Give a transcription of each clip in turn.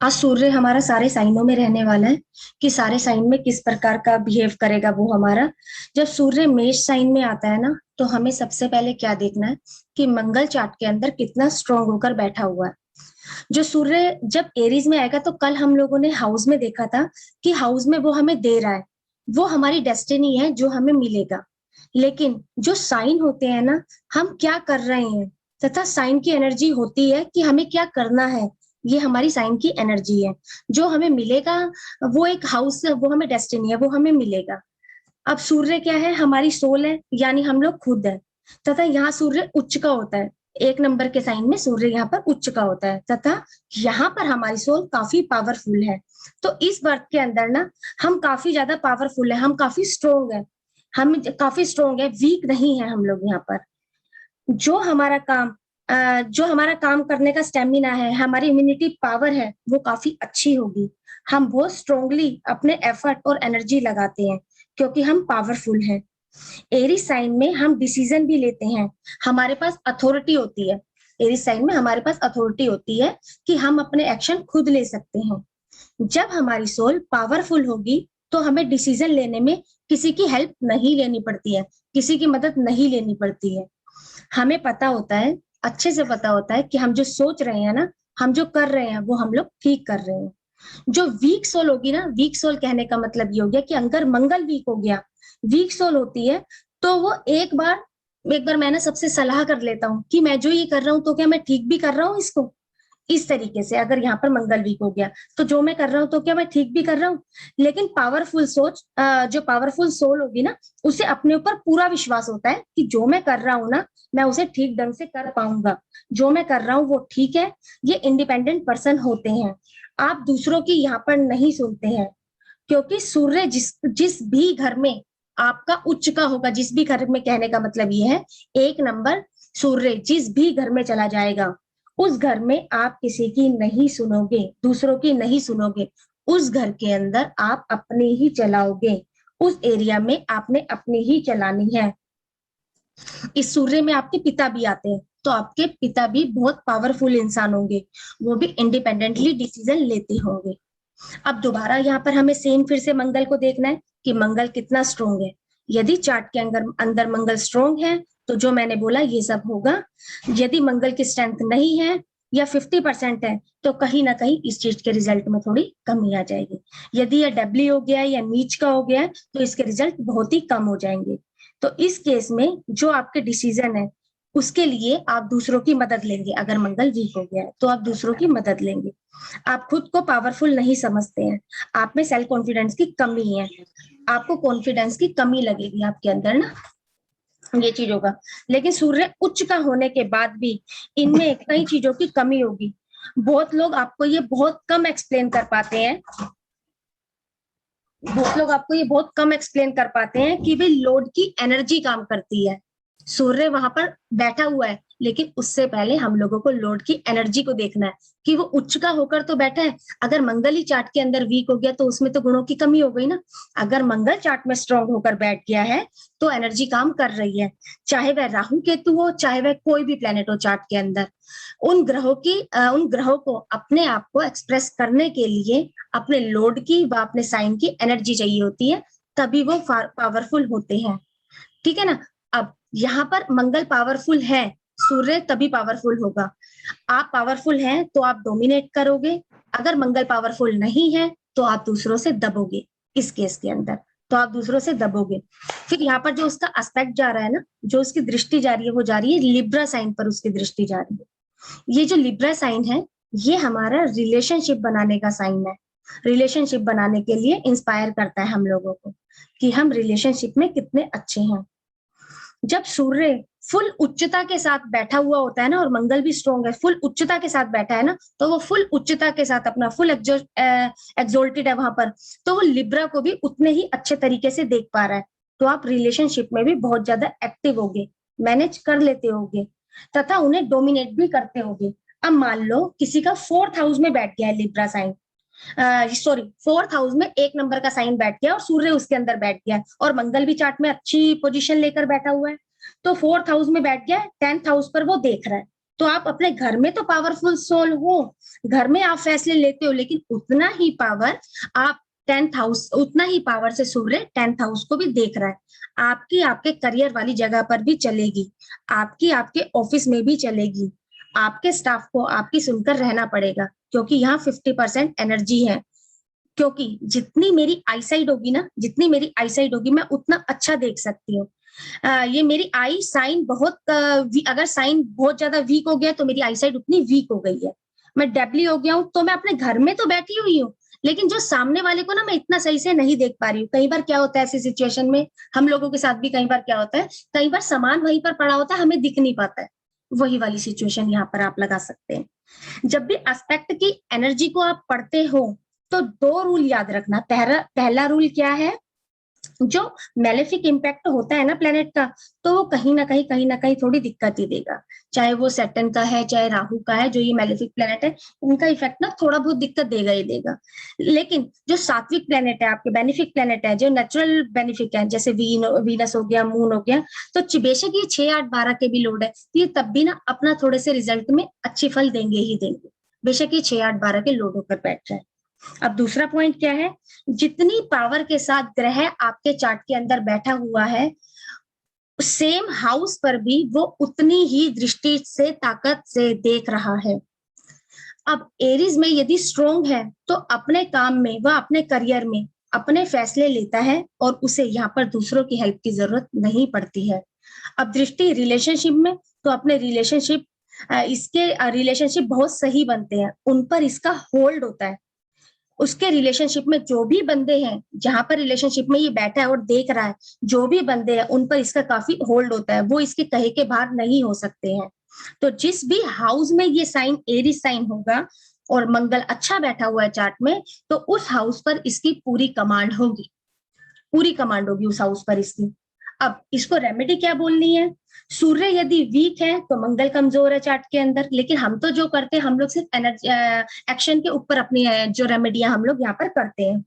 आज सूर्य हमारा सारे साइनों में रहने वाला है कि सारे साइन में किस प्रकार का बिहेव करेगा वो हमारा। जब सूर्य मेष साइन में आता है ना, तो हमें सबसे पहले क्या देखना है कि मंगल चार्ट के अंदर कितना स्ट्रांग होकर बैठा हुआ है। जो सूर्य जब एरीज में आएगा, तो कल हम लोगों ने हाउस में देखा था कि हाउस में वो हमें दे रहा है, वो हमारी डेस्टिनी है जो हमें मिलेगा। लेकिन जो साइन होते हैं ना, हम क्या कर रहे हैं, तथा साइन की एनर्जी होती है कि हमें क्या करना है। ये हमारी साइन की एनर्जी है। जो हमें मिलेगा वो एक हाउस, वो हमें डेस्टिनी है, वो हमें मिलेगा। अब सूर्य क्या है, हमारी सोल है, यानी हम लोग खुद है। तथा यहाँ सूर्य उच्च का होता है। एक नंबर के साइन में सूर्य यहाँ पर उच्च का होता है, तथा यहाँ पर हमारी सोल काफी पावरफुल है। तो इस बर्थ के अंदर ना, हम काफी ज्यादा पावरफुल है, हम काफी स्ट्रोंग है। हम काफी स्ट्रोंग है, वीक नहीं है हम लोग यहाँ पर। जो हमारा काम जो हमारा काम करने का स्टेमिना है, हमारी इम्यूनिटी पावर है, वो काफी अच्छी होगी। हम बहुत स्ट्रोंगली अपने एफर्ट और एनर्जी लगाते हैं, क्योंकि हम पावरफुल हैं। एरीज साइन में हम डिसीजन भी लेते हैं, हमारे पास अथॉरिटी होती है। एरीज साइन में हमारे पास अथॉरिटी होती है कि हम अपने एक्शन खुद ले सकते हैं। जब हमारी सोल पावरफुल होगी, तो हमें डिसीजन लेने में किसी की हेल्प नहीं लेनी पड़ती है, किसी की मदद नहीं लेनी पड़ती है। हमें पता होता है, अच्छे से पता होता है कि हम जो सोच रहे हैं ना, हम जो कर रहे हैं, वो हम लोग ठीक कर रहे हैं। जो वीक सोल होगी ना, वीक सोल कहने का मतलब ये हो गया कि अगर मंगल वीक हो गया, वीक सोल होती है, तो वो एक बार मैं ना सबसे सलाह कर लेता हूँ कि मैं जो ये कर रहा हूँ, तो क्या मैं ठीक भी कर रहा हूँ इसको। इस तरीके से अगर यहाँ पर मंगल वीक हो गया, तो जो मैं कर रहा हूँ, तो क्या मैं ठीक भी कर रहा हूँ। लेकिन पावरफुल सोच, जो पावरफुल सोल होगी ना, उसे अपने ऊपर पूरा विश्वास होता है कि जो मैं कर रहा हूँ ना, मैं उसे ठीक ढंग से कर पाऊंगा। जो मैं कर रहा हूँ वो ठीक है। ये इंडिपेंडेंट पर्सन होते हैं। आप दूसरों की यहाँ पर नहीं सुनते हैं, क्योंकि सूर्य जिस जिस भी घर में आपका उच्च का होगा, जिस भी घर में, कहने का मतलब ये है, एक नंबर, सूर्य जिस भी घर में चला जाएगा, उस घर में आप किसी की नहीं सुनोगे, दूसरों की नहीं सुनोगे। उस घर के अंदर आप अपने ही चलाओगे। उस एरिया में आपने अपनी ही चलानी है। इस सूर्य में आपके पिता भी आते हैं, तो आपके पिता भी बहुत पावरफुल इंसान होंगे। वो भी इंडिपेंडेंटली डिसीजन लेते होंगे। अब दोबारा यहाँ पर हमें सेम फिर से मंगल को देखना है कि मंगल कितना स्ट्रोंग है। यदि चार्ट के अंदर अंदर मंगल स्ट्रोंग है, तो जो मैंने बोला ये सब होगा। यदि मंगल की स्ट्रेंथ नहीं है, या 50% है, तो कहीं ना कहीं इस चीज के रिजल्ट में थोड़ी कमी आ जाएगी। यदि यह डब्ल्यू हो गया है या नीच का हो गया है, तो इसके रिजल्ट बहुत ही कम हो जाएंगे। तो इस केस में जो आपके डिसीजन है, उसके लिए आप दूसरों की मदद लेंगे। अगर मंगल वीक हो गया है, तो आप दूसरों की मदद लेंगे। आप खुद को पावरफुल नहीं समझते हैं, आप में सेल्फ कॉन्फिडेंस की कमी है। आपको कॉन्फिडेंस की कमी लगेगी आपके अंदर ना, ये चीज होगा। लेकिन सूर्य उच्च का होने के बाद भी इनमें कई चीजों की कमी होगी। बहुत लोग आपको ये बहुत कम एक्सप्लेन कर पाते हैं, बहुत लोग आपको ये बहुत कम एक्सप्लेन कर पाते हैं कि भाई लोड की एनर्जी काम करती है। सूर्य वहां पर बैठा हुआ है, लेकिन उससे पहले हम लोगों को लोड की एनर्जी को देखना है कि वो उच्च का होकर तो बैठा है। अगर मंगल ही चार्ट के अंदर वीक हो गया, तो उसमें तो गुणों की कमी हो गई ना। अगर मंगल चार्ट में स्ट्रांग होकर बैठ गया है, तो एनर्जी काम कर रही है। चाहे वह राहु केतु हो, चाहे वह कोई भी प्लेनेट हो चार्ट के अंदर, उन ग्रहों को अपने आप को एक्सप्रेस करने के लिए अपने लोड की व अपने साइन की एनर्जी चाहिए होती है, तभी वो पावरफुल होते हैं। ठीक है ना। अब यहाँ पर मंगल पावरफुल है, सूर्य तभी पावरफुल होगा। आप पावरफुल हैं तो आप डोमिनेट करोगे। अगर मंगल पावरफुल नहीं है, तो आप दूसरों से दबोगे। इस केस के अंदर तो आप दूसरों से दबोगे। फिर यहाँ पर जो उसका एस्पेक्ट जा रहा है ना, जो उसकी दृष्टि जा रही है, वो जा रही है लिब्रा साइन पर, उसकी दृष्टि जा रही है। ये जो लिब्रा साइन है, ये हमारा रिलेशनशिप बनाने का साइन है। रिलेशनशिप बनाने के लिए इंस्पायर करता है हम लोगों को कि हम रिलेशनशिप में कितने अच्छे हैं। जब सूर्य फुल उच्चता के साथ बैठा हुआ होता है ना, और मंगल भी स्ट्रॉन्ग है, फुल उच्चता के साथ बैठा है ना, तो वो फुल उच्चता के साथ अपना फुल एक्सोल्टेड है वहां पर, तो वो लिब्रा को भी उतने ही अच्छे तरीके से देख पा रहा है। तो आप रिलेशनशिप में भी बहुत ज्यादा एक्टिव होगे, मैनेज कर लेते होगे, तथा उन्हें डोमिनेट भी करते होगे। अब मान लो किसी का फोर्थ हाउस में बैठ गया है Libra sign, sorry, fourth house में एक नंबर का साइन बैठ गया और सूर्य उसके अंदर बैठ गया है, और मंगल भी चार्ट में अच्छी पोजीशन लेकर बैठा हुआ है। तो फोर्थ हाउस में बैठ गया है, 10th हाउस पर वो देख रहा है। तो आप अपने घर में तो पावरफुल सोल हो, घर में आप फैसले लेते हो, लेकिन उतना ही पावर आप 10th हाउस, उतना ही पावर से सूर्य 10th हाउस को भी देख रहा है। आपकी आपके करियर वाली जगह पर भी चलेगी, आपकी आपके ऑफिस में भी चलेगी। आपके स्टाफ को आपकी सुनकर रहना पड़ेगा, क्योंकि यहाँ 50% एनर्जी है। क्योंकि जितनी मेरी आईसाइट होगी ना, जितनी मेरी आईसाइट होगी, मैं उतना अच्छा देख सकती हूँ। ये मेरी आई साइन बहुत अगर साइन बहुत ज्यादा वीक हो गया तो मेरी आईसाइट उतनी वीक हो गई है। मैं डेबली हो गया हूँ तो मैं अपने घर में तो बैठी हुई हूँ, लेकिन जो सामने वाले को ना मैं इतना सही से नहीं देख पा रही हूँ। कई बार क्या होता है ऐसी सिचुएशन में, हम लोगों के साथ भी कई बार क्या होता है, कई बार सामान वहीं पर पड़ा होता है, हमें दिख नहीं पाता है। वही वाली सिचुएशन यहाँ पर आप लगा सकते हैं। जब भी एस्पेक्ट की एनर्जी को आप पढ़ते हो तो दो रूल याद रखना। पहला रूल क्या है, जो मेलेफिक इम्पैक्ट होता है ना प्लेनेट का, तो वो कहीं ना कहीं थोड़ी दिक्कत ही देगा। चाहे वो सैटर्न का है, चाहे राहु का है, जो ये मेलेफिक प्लेनेट है, उनका इफेक्ट ना थोड़ा बहुत दिक्कत देगा ही देगा। लेकिन जो सात्विक प्लेनेट है, आपके बेनिफिक प्लेनेट है, जो नेचुरल बेनिफिक है, जैसे वीनस हो गया, मून हो गया, तो बेशक ये 6 8 12 के भी लोड है, तो ये तब भी ना अपना थोड़े से रिजल्ट में अच्छे फल देंगे ही देंगे, बेशक ये 6 8 12 के लोड होकर बैठ जाए। अब दूसरा पॉइंट क्या है, जितनी पावर के साथ ग्रह आपके चार्ट के अंदर बैठा हुआ है, सेम हाउस पर भी वो उतनी ही दृष्टि से, ताकत से देख रहा है। अब एरीज में यदि स्ट्रोंग है तो अपने काम में, वह अपने करियर में अपने फैसले लेता है और उसे यहाँ पर दूसरों की हेल्प की जरूरत नहीं पड़ती है। अब दृष्टि रिलेशनशिप में, तो अपने रिलेशनशिप, इसके रिलेशनशिप बहुत सही बनते हैं, उन पर इसका होल्ड होता है। उसके रिलेशनशिप में जो भी बंदे हैं, जहां पर रिलेशनशिप में ये बैठा है और देख रहा है, जो भी बंदे हैं उन पर इसका काफी होल्ड होता है, वो इसके कहे के बाहर नहीं हो सकते हैं। तो जिस भी हाउस में ये साइन एरीज साइन होगा और मंगल अच्छा बैठा हुआ है चार्ट में, तो उस हाउस पर इसकी पूरी कमांड होगी, पूरी कमांड होगी उस हाउस पर इसकी। अब इसको रेमेडी क्या बोलनी है, सूर्य यदि वीक है तो मंगल कमजोर है चार्ट के अंदर, लेकिन हम तो जो करते हैं, हम लोग सिर्फ एनर्जी एक्शन के ऊपर अपनी जो रेमेडियां हम लोग यहाँ पर करते हैं,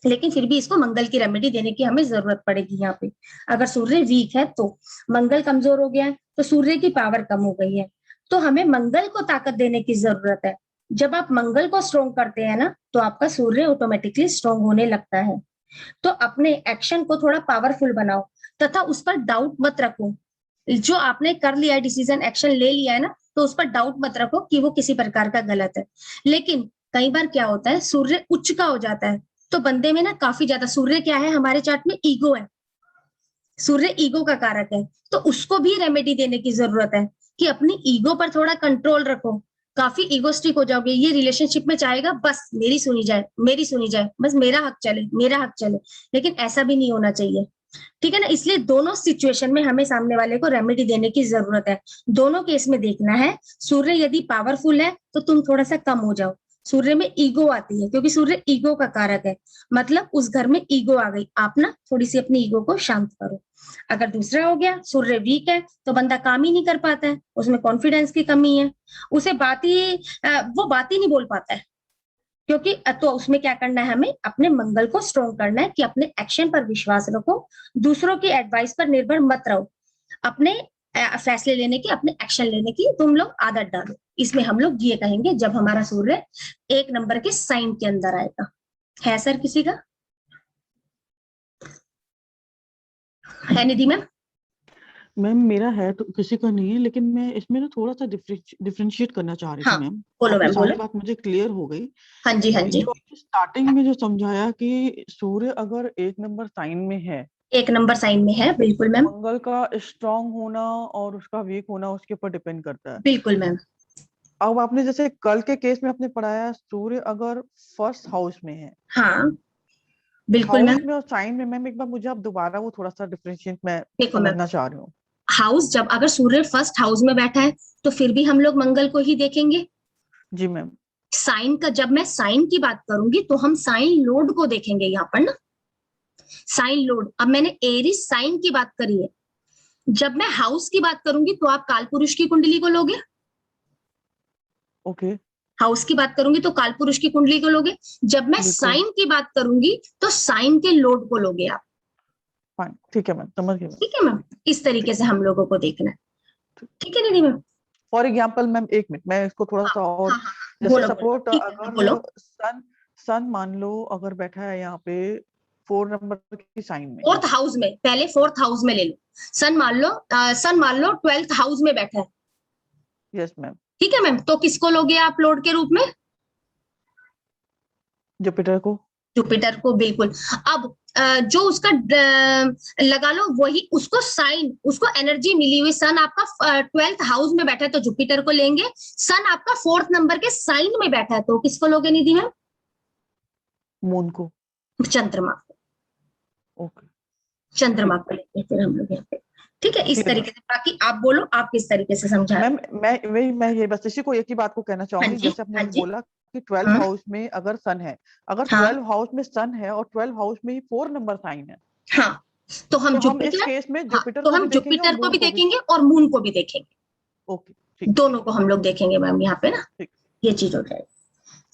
लेकिन फिर भी इसको मंगल की रेमेडी देने की हमें जरूरत पड़ेगी यहाँ पे। अगर सूर्य वीक है तो मंगल कमजोर हो गया है, तो सूर्य की पावर कम हो गई है, तो हमें मंगल को ताकत देने की जरूरत है। जब आप मंगल को स्ट्रोंग करते हैं ना, तो आपका सूर्य ऑटोमेटिकली स्ट्रोंग होने लगता है। तो अपने एक्शन को थोड़ा पावरफुल बनाओ, तथा उस पर डाउट मत रखो। जो आपने कर लिया है, डिसीजन एक्शन ले लिया है ना, तो उस पर डाउट मत रखो कि वो किसी प्रकार का गलत है। लेकिन कई बार क्या होता है, सूर्य उच्च का हो जाता है, तो बंदे में ना काफी ज्यादा, सूर्य क्या है हमारे चार्ट में, ईगो है, सूर्य ईगो का कारक है, तो उसको भी रेमेडी देने की जरूरत है कि अपनी ईगो पर थोड़ा कंट्रोल रखो। काफी ईगोस्टिक हो जाओगे, ये रिलेशनशिप में चाहेगा बस मेरी सुनी जाए, मेरी सुनी जाए, बस मेरा हक चले, मेरा हक चले, लेकिन ऐसा भी नहीं होना चाहिए। ठीक है ना, इसलिए दोनों सिचुएशन में हमें सामने वाले को रेमेडी देने की जरूरत है। दोनों केस में देखना है, सूर्य यदि पावरफुल है तो तुम थोड़ा सा कम हो जाओ, सूर्य में ईगो आती है क्योंकि सूर्य ईगो का कारक है, मतलब उस घर में ईगो आ गई, आप ना थोड़ी सी अपनी ईगो को शांत करो। अगर दूसरा हो गया, सूर्य वीक है तो बंदा काम ही नहीं कर पाता है, उसमें कॉन्फिडेंस की कमी है, उसे वो बात ही नहीं बोल पाता है, क्योंकि तो उसमें क्या करना है, हमें अपने मंगल को स्ट्रोंग करना है कि अपने एक्शन पर विश्वास रखो, दूसरों की एडवाइस पर निर्भर मत रहो, अपने फैसले लेने की, अपने एक्शन लेने की तुम लोग आदत डालो। इसमें हम लोग ये कहेंगे जब हमारा सूर्य 1 नंबर के साइन के अंदर आएगा। है सर किसी का? है निधि मैम? मैम मेरा है तो किसी का नहीं है, लेकिन मैं इसमें ना थोड़ा सा डिफरेंशिएट करना चाह रही थी हाँ मैम। बोलो आपकी मैम, सारी बोलो। बात मुझे क्लियर हो गई। हाँ जी, हाँ जी। जो आपने स्टार्टिंग में जो समझाया कि सूर्य अगर 1 नंबर साइन में है, 1 नंबर साइन में है, बिल्कुल मैम। मंगल का स्ट्रांग होना और उसका वीक होना उसके ऊपर डिपेंड करता है। बिल्कुल मैम। अब आपने जैसे कल के केस में आपने पढ़ाया, सूर्य अगर फर्स्ट हाउस में है, हाँ बिल्कुल हाउस मैम। में और साइन में, मैम एक बार मुझे आप दोबारा वो थोड़ा सा डिफरेंशिएट मैं देखो मैम, समझना चाह रही हूँ। हाउस जब अगर सूर्य फर्स्ट हाउस में बैठा है तो फिर भी हम लोग मंगल को ही देखेंगे। जी मैम। साइन का, जब मैं साइन की बात करूंगी तो हम साइन लोड को देखेंगे यहाँ पर ना, साइन लोड। अब मैंने एरिस साइन की बात करी है, जब मैं हाउस की बात करूंगी तो आप काल पुरुष की कुंडली को लोगे, ओके। हाउस की बात करूंगी तो काल पुरुष की कुंडली को लोगे, जब मैं बिल्कुल। साइन की बात करूंगी तो साइन के लोड को लोगे आप। फाइन, ठीक है मैम, समझ गई मैम। ठीक है मैम, इस तरीके ठीक से हम लोगों को देखना है। ठीक। ठीक है निधि मैम? फॉर एग्जाम्पल मैम, एक मिनट मैं इसको थोड़ा हाँ सा और, हाँ हाँ हाँ, जैसे बोलो बोलो, सपोर्ट ठीक है, हाँ, बोलो। अगर सन सन मान लो अगर बैठा है यहाँ पे 4 नंबर की साइन में। फोर्थ हाउस में, पहले फोर्थ हाउस में ले लो। सन मान लो 12th हाउस में बैठा है। Yes ma'am. ठीक है मैम, तो किसको लोगे आप लॉर्ड के रूप में? जुपिटर को। जुपिटर को, बिल्कुल। अब जो उसका लगा लो वही उसको साइन, उसको एनर्जी मिली हुई, सन आपका 12th हाउस में बैठा है तो जुपिटर को लेंगे। सन आपका 4th नंबर के साइन में बैठा है तो किसको लोगे निधि मैम? मून को। चंद्रमा को। ओके। चंद्रमा ठीक। को लेंगे फिर हम लोग यहाँ पे। ठीक है, इस ठीक है मैम। तरीके से। बाकी आप बोलो, आप किस तरीके से समझा रहे मैम मैं ये बस इसी को एक ही बात को कहना हो? हाँ चाहूंगी, जी, जैसे आपने हाँ अभी जी। बोला कि 12 हाँ हाउस में अगर सन है, अगर हाँ 12 हाउस में सन है और 12 हाउस में ही 4 नंबर साइन है, हाँ, तो हम तो हम इस जुपिटर, केस में हाँ जुपिटर तो को भी हम देखेंगे और जुपिटर को मून भी को भी। देखेंगे और मून को भी देखेंगे। ओके। ठीक। दोनों को हम लोग देखेंगे मैम यहाँ पे ना। ठीक। ये चीज हो जाएगी।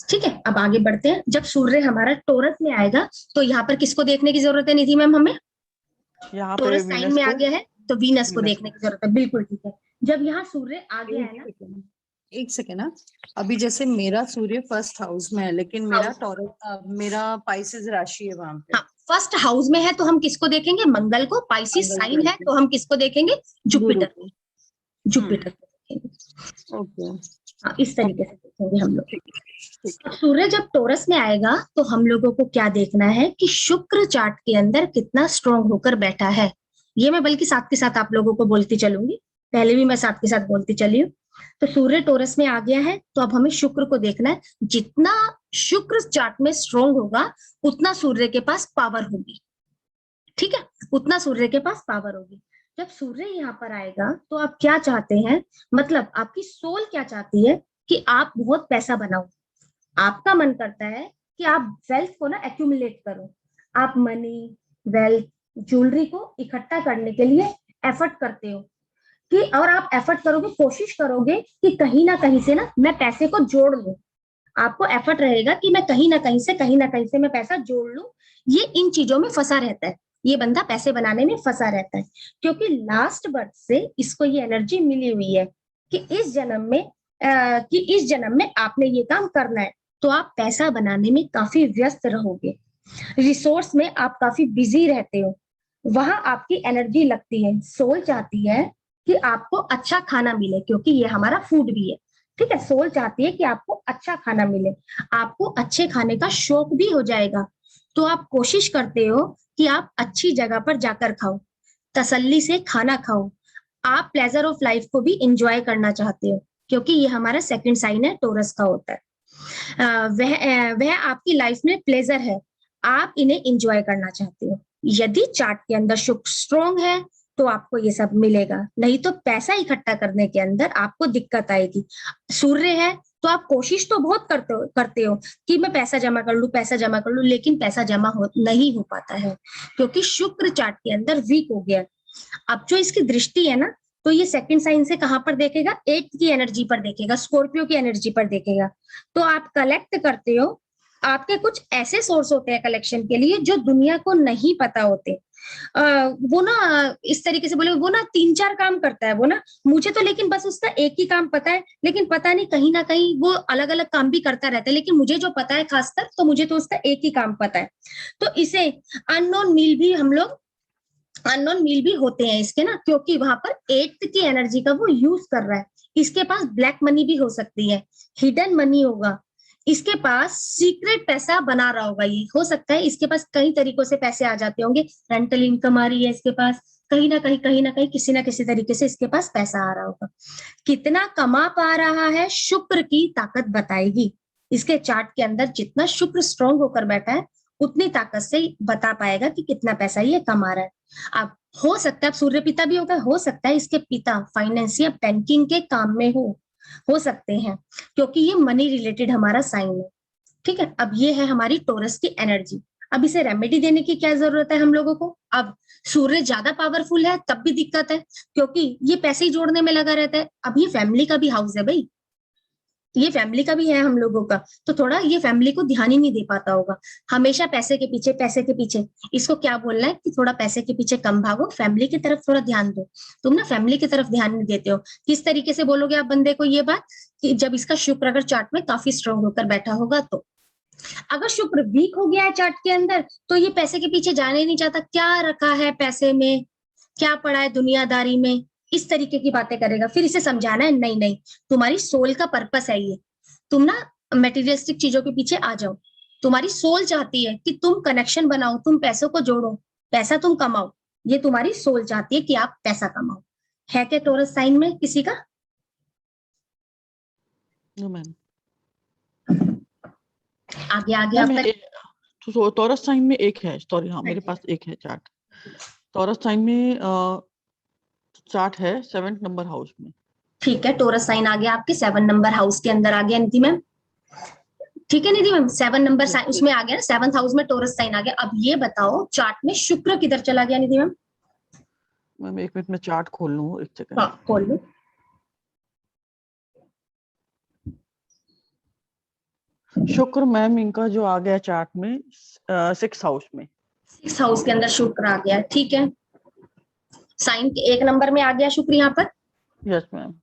ठीक है, अब आगे बढ़ते हैं। जब सूर्य हमारा टोरस में आएगा तो यहाँ पर किसको देखने की जरूरत है निधि मैम हमें? यहाँ पे टोरस साइन वीनस में आ को। गया है तो वीनस को वीनस देखने को। की जरूरत है, बिल्कुल ठीक है। जब यहाँ सूर्य आ गया है एक ना, सेकेंड, एक सेकेंड ना। अभी जैसे मेरा सूर्य फर्स्ट हाउस में है, लेकिन मेरा हाउस, टॉरस, मेरा पाइसेस राशि है वहां पे। हाँ फर्स्ट हाउस में है तो हम किसको देखेंगे? मंगल को। पाइसिस मंगल को साइन है देखें, तो हम किसको देखेंगे? गुरु जुपिटर को। को। जुपिटर को देखेंगे। ओके। हाँ, इस तरीके से देखेंगे हम लोग। ठीक। ठीक। अब सूर्य जब टोरस में आएगा तो हम लोगों को क्या देखना है कि शुक्र चार्ट के अंदर कितना स्ट्रांग होकर बैठा है। ये मैं बल्कि साथ के साथ आप लोगों को बोलती चलूंगी, पहले भी मैं साथ के साथ बोलती चली हूँ। तो सूर्य टोरस में आ गया है तो अब हमें शुक्र को देखना है। जितना शुक्र चार्ट में स्ट्रांग होगा उतना सूर्य के पास पावर होगी। ठीक है, उतना सूर्य के पास पावर होगी। जब सूर्य यहाँ पर आएगा तो आप क्या चाहते हैं, मतलब आपकी सोल क्या चाहती है कि आप बहुत पैसा बनाओ। आपका मन करता है कि आप वेल्थ को ना एक्यूमुलेट करो। आप मनी, वेल्थ, ज्वेलरी को इकट्ठा करने के लिए एफर्ट करते हो कि, और आप एफर्ट करोगे, कोशिश करोगे कि कहीं ना कहीं से ना मैं पैसे को जोड़ लूं। आपको एफर्ट रहेगा कि मैं कहीं ना कहीं से, कहीं ना कहीं से मैं पैसा जोड़ लूं। ये इन चीजों में फंसा रहता है। ये बंदा पैसे बनाने में फंसा रहता है क्योंकि लास्ट बर्थ से इसको ये एनर्जी मिली हुई है कि इस जन्म में आपने ये काम करना है। तो आप पैसा बनाने में काफी व्यस्त रहोगे, रिसोर्स में आप काफी बिजी रहते हो, वहां आपकी एनर्जी लगती है। सोल चाहती है कि आपको अच्छा खाना मिले क्योंकि ये हमारा फूड भी है। ठीक है, सोल चाहती है कि आपको अच्छा खाना मिले, आपको अच्छे खाने का शौक भी हो जाएगा। तो आप कोशिश करते हो कि आप अच्छी जगह पर जाकर खाओ, तसल्ली से खाना खाओ। आप प्लेजर ऑफ लाइफ को भी इंजॉय करना चाहते हो क्योंकि ये हमारा सेकंड साइन है, टोरस का होता है। वह आपकी लाइफ में प्लेजर है, आप इन्हें इंजॉय करना चाहते हो। यदि चार्ट के अंदर शुक्र स्ट्रॉन्ग है तो आपको ये सब मिलेगा, नहीं तो पैसा इकट्ठा करने के अंदर आपको दिक्कत आएगी। सूर्य है तो आप कोशिश तो बहुत करते हो कि मैं पैसा जमा कर लूं, पैसा जमा कर लूं, लेकिन पैसा जमा नहीं हो पाता है क्योंकि शुक्र चार्ट के अंदर वीक हो गया। अब जो इसकी दृष्टि है ना, तो ये सेकंड साइन से कहां पर देखेगा? 8 की एनर्जी पर देखेगा, स्कॉर्पियो की एनर्जी पर देखेगा। तो आप कलेक्ट करते हो, आपके कुछ ऐसे सोर्स होते हैं कलेक्शन के लिए जो दुनिया को नहीं पता होते। वो ना इस तरीके से बोले, वो ना 3-4 काम करता है वो ना, मुझे तो लेकिन बस उसका एक ही काम पता है, लेकिन पता नहीं कहीं ना कहीं वो अलग अलग काम भी करता रहता है, लेकिन मुझे जो पता है खासकर, तो मुझे तो उसका एक ही काम पता है। तो इसे अननोन मील भी हम लोग, अननोन मील भी होते हैं इसके ना, क्योंकि वहां पर 8 की एनर्जी का वो यूज कर रहा है। इसके पास ब्लैक मनी भी हो सकती है, हिडन मनी होगा, इसके पास सीक्रेट पैसा बना रहा होगा। ये हो सकता है इसके पास कई तरीकों से पैसे आ जाते होंगे, रेंटल इनकम आ रही है इसके पास, कहीं ना कहीं किसी ना किसी तरीके से इसके पास पैसा आ रहा होगा। कितना कमा पा रहा है शुक्र की ताकत बताएगी। इसके चार्ट के अंदर जितना शुक्र स्ट्रांग होकर बैठा है उतनी ताकत से बता पाएगा कि कितना पैसा ये कमा रहा है। अब हो सकता है सूर्य पिता भी होगा, हो सकता है इसके पिता फाइनेंस या बैंकिंग के काम में हो सकते हैं, क्योंकि ये मनी रिलेटेड हमारा साइन है। ठीक है, अब ये है हमारी टोरस की एनर्जी। अब इसे रेमेडी देने की क्या जरूरत है हम लोगों को? अब सूर्य ज्यादा पावरफुल है तब भी दिक्कत है क्योंकि ये पैसे ही जोड़ने में लगा रहता है। अब ये फैमिली का भी हाउस है भाई, ये फैमिली का भी है हम लोगों का, तो थोड़ा ये फैमिली को ध्यान ही नहीं दे पाता होगा, हमेशा पैसे के पीछे पैसे के पीछे। इसको क्या बोलना है कि थोड़ा पैसे के पीछे कम भागो, फैमिली की तरफ थोड़ा ध्यान दो। तुम ना फैमिली की तरफ ध्यान नहीं देते हो। किस तरीके से बोलोगे आप बंदे को ये बात, कि जब इसका शुक्र अगर चार्ट में काफी स्ट्रांग होकर बैठा होगा तो। अगर शुक्र वीक हो गया है चार्ट के अंदर, तो ये पैसे के पीछे जाने ही नहीं चाहता, क्या रखा है पैसे में, क्या पड़ा है दुनियादारी में, इस तरीके की बातें करेगा। फिर इसे समझाना है, नहीं नहीं, तुम्हारी सोल का पर्पस है ये, तुम ना मेटीरियलिस्टिक चीजों के पीछे आ जाओ। तुम्हारी सोल चाहती है कि तुम कनेक्शन बनाओ, तुम पैसों को जोड़ो, पैसा तुम कमाओ, ये तुम्हारी सोल चाहती है कि आप पैसा कमाओ। है क्या टोरस साइन में किसी का? No ma'am. आगे आगे मैम आपका तो टॉरस साइन में एक है, सॉरी हाँ मेरे पास एक है चार्ट। टॉरस साइन में चार्ट है 7th नंबर हाउस में। ठीक है, टोरस साइन आ गया आपके 7 नंबर हाउस के अंदर आ गया निधि मैम। ठीक है निधि मैम, 7 नंबर साइन उसमें आ गया ना, 7th हाउस में टोरस साइन आ गया। अब ये बताओ चार्ट में शुक्र किधर चला गया निधि मैम? मैम 1 मिनट में चार्ट खोल लूँ, एक सेकंड। हाँ खोल लो। शुक्र मैम इनका जो आ गया चार्ट में 6th हाउस में। 6 हाउस के अंदर शुक्र आ गया, ठीक है। साइन के 1 नंबर में आ गया शुक्र यहाँ पर। Yes ma'am.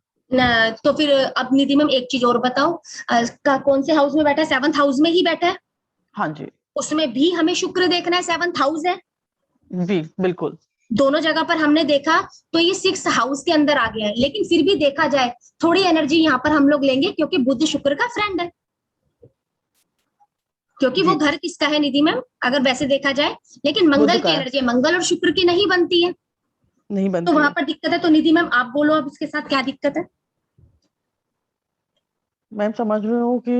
तो फिर अब निधि मैम एक चीज और बताओ, कौन से हाउस में बैठा है? 7th हाउस में ही बैठा है। हाँ जी। उसमें भी हमें शुक्र देखना है, 7th हाउस है जी बिल्कुल। दोनों जगह पर हमने देखा तो ये 6th हाउस के अंदर आ गया है। लेकिन फिर भी देखा जाए थोड़ी एनर्जी यहाँ पर हम लोग लेंगे, क्योंकि बुध शुक्र का फ्रेंड है, क्योंकि वो घर किसका है निधि मैम अगर वैसे देखा जाए। लेकिन मंगल की एनर्जी, मंगल और शुक्र की नहीं बनती है, नहीं बनती तो वहां पर दिक्कत है। तो निधि मैम आप बोलो अब इसके साथ क्या दिक्कत है? मैम समझ रहे हो कि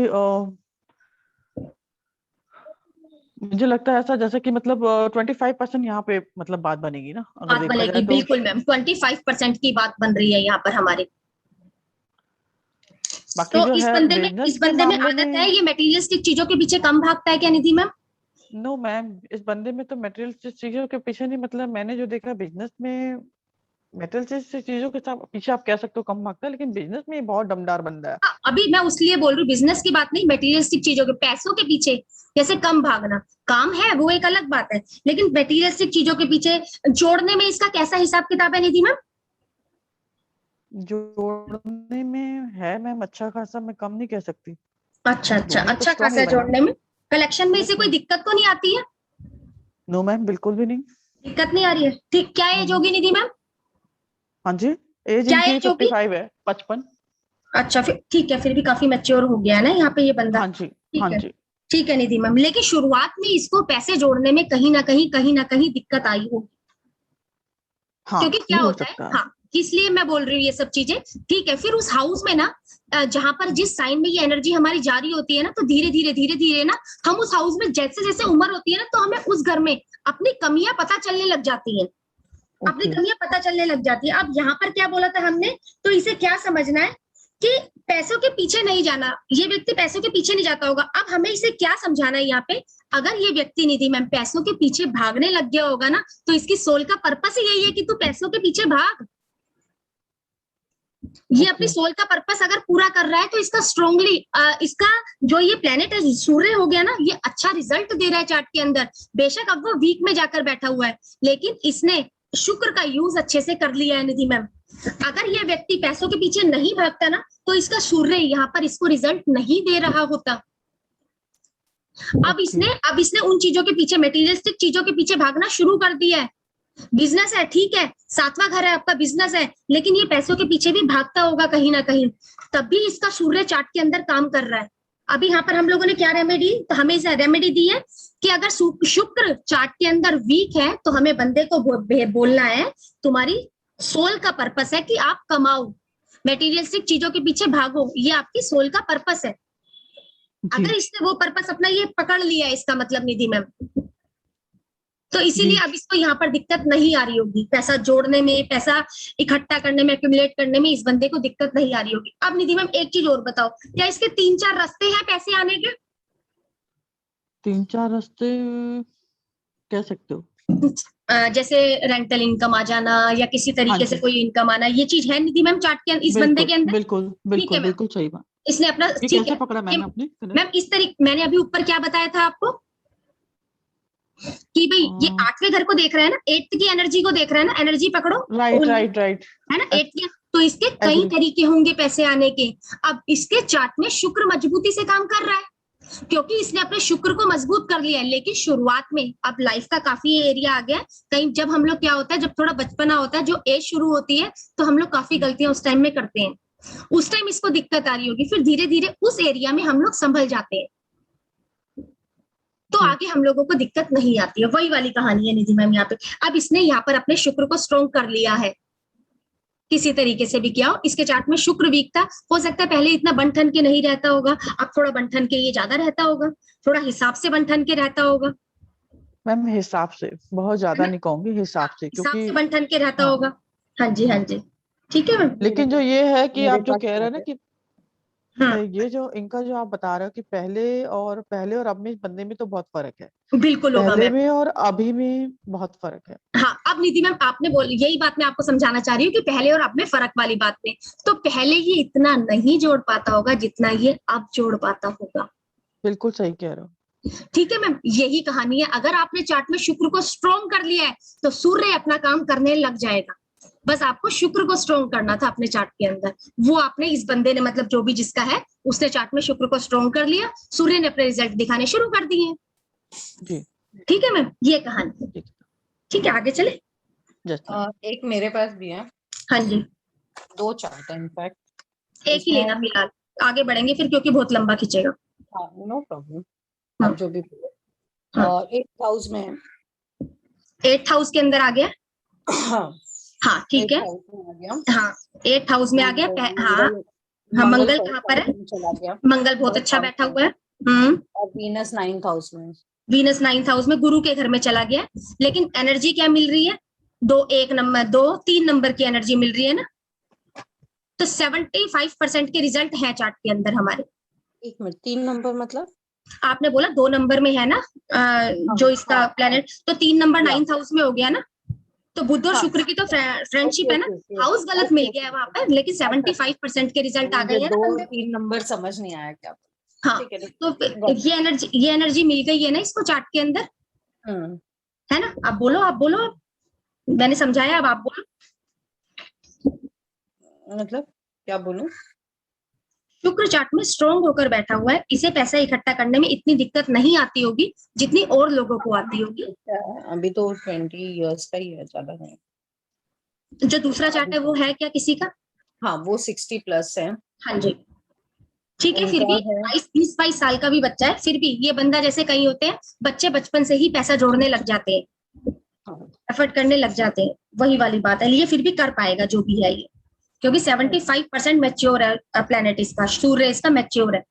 मुझे लगता है ऐसा जैसे कि मतलब 25% यहाँ पे मतलब बात बनेगी ना, अगर बात देखा बनेगी जाए तो। बिल्कुल मैम, 25% की बात बन रही है यहाँ पर हमारी। बाकी तो जो इस है बंदे में बिजनेस के आदत मामले है में ये मेटीरियलिस्टिक चीजों के पीछे कम भागता है क्या निधि मैम? नो मैम, इस बंदे में तो मटेरियल चीजों के पीछे नहीं, मतलब मैंने जो देखा बिजनेस में मटेरियल चीजों के साथ पीछे आप कह सकते हो कम भागता है, लेकिन बिजनेस में ये बहुत दमदार बंदा है। अभी मैं उसलिए बोल रही हूँ, बिजनेस की बात नहीं, मेटीरियलिस्टिक चीजों के, पैसों के पीछे जैसे कम भागना। काम है वो एक अलग बात है, लेकिन मेटीरियलिस्टिक चीजों के पीछे जोड़ने में इसका कैसा हिसाब किताब है निधि मैम? जोड़ने में है मैम अच्छा खासा, मैं कम नहीं कह सकती। अच्छा अच्छा, जोड़ने तो अच्छा स्ट्रांग खासा है है मैम। जोड़ने में। कलेक्शन में यस इसे कोई मैम। दिक्कत तो नहीं आती है? नो मैम बिल्कुल भी नहीं। दिक्कत नहीं आ रही है, ठीक। क्या एज होगी निधि मैम? हाँ जी, एज क्या इनकी एज होगी? 55 है, 55। अच्छा फिर ठीक है, फिर भी काफी मैच्योर हो गया है ना यहाँ पे ये बंदा। हाँ जी। हाँ ठीक है, जी। ठीक है निधि मैम, लेकिन शुरुआत में इसको पैसे जोड़ने में कहीं ना कहीं दिक्कत आई होगी। हाँ क्योंकि क्या ये हो होता है, सकता है। हाँ, इसलिए मैं बोल रही हूँ ये सब चीजें। ठीक है, फिर उस हाउस में ना जहां पर जिस साइन में ये एनर्जी हमारी जारी होती है ना, तो धीरे धीरे ना हम उस हाउस में जैसे जैसे उम्र होती है ना, तो हमें उस घर में अपनी कमियां पता चलने लग जाती हैं। अपनी ओके। कमियां पता चलने लग जाती है। अब यहाँ पर क्या बोला था हमने, तो इसे क्या समझना है कि पैसों के पीछे नहीं जाना, ये व्यक्ति पैसों के पीछे नहीं जाता होगा। अब हमें इसे क्या समझाना है यहाँ पे, अगर ये व्यक्ति निधि मैम पैसों के पीछे भागने लग गया होगा ना, तो इसकी सोल का पर्पस ही यही है कि तू पैसों के पीछे भाग। ये अपनी सोल का पर्पस अगर पूरा कर रहा है तो इसका स्ट्रांगली इसका जो ये प्लेनेट है सूर्य हो गया ना, ये अच्छा रिजल्ट दे रहा है चार्ट के अंदर। बेशक अब वो वीक में जाकर बैठा हुआ है, लेकिन इसने शुक्र का यूज अच्छे से कर लिया है निधि मैम। अगर ये व्यक्ति पैसों के पीछे नहीं भागता ना, तो इसका सूर्य यहाँ पर इसको रिजल्ट नहीं दे रहा होता। अब इसने उन चीजों के पीछे, मेटीरियलिस्टिक चीजों के पीछे भागना शुरू कर दिया है। बिजनेस है, ठीक है, 7वां घर है आपका, बिजनेस है, लेकिन ये पैसों के पीछे भी भागता होगा कहीं ना कहीं, तब भी इसका सूर्य चार्ट के अंदर काम कर रहा है। अभी यहाँ पर हम लोगों ने क्या रेमेडी, तो हमें इसे रेमेडी दी है कि अगर शुक्र चार्ट के अंदर वीक है, तो हमें बंदे को बोलना है तुम्हारी सोल का पर्पस है कि आप कमाओ, मेटीरियलिस्टिक चीजों के पीछे भागो, ये आपकी सोल का पर्पस है। अगर इसने वो पर्पस अपना ये पकड़ लिया है, इसका मतलब निधि मैम, तो इसीलिए अब इसको यहाँ पर दिक्कत नहीं आ रही होगी, पैसा जोड़ने में, पैसा इकट्ठा करने में, एक्यूमुलेट करने में इस बंदे को दिक्कत नहीं आ रही होगी। अब निधि मैम एक चीज और बताओ, क्या इसके 3-4 रास्ते हैं पैसे आने के? 3-4 रास्ते कह सकते हो। जैसे रेंटल इनकम आ जाना या किसी तरीके से कोई इनकम आना, ये चीज है निधि मैम चार्ट के इस बंदे के अंदर? बिल्कुल बिल्कुल बिल्कुल सही बात। इसने अपना ये ठीक कैसे है पकड़ा मैम आपने? मैम इस तरीके मैंने अभी ऊपर क्या बताया था आपको कि भाई ये 8वें घर को देख रहा है ना, 8th की एनर्जी को देख रहा है ना, एनर्जी पकड़ो राइट राइट राइट है ना 8th की। तो इसके कई Agree. तरीके होंगे पैसे आने के। अब इसके चार्ट में शुक्र मजबूती से काम कर रहा है क्योंकि इसने अपने शुक्र को मजबूत कर लिया है। लेकिन शुरुआत में अब लाइफ का काफी एरिया आ गया है। कहीं जब हम लोग क्या होता है, जब थोड़ा बचपना होता है, जो एज शुरू होती है, तो हम लोग काफी गलतियां उस टाइम में करते हैं। उस टाइम इसको दिक्कत आ रही होगी, फिर धीरे धीरे उस एरिया में हम लोग संभल जाते हैं, तो आगे हम लोगों को दिक्कत नहीं आती है। वही वाली कहानी है निधि मैम यहाँ पे। अब इसने यहाँ पर अपने शुक्र को स्ट्रॉन्ग कर लिया है, किसी तरीके से भी किया हो। इसके चार्ट में शुक्र वीक था, हो सकता है पहले इतना बंठन के नहीं रहता होगा, अब थोड़ा बंठन के ये ज्यादा रहता होगा, थोड़ा हिसाब से बंठन के रहता होगा। मैम हिसाब से, बहुत ज्यादा नहीं कहूंगी, हिसाब से, हिसाब क्योंकि से बंठन के रहता हाँ होगा। हाँ जी, हाँ जी, ठीक है मैम। लेकिन जो ये है कि मेरे आप जो पास कह रहे हैं ना है। कि हाँ ये जो इनका जो आप बता रहे हो कि पहले और अब में, इस बंदे में तो बहुत फर्क है। बिल्कुल होगा पहले मैम। में और अभी में बहुत फर्क है। हाँ अब निधि मैम आपने बोल, यही बात मैं आपको समझाना चाह रही हूँ कि पहले और अब में फर्क वाली बात में, तो पहले ये इतना नहीं जोड़ पाता होगा जितना ये अब जोड़ पाता होगा। बिल्कुल सही कह रहे हो। ठीक है मैम, यही कहानी है। अगर आपने चार्ट में शुक्र को स्ट्रॉन्ग कर लिया है तो सूर्य अपना काम करने लग जाएगा। बस आपको शुक्र को स्ट्रॉन्ग करना था अपने चार्ट के अंदर। वो आपने, इस बंदे ने, मतलब जो भी जिसका है, उसने चार्ट में शुक्र को स्ट्रॉन्ग कर लिया, सूर्य ने अपने रिजल्ट दिखाने शुरू कर दिए। जी ठीक है मैम, ये कहानी है। ठीक है। ठीक है, आगे चले। जस्ट एक मेरे पास भी है, हाँ जी, 2 चार्ट है इनफैक्ट। एक ही लेना फिलहाल, आगे बढ़ेंगे फिर क्योंकि बहुत लंबा खींचेगा। हाँ नो प्रॉब्लम, हाँ आप जो भी बोलो। हाँ। और 8th हाउस में है। 8th हाउस के अंदर आ गया। हाँ हाँ ठीक 8th है। हाउस में आ गया। हाँ 8th हाउस में आ गया। हाँ मंगल हाँ, मंगल मंगल फर्स्ट कहाँ पर हाउस है? में चला गया। मंगल बहुत फर्स्ट अच्छा हाउस बैठा में। हुआ है। और वीनस 9th हाउस में। वीनस 9th हाउस में गुरु के घर में चला गया। लेकिन एनर्जी क्या मिल रही है? 2 3 नंबर की एनर्जी मिल रही है ना। तो 75% के रिजल्ट है चार्ट के अंदर हमारे। 1 मिनट, 3 नंबर मतलब? आपने बोला 2 नंबर में है ना, जो इसका हाँ प्लेनेट, तो 3 नंबर या 9th हाउस में हो गया ना। तो बुध और हाँ शुक्र की तो फ्रेंडशिप ओके है ना। ओके हाउस गलत मिल गया है वहां पर, लेकिन अच्छा 75% के रिजल्ट आ मुझे गए हैं 2 ना और बंदे। 3 नंबर समझ नहीं आया क्या। हाँ ठीक है तो गॉट इट। ये एनर्जी मिल गई है ना इसको चार्ट के अंदर, हम्म है ना। आप बोलो, आप बोलो, मैंने समझाया, अब आप बोलो। मतलब क्या बोलूं? शुक्र चार्ट में स्ट्रॉन्ग होकर बैठा हुआ है, इसे पैसा इकट्ठा करने में इतनी दिक्कत नहीं आती होगी जितनी और लोगों को आती होगी। अच्छा अभी तो 20 इयर्स का ही है, ज्यादा नहीं। जो दूसरा चार्ट है वो है क्या किसी का? हाँ वो 60 प्लस है। हाँ जी, ठीक है। फिर उनका भी है 22 साल का भी बच्चा है, फिर भी ये बंदा, जैसे कहीं होते हैं बच्चे बचपन से ही पैसा जोड़ने लग जाते हैं, हाँ, एफर्ट करने लग जाते हैं, वही वाली बात है। ये फिर भी कर पाएगा जो भी है ये, क्योंकि 75% मैच्योर है प्लेनेट इसका, सूर्य इसका मैच्योर है।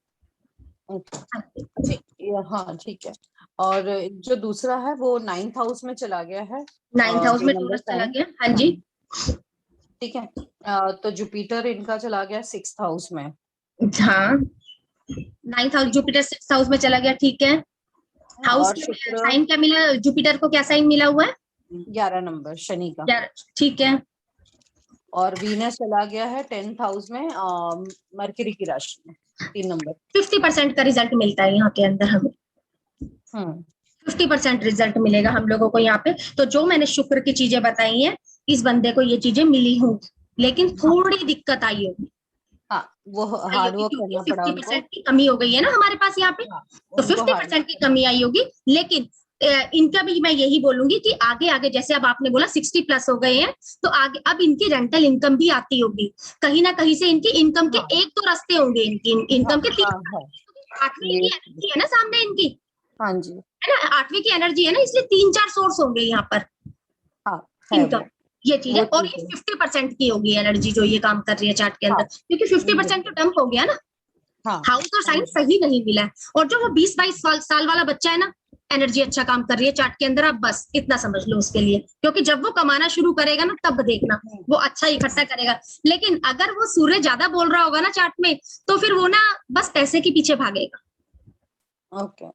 हाँ ठीक है। और जो दूसरा है वो 9th हाउस में चला गया है। 9th हाउस में नंबर टोरस चला साइन। गया। हाँ जी, ठीक है। तो जुपिटर इनका चला गया 6th हाउस में। हाँ 9th house, Jupiter 6th house में चला गया, ठीक है। हाउस और क्या मिला, शुक्र साइन क्या मिला जुपिटर को, क्या साइन मिला हुआ है? 11 नंबर शनि का। यार ठीक है। और वीनस चला गया है 10th हाउस में मरकरी की राशि में 3 नंबर। 50% का रिजल्ट मिलता है यहाँ के अंदर हमें, हम्म 50% रिजल्ट मिलेगा हम लोगों को यहाँ पे। तो जो मैंने शुक्र की चीजें बताई हैं, इस बंदे को ये चीजें मिली होंगी, लेकिन थोड़ी दिक्कत आई होगी, हाँ वो आई हार्ड होगी, वर्क क्योंकि करना पड़ा उनको। 50% की कमी हो गई है ना हमारे पास यहाँ पे। हाँ तो उनको हार्ड 50% की कमी आई होगी। लेकिन इनका भी मैं यही बोलूंगी कि आगे आगे, जैसे अब आपने बोला 60 प्लस हो गए हैं, तो आगे अब इनकी रेंटल इनकम भी आती होगी, कहीं ना कहीं से इनकी इनकम के हाँ 1-2 रास्ते होंगे, इनकी हाँ इनकम के 3। हाँ 8वीं ये की एनर्जी है ना सामने इनकी, हाँ जी है ना, 8वीं की एनर्जी है ना, इसलिए 3-4 सोर्स होंगे यहाँ पर हाँ है इनकम। ये चीज है, वो और चीज ये है। 50% की होगी एनर्जी जो ये काम कर रही है चार्ट के हाँ अंदर, क्योंकि ये 50% तो डंप हो गया ना। हाँ हाउस और साइन सही नहीं मिला है। और जो वो 20-22 साल वाला बच्चा है ना, एनर्जी अच्छा काम कर रही है चार्ट के अंदर, आप बस इतना समझ लो उसके लिए, क्योंकि जब वो कमाना शुरू करेगा ना, तब देखना वो अच्छा इकट्ठा करेगा। लेकिन अगर वो सूर्य ज्यादा बोल रहा होगा ना चार्ट में, तो फिर वो ना बस पैसे के पीछे भागेगा। ओके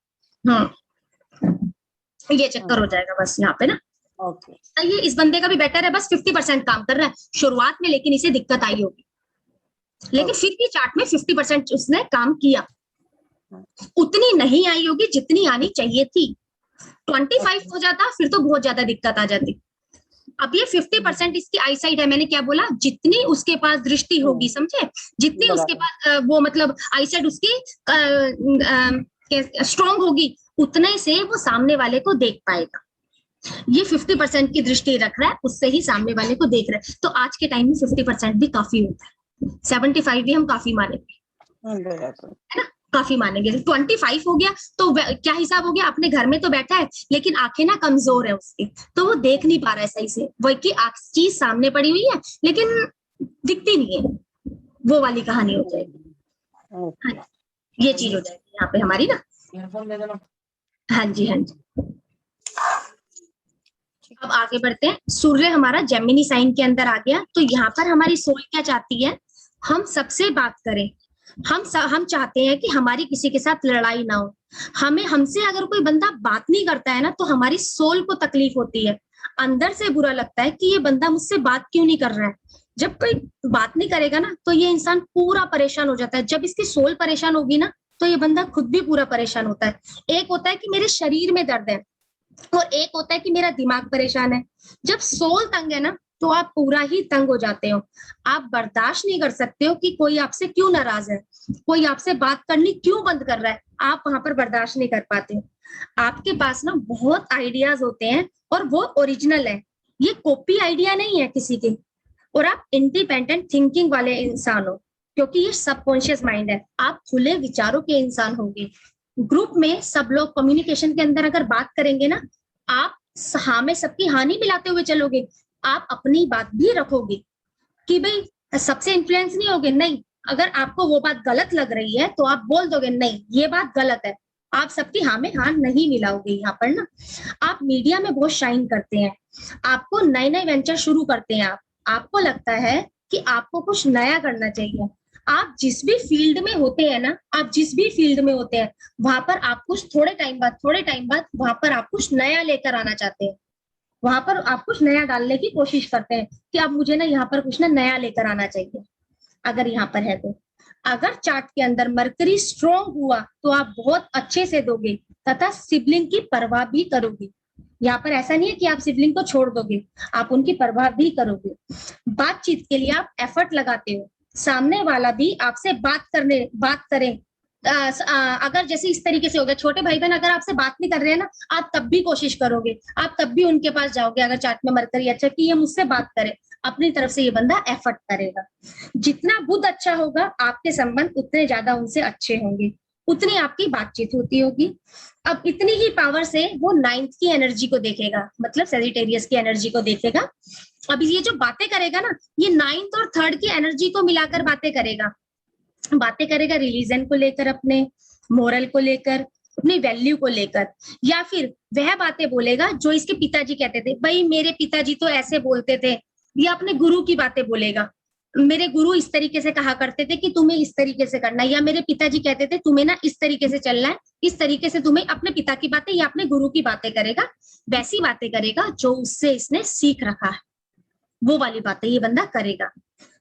ये चक्कर हो जाएगा बस यहाँ पे ना। ओके ये इस बंदे का भी बेटर है, बस 50% काम कर रहा है शुरुआत में, लेकिन इसे दिक्कत आई होगी लेकिन फिर भी चार्ट में 50% उसने काम किया। उतनी नहीं आई होगी जितनी आनी चाहिए थी। 25 हो जाता फिर तो बहुत ज्यादा दिक्कत आ जाती। अब ये 50% इसकी आई साइड है, मैंने क्या बोला, जितनी उसके पास दृष्टि होगी, समझे, जितनी उसके पास वो मतलब आई साइड उसकी स्ट्रॉन्ग होगी, उतने से वो सामने वाले को देख पाएगा। ये 50% की दृष्टि रख रहा है, उससे ही सामने वाले को देख रहा है। तो आज के टाइम में 50% भी काफी होता है, 75 भी हम काफी मानेंगे, है ना, काफी मानेंगे। 25 हो गया तो क्या हिसाब हो गया, अपने घर में तो बैठा है लेकिन आंखें ना कमजोर है उसकी, तो वो देख नहीं पा रहा है सही से, वो की चीज सामने पड़ी हुई है लेकिन दिखती नहीं है, वो वाली कहानी हो जाएगी। हाँ, ये चीज हो जाएगी यहाँ पे हमारी ना। हाँ जी, हाँ जी। अब आगे बढ़ते हैं। सूर्य हमारा जेमिनी साइन के अंदर आ गया, तो यहाँ पर हमारी सोल क्या चाहती है, हम सबसे बात करें। हम चाहते हैं कि हमारी किसी के साथ लड़ाई ना हो। हमसे अगर कोई बंदा बात नहीं करता है ना, तो हमारी सोल को तकलीफ होती है, अंदर से बुरा लगता है कि ये बंदा मुझसे बात क्यों नहीं कर रहा है। जब कोई बात नहीं करेगा ना, तो ये इंसान पूरा परेशान हो जाता है। जब इसकी सोल परेशान होगी ना, तो ये बंदा खुद भी पूरा परेशान होता है। एक होता है कि मेरे शरीर में दर्द है, और एक होता है कि मेरा दिमाग परेशान है। जब सोल तंग है ना, तो आप पूरा ही तंग हो जाते हो। आप बर्दाश्त नहीं कर सकते हो कि कोई आपसे क्यों नाराज है, कोई आपसे बात करनी क्यों बंद कर रहा है, आप वहां पर बर्दाश्त नहीं कर पाते हो। आपके पास ना बहुत आइडियाज होते हैं और वो ओरिजिनल है, ये कॉपी आइडिया नहीं है किसी के, और आप इंडिपेंडेंट थिंकिंग वाले इंसान हो, क्योंकि ये सबकॉन्शियस माइंड है। आप खुले विचारों के इंसान होंगे। ग्रुप में सब लोग कम्युनिकेशन के अंदर अगर बात करेंगे ना, आप हाँ में सबकी हानि मिलाते हुए चलोगे, आप अपनी बात भी रखोगे कि भाई सबसे इन्फ्लुएंस नहीं होगे, नहीं, अगर आपको वो बात गलत लग रही है तो आप बोल दोगे नहीं ये बात गलत है, आप सबकी हाँ में हाँ नहीं मिलाओगे। यहाँ पर ना आप मीडिया में बहुत शाइन करते हैं, आपको नए नए वेंचर शुरू करते हैं, आपको लगता है कि आपको कुछ नया करना चाहिए। आप जिस भी फील्ड में होते हैं ना, आप जिस भी फील्ड में होते हैं, वहां पर आप कुछ थोड़े टाइम बाद वहां पर आप कुछ नया लेकर आना चाहते हैं, वहां पर आप कुछ नया डालने की कोशिश करते हैं कि अब मुझे ना यहाँ पर कुछ ना नया लेकर आना चाहिए। अगर यहाँ पर है तो अगर चार्ट के अंदर मरकरी स्ट्रॉन्ग हुआ तो आप बहुत अच्छे से दोगे तथा सिबलिंग की परवाह भी करोगे। यहाँ पर ऐसा नहीं है कि आप सिबलिंग को छोड़ दोगे, आप उनकी परवाह भी करोगे। बातचीत के लिए आप एफर्ट लगाते हो, सामने वाला भी आपसे बात करें। अगर जैसे इस तरीके से हो गया, छोटे भाई बहन अगर आपसे बात नहीं कर रहे हैं ना, आप तब भी कोशिश करोगे, आप तब भी उनके पास जाओगे अगर चार्ट में मरकरी अच्छा कि ये मुझसे बात करे, अपनी तरफ से ये बंदा एफर्ट करेगा। जितना बुद्ध अच्छा होगा, आपके संबंध उतने ज्यादा उनसे अच्छे होंगे, उतनी आपकी बातचीत होती होगी। अब इतनी ही पावर से वो 9th की एनर्जी को देखेगा, मतलब सेजिटेरियस की एनर्जी को देखेगा। अब ये जो बातें करेगा ना, ये 9th और 3rd की एनर्जी को मिलाकर बातें करेगा रिलीजन को लेकर, अपने मोरल को लेकर, अपनी वैल्यू को लेकर, या फिर वह बातें बोलेगा जो इसके पिताजी कहते थे, भाई मेरे पिताजी तो ऐसे बोलते थे, या अपने गुरु की बातें बोलेगा, मेरे गुरु इस तरीके से कहा करते थे कि तुम्हें इस तरीके से करना है, या मेरे पिताजी कहते थे तुम्हें ना इस तरीके से चलना है, इस तरीके से तुम्हें अपने पिता की बातें या अपने गुरु की बातें करेगा, वैसी बातें करेगा जो उससे इसने सीख रखा है, वो वाली बातें ये बंदा करेगा।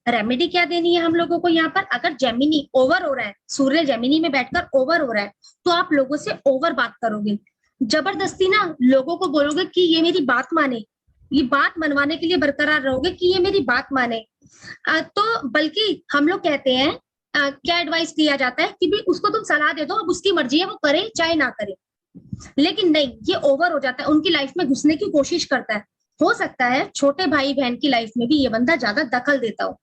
रेमेडी क्या देनी है हम लोगों को यहाँ पर, अगर जेमिनी ओवर हो रहा है, सूर्य जेमिनी में बैठकर ओवर हो रहा है, तो आप लोगों से ओवर बात करोगे, जबरदस्ती ना लोगों को बोलोगे कि ये मेरी बात माने, ये बात मनवाने के लिए बरकरार रहोगे कि ये मेरी बात माने। तो बल्कि हम लोग कहते हैं, क्या एडवाइस दिया जाता है कि भी उसको तुम सलाह दे दो, अब उसकी मर्जी है वो करे चाहे ना करे, लेकिन नहीं, ये ओवर हो जाता है, उनकी लाइफ में घुसने की कोशिश करता है। हो सकता है छोटे भाई बहन की लाइफ में भी ये बंदा ज्यादा दखल देता हो,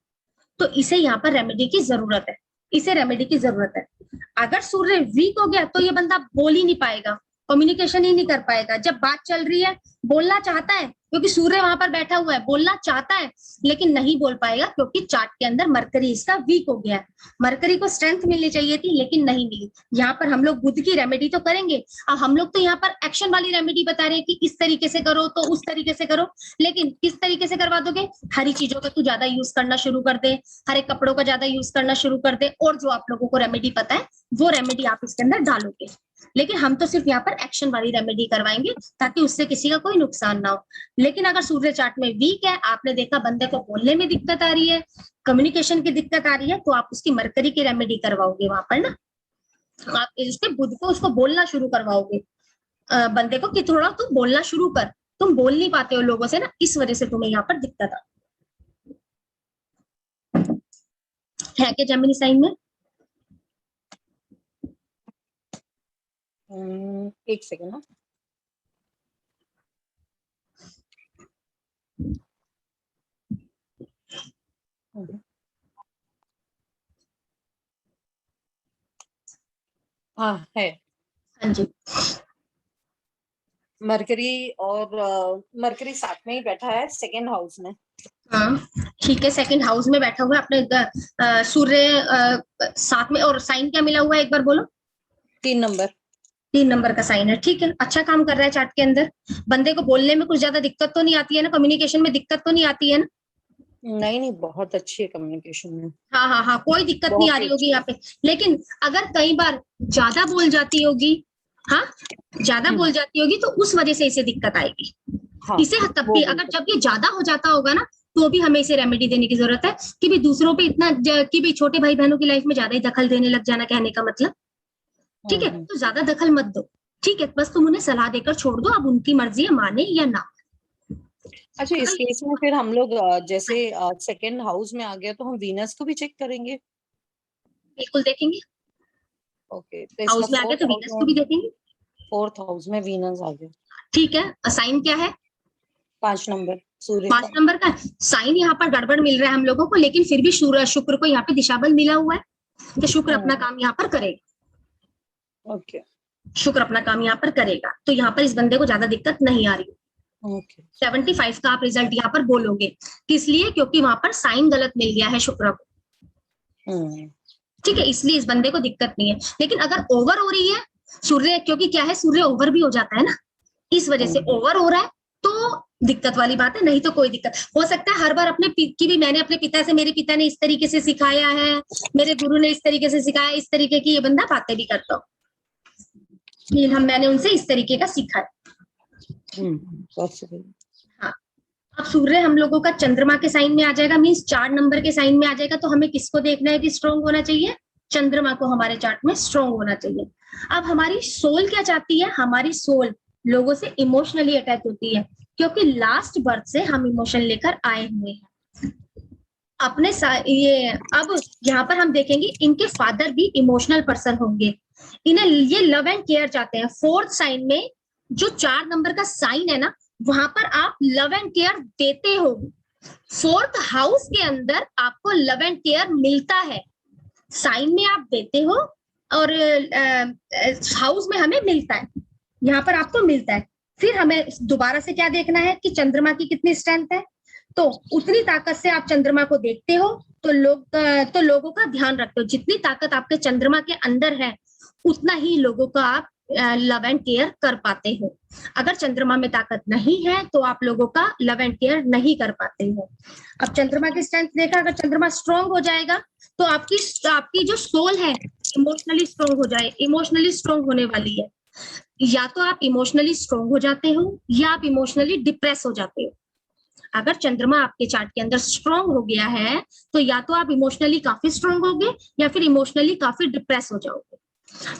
तो इसे यहाँ पर रेमेडी की जरूरत है, इसे रेमेडी की जरूरत है। अगर सूर्य वीक हो गया तो ये बंदा बोल ही नहीं पाएगा, कम्युनिकेशन ही नहीं कर पाएगा। जब बात चल रही है, बोलना चाहता है क्योंकि सूर्य वहां पर बैठा हुआ है, बोलना चाहता है लेकिन नहीं बोल पाएगा क्योंकि चार्ट के अंदर मरकरी इसका वीक हो गया है। मरकरी को स्ट्रेंथ मिलनी चाहिए थी लेकिन नहीं मिली। यहाँ पर हम लोग बुध की रेमेडी तो करेंगे, अब हम लोग तो यहाँ पर एक्शन वाली रेमेडी बता रहे हैं कि इस तरीके से करो तो उस तरीके से करो, लेकिन किस तरीके से करवा दोगे, हरी चीजों का तू ज्यादा यूज करना शुरू कर दे, हरे कपड़ों का ज्यादा यूज करना शुरू कर दे, और जो आप लोगों को रेमेडी पता है वो रेमेडी आप इसके अंदर डालोगे। लेकिन हम तो सिर्फ यहाँ पर एक्शन वाली रेमेडी करवाएंगे ताकि उससे किसी का कोई नुकसान ना हो। लेकिन अगर सूर्य चार्ट में वीक है, आपने देखा बंदे को बोलने में दिक्कत आ रही है, कम्युनिकेशन की दिक्कत आ रही है, तो आप उसकी मरकरी की रेमेडी करवाओगे वहां पर ना, आप उसके बुध को उसको बोलना शुरू करवाओगे बंदे को कि थोड़ा तू बोलना शुरू कर, तुम बोल नहीं पाते हो लोगों से ना, इस वजह से तुम्हें यहाँ पर दिक्कत आ है क्या जेमिनी साइन में? एक सेकेंड ना। हाँ है। हाँ जी, मरकरी और मरकरी साथ में ही बैठा है सेकेंड हाउस में। हाँ ठीक है, सेकंड हाउस में बैठा हुआ है अपने सूर्य साथ में, और साइन क्या मिला हुआ है एक बार बोलो? 3 नंबर। 3 नंबर का साइन है, ठीक है, अच्छा काम कर रहा है चार्ट के अंदर। बंदे को बोलने में कुछ ज्यादा दिक्कत तो नहीं आती है ना, कम्युनिकेशन में दिक्कत तो नहीं आती है ना? नहीं, बहुत अच्छी है कम्युनिकेशन में। हाँ हाँ हाँ, कोई दिक्कत नहीं आ रही होगी यहाँ पे। लेकिन अगर कई बार ज्यादा बोल जाती होगी, हाँ ज्यादा बोल जाती होगी, तो उस वजह से इसे दिक्कत आएगी। हाँ, इसे तब भी अगर जब ये ज्यादा हो जाता होगा ना, तो भी हमें इसे रेमेडी देने की जरूरत है कि भी दूसरों पे इतना कि भी छोटे भाई बहनों की लाइफ में ज्यादा ही दखल देने लग जाना, कहने का मतलब, ठीक है, तो ज्यादा दखल मत दो, ठीक है, बस तुम उन्हें सलाह देकर छोड़ दो, अब उनकी मर्जी है माने या ना। अच्छा, इस केस में फिर हम लोग जैसे सेकंड हाउस में आ गया तो हम वीनस को भी चेक करेंगे? बिल्कुल देखेंगे, ओके, तो हाउस में आ गया तो वीनस को भी देखेंगे। 4th हाउस में वीनस आ गया, ठीक है, साइन क्या है? 5 नंबर सूर्य 5 नंबर का साइन यहाँ पर गड़बड़ मिल रहा है हम लोगों को, लेकिन फिर भी शुक्र को यहाँ पे दिशाबल मिला हुआ है कि शुक्र अपना काम यहाँ पर करेगा। ओके, शुक्र अपना काम यहाँ पर करेगा, तो यहाँ पर इस बंदे को ज्यादा दिक्कत नहीं आ रही। 75 का आप रिजल्ट यहाँ पर बोलोगे, किस लिए? क्योंकि वहां पर साइन गलत मिल गया है शुक्र को, ठीक है, इसलिए इस बंदे को दिक्कत नहीं है। लेकिन अगर ओवर हो रही है सूर्य, क्योंकि क्या है सूर्य ओवर भी हो जाता है ना, इस वजह से ओवर हो रहा है तो दिक्कत वाली बात है, नहीं तो कोई दिक्कत हो सकता है। हर बार अपने की भी मैंने अपने पिता से, मेरे पिता ने इस तरीके से सिखाया है, मेरे गुरु ने इस तरीके से सिखाया, इस तरीके की ये बंदा बातें भी करता हो, मैंने उनसे इस तरीके का सीखा है। हाँ, अब सूर्य हम लोगों का चंद्रमा के साइन में आ जाएगा, मीन्स 4 नंबर के साइन में आ जाएगा, तो हमें किसको देखना है कि स्ट्रॉन्ग होना चाहिए? चंद्रमा को हमारे चार्ट में स्ट्रॉन्ग होना चाहिए। अब हमारी सोल क्या चाहती है? हमारी सोल लोगों से इमोशनली अटैच होती है, क्योंकि लास्ट बर्थ से हम इमोशन लेकर आए हुए हैं अपने ये। अब यहाँ पर हम देखेंगे इनके फादर भी इमोशनल पर्सन होंगे, इन्हें ये लव एंड केयर चाहते हैं। 4th साइन में जो 4 नंबर का साइन है ना, वहां पर आप लव एंड केयर देते हो। 4th हाउस के अंदर आपको लव एंड केयर मिलता है, साइन में आप देते हो और हाउस में हमें मिलता है, यहाँ पर आपको मिलता है। फिर हमें दोबारा से क्या देखना है कि चंद्रमा की कितनी स्ट्रेंथ है, तो उतनी ताकत से आप चंद्रमा को देखते हो, तो लोगों का ध्यान रखते हो। जितनी ताकत आपके चंद्रमा के अंदर है उतना ही लोगों का आप लव एंड केयर कर पाते हो। अगर चंद्रमा में ताकत नहीं है तो आप लोगों का लव एंड केयर नहीं कर पाते हो। अब चंद्रमा की स्ट्रेंथ देखा, अगर चंद्रमा स्ट्रॉन्ग हो जाएगा तो आपकी जो सोल है इमोशनली स्ट्रॉन्ग हो जाए, इमोशनली स्ट्रॉन्ग होने वाली है। या तो आप इमोशनली स्ट्रॉन्ग हो जाते हो या आप इमोशनली डिप्रेस हो जाते हो। अगर चंद्रमा आपके चार्ट के अंदर स्ट्रॉन्ग हो गया है तो या तो आप इमोशनली काफी स्ट्रॉन्ग होगे या फिर इमोशनली काफी डिप्रेस हो जाओगे।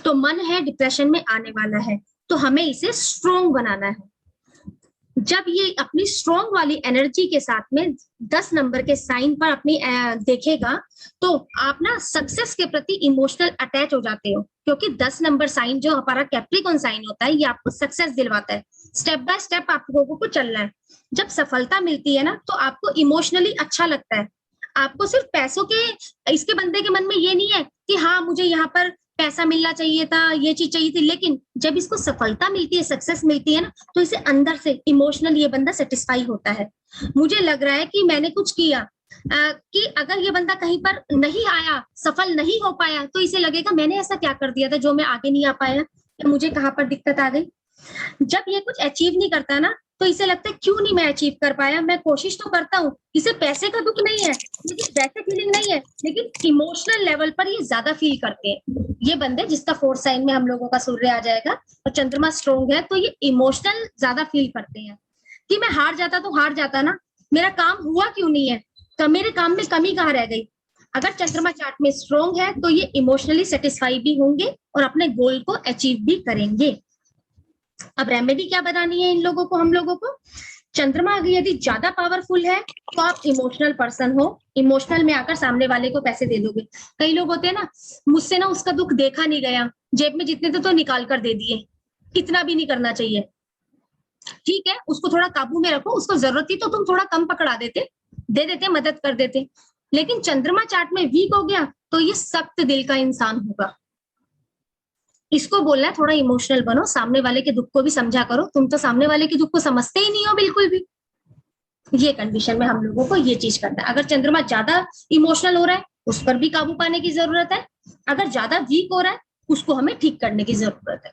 तो मन है डिप्रेशन में आने वाला है, तो हमें इसे स्ट्रॉन्ग बनाना है। जब ये अपनी स्ट्रॉन्ग वाली एनर्जी के साथ में 10 नंबर के साइन पर अपनी देखेगा, तो आप ना सक्सेस के प्रति इमोशनल अटैच हो जाते हो, क्योंकि 10 नंबर साइन जो हमारा कैप्रिकॉर्न साइन होता है, ये आपको सक्सेस दिलवाता है। स्टेप बाय स्टेप आप लोगों को चलना है। जब सफलता मिलती है ना, तो आपको इमोशनली अच्छा लगता है। आपको सिर्फ पैसों के, इसके बंदे के मन में ये नहीं है कि हाँ मुझे यहाँ पर पैसा मिलना चाहिए था, ये चीज चाहिए थी, लेकिन जब इसको सफलता मिलती है, सक्सेस मिलती है ना, तो इसे अंदर से इमोशनल ये बंदा सेटिस्फाई होता है। मुझे लग रहा है कि मैंने कुछ किया, कि अगर ये बंदा कहीं पर नहीं आया, सफल नहीं हो पाया, तो इसे लगेगा मैंने ऐसा क्या कर दिया था जो मैं आगे नहीं आ पाया, मुझे कहाँ पर दिक्कत आ गई। जब ये कुछ अचीव नहीं करता ना, तो इसे लगता है क्यों नहीं मैं अचीव कर पाया, मैं कोशिश तो करता हूँ, इसे पैसे का दुख नहीं है, लेकिन वैसे फीलिंग नहीं है, लेकिन इमोशनल लेवल पर ये ज्यादा फील करते हैं। ये बंदे जिसका 4th साइन में हम लोगों का सूर्य आ जाएगा और चंद्रमा स्ट्रोंग है, तो ये इमोशनल ज्यादा फील करते हैं कि मैं हार जाता तो हार जाता ना, मेरा काम हुआ क्यों नहीं है, तो मेरे काम में कमी कहाँ रह गई। अगर चंद्रमा चार्ट में स्ट्रोंग है तो ये इमोशनली सेटिस्फाई भी होंगे और अपने गोल को अचीव भी करेंगे। अब रेमेडी क्या बनानी है इन लोगों को, हम लोगों को, चंद्रमा अगर यदि ज्यादा पावरफुल है तो आप इमोशनल पर्सन हो, इमोशनल में आकर सामने वाले को पैसे दे दोगे। कई लोग होते हैं ना, मुझसे ना उसका दुख देखा नहीं गया, जेब में जितने थे तो निकाल कर दे दिए, इतना भी नहीं करना चाहिए। ठीक है, उसको थोड़ा काबू में रखो, उसको जरूरत थी तो तुम थोड़ा कम पकड़ा देते, दे देते, मदद कर देते। लेकिन चंद्रमा चार्ट में वीक हो गया तो ये सख्त दिल का इंसान होगा। इसको बोलना है थोड़ा इमोशनल बनो, सामने वाले के दुख को भी समझा करो, तुम तो सामने वाले के दुख को समझते ही नहीं हो बिल्कुल भी। ये कंडीशन में हम लोगों को ये चीज करना है। अगर चंद्रमा ज्यादा इमोशनल हो रहा है उस पर भी काबू पाने की जरूरत है, अगर ज्यादा वीक हो रहा है उसको हमें ठीक करने की जरूरत है।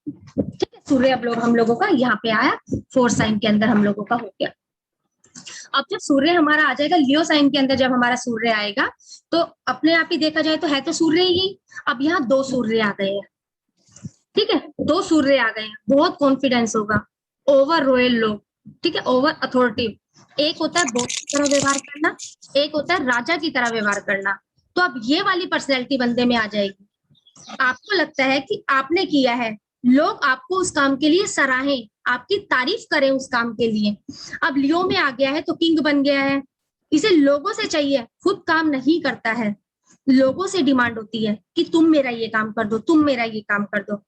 ठीक है, सूर्य अब लोग हम लोगों का यहाँ पे आया, 4th साइन के अंदर हम लोगों का हो गया। अब जब सूर्य हमारा आ जाएगा लियो साइन के अंदर, जब हमारा सूर्य आएगा तो अपने आप ही देखा जाए तो है तो सूर्य ही। अब यहाँ 2 सूर्य आ गए हैं, ठीक है, 2 सूर्य आ गए हैं, बहुत कॉन्फिडेंस होगा, ओवर रॉयल लोग, ठीक है, ओवर अथॉरिटिव। एक होता है बॉस की तरह व्यवहार करना, एक होता है राजा की तरह व्यवहार करना। तो अब ये वाली पर्सनैलिटी बंदे में आ जाएगी। आपको लगता है कि आपने किया है, लोग आपको उस काम के लिए सराहें, आपकी तारीफ करें उस काम के लिए। अब लियो में आ गया है तो किंग बन गया है, इसे लोगों से चाहिए, खुद काम नहीं करता है, लोगों से डिमांड होती है कि तुम मेरा ये काम कर दो, तुम मेरा ये काम कर दो।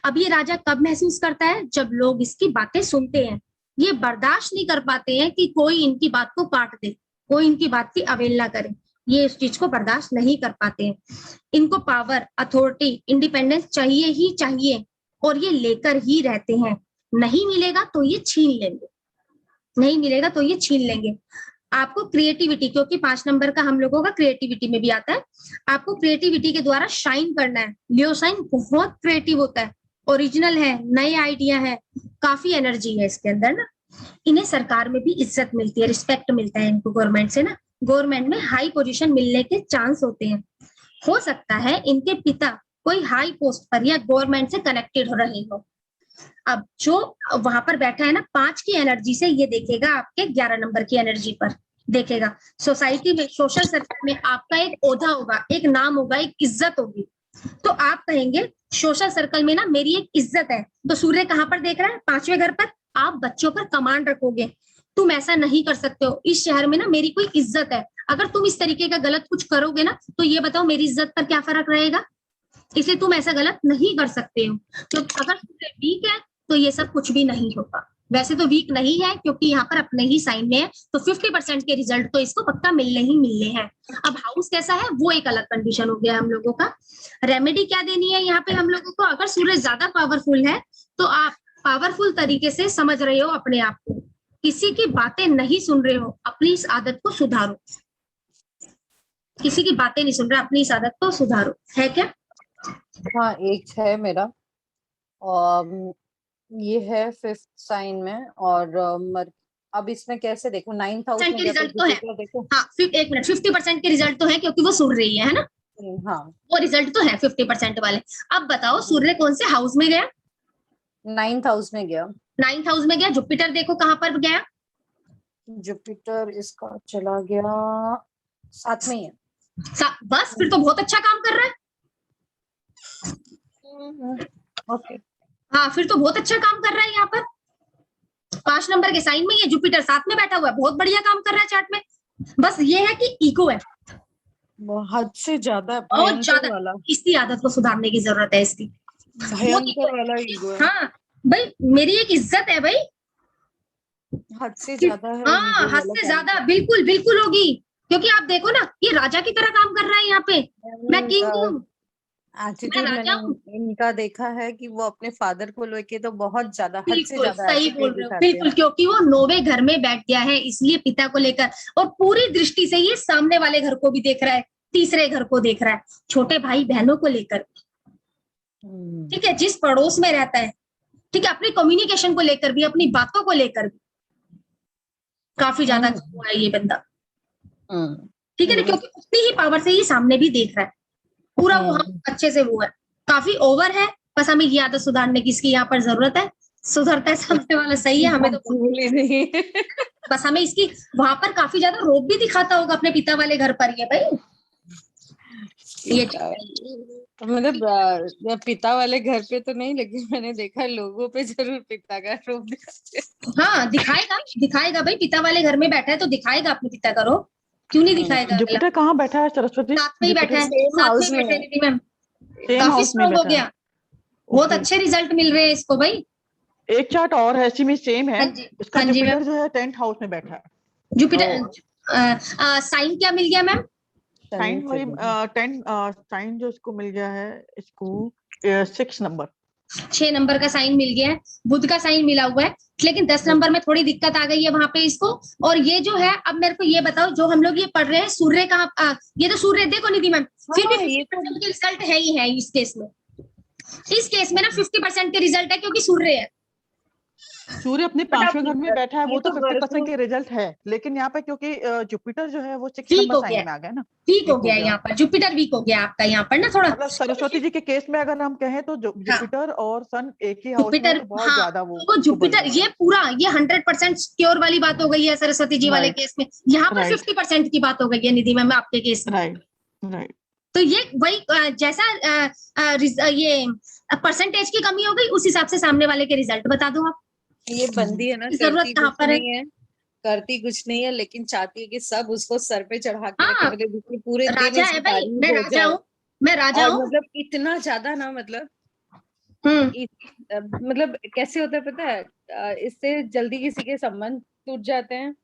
अब ये राजा कब महसूस करता है, जब लोग इसकी बातें सुनते हैं। ये बर्दाश्त नहीं कर पाते हैं कि कोई इनकी बात को काट दे, कोई इनकी बात की अवहेलना करे, ये इस चीज को बर्दाश्त नहीं कर पाते हैं। इनको पावर, अथॉरिटी, इंडिपेंडेंस चाहिए ही चाहिए और ये लेकर ही रहते हैं। नहीं मिलेगा तो ये छीन लेंगे, नहीं मिलेगा तो ये छीन लेंगे। आपको क्रिएटिविटी, क्योंकि 5 नंबर का हम लोगों का क्रिएटिविटी में भी आता है, आपको क्रिएटिविटी के द्वारा शाइन करना है। लियो साइन बहुत क्रिएटिव होता है, ओरिजिनल है, नए आइडिया है, काफी एनर्जी है इसके अंदर ना। इन्हें सरकार में भी इज्जत मिलती है, रिस्पेक्ट मिलता है इनको गवर्नमेंट से ना, गवर्नमेंट में हाई पोजीशन मिलने के चांस होते हैं। हो सकता है इनके पिता कोई हाई पोस्ट पर या गवर्नमेंट से कनेक्टेड हो रहे हो। अब जो वहां पर बैठा है ना, 5 की एनर्जी से ये देखेगा आपके 11 नंबर की एनर्जी पर देखेगा। सोसाइटी में, सोशल सर्कल में आपका एक ओहदा होगा, एक नाम होगा, एक इज्जत होगी, तो आप कहेंगे सोशल सर्कल में ना मेरी एक इज्जत है। तो सूर्य कहाँ पर देख रहा है, 5वें घर पर। आप बच्चों पर कमांड रखोगे, तुम ऐसा नहीं कर सकते हो, इस शहर में ना मेरी कोई इज्जत है, अगर तुम इस तरीके का गलत कुछ करोगे ना तो ये बताओ मेरी इज्जत पर क्या फर्क रहेगा, इसलिए तुम ऐसा गलत नहीं कर सकते हो। तो अगर सूर्य वीक है तो ये सब कुछ भी नहीं होगा। वैसे तो वीक नहीं है क्योंकि यहाँ पर अपने ही साइन में है, तो 50% के रिजल्ट तो इसको पक्का मिलने ही मिलने हैं। अब हाउस कैसा है वो एक अलग कंडीशन हो गया हम लोगों का। रेमेडी क्या देनी है यहाँ पे हम लोगों को, अगर सूर्य ज्यादा पावरफुल है तो आप पावरफुल तरीके से समझ रहे हो अपने आप को, किसी की बातें नहीं सुन रहे हो, अपनी इस आदत को सुधारो। किसी की बातें नहीं सुन रहे, अपनी इस आदत को सुधारो। है क्या? हाँ, एक है मेरा, ये है 5th साइन में, और अब इसमें कैसे देखो, 9th हाउस में रिजल्ट तो है, देखो। हाँ, 1 मिनट, 50% के रिजल्ट तो है क्योंकि वो सूर्य ही है ना। हाँ, वो रिजल्ट तो है 50% वाले। अब बताओ सूर्य कौन से हाउस में गया? 9th हाउस में गया। 9th हाउस में गया। जुपिटर देखो कहाँ पर गया? जुपिटर इसका चला गया 7 में ही है। बस फिर तो बहुत अच्छा काम कर रहा है। ओके, हाँ, फिर तो बहुत अच्छा काम कर रहा है। यहाँ पर 5 नंबर के साइन में ये जुपिटर 7 में बैठा हुआ है, बहुत बढ़िया काम कर रहा है चार्ट में। बस ये है कि ईगो है, हद से ज्यादा, बहुत ज्यादा। वाला। इसकी आदत को सुधारने की जरूरत है इसकी। भयंकर वाला ईगो है। हाँ भाई, मेरी एक इज्जत है भाई, हद से ज्यादा है। हाँ, हद से ज्यादा, बिल्कुल बिल्कुल होगी। क्योंकि आप देखो ना, ये राजा की तरह काम कर रहा है यहाँ पे। मैं किंग हूँ, एटीट्यूड मैंने इनका देखा है कि वो अपने फादर को लेके तो बहुत ज्यादा, हद से ज्यादा सही बोल रहे हो, बिल्कुल, क्योंकि वो 9वें घर में बैठ गया है इसलिए पिता को लेकर, और पूरी दृष्टि से ये सामने वाले घर को भी देख रहा है, तीसरे घर को देख रहा है, छोटे भाई बहनों को लेकर, ठीक है, जिस पड़ोस में रहता है ठीक है, अपनी कम्युनिकेशन को लेकर भी, अपनी बातों को लेकर भी काफी ज्यादा हुआ है ये बंदा। ठीक है ना, क्योंकि उतनी ही पावर से ये सामने भी देख रहा है, पूरा वो हम अच्छे से वो है, काफी ओवर है। बस हमें ये आदत सुधारने की इसकी यहाँ पर जरूरत है। सुधरता है सामने वाला, सही है, हमें तो नहीं। बस हमें इसकी वहां पर काफी ज्यादा रोब भी दिखाता होगा अपने पिता वाले घर पर, ये भाई ये मतलब पिता वाले घर पे तो नहीं, लेकिन मैंने देखा लोगों पे जरूर पिता का रोब दिखाते हैं। हाँ दिखाएगा, दिखाएगा भाई, पिता वाले घर में बैठा है तो दिखाएगा अपने पिता का रोब, क्यों नहीं दिखाएगा। जुपिटर कहाँ बैठा है सरस्वती? साथ में ही बैठा है, सेम साथ हाउस में में बैठे निधि मैम, सेम काफी हाउस में स्ट्रॉन्ग हो बैठा है। गया, बहुत ओके। अच्छे रिजल्ट मिल रहे हैं इसको भाई। एक चार्ट और है, इसी में सेम है। हाँ जी, इसका हाँ जी जुपिटर मैम। जो है 10th हाउस में बैठा है। जुपिटर साइन क्या मिल गया मैम? साइन वही 10 साइन जो इसको मिल गया है, इसको 6 नंबर, 6 नंबर का साइन मिल गया है, बुध का साइन मिला हुआ है, लेकिन 10 नंबर में थोड़ी दिक्कत आ गई है वहां पे इसको। और ये जो है, अब मेरे को ये बताओ, जो हम लोग ये पढ़ रहे हैं सूर्य का, ये तो सूर्य देखो निधि मैम, फिर भी 50% के रिजल्ट है ही है इस केस में। इस केस में ना 50% के रिजल्ट है, क्योंकि सूर्य है। सूर्य अपने 5वें घर में बैठा है, वो ये तो तो 50% के रिजल्ट है, लेकिन यहाँ पे क्योंकि जुपिटर जो है वो 6 वीक नंबर हो साइन गया, में आ गया ना, वीक हो गया यहाँ पर, जुपिटर वीक हो गया आपका यहाँ पर ना थोड़ा। मतलब सरस्वती जी के केस में अगर हम कहें तो जुपिटर और सन एक ही हाउस में है, जुपिटर, तो बहुत हाँ, ज्यादा वो जुपिटर, ये पूरा ये 100% सिक्योर वाली बात हो गई है सरस्वती जी वाले केस में। यहाँ पर 50% की बात हो गई है निधि मैम आपके केस में। राइट। तो ये वही जैसा ये परसेंटेज की कमी हो गई, उस हिसाब से सामने वाले के रिजल्ट बता दो आप। ये बंदी है ना, जरूरत करती कहाँ कुछ पर है? नहीं है, करती कुछ नहीं है, लेकिन चाहती है कि सब उसको सर पे चढ़ा के रखे, हाँ, मतलब इसकी पूरे दिन राजा उसकी है भाई, तारीफ मैं हो राजा जाए। हूँ, मैं राजा और हूँ। मतलब इतना ज्यादा ना, मतलब मतलब कैसे होता है पता है, इससे जल्दी किसी के संबंध टूट जाते हैं,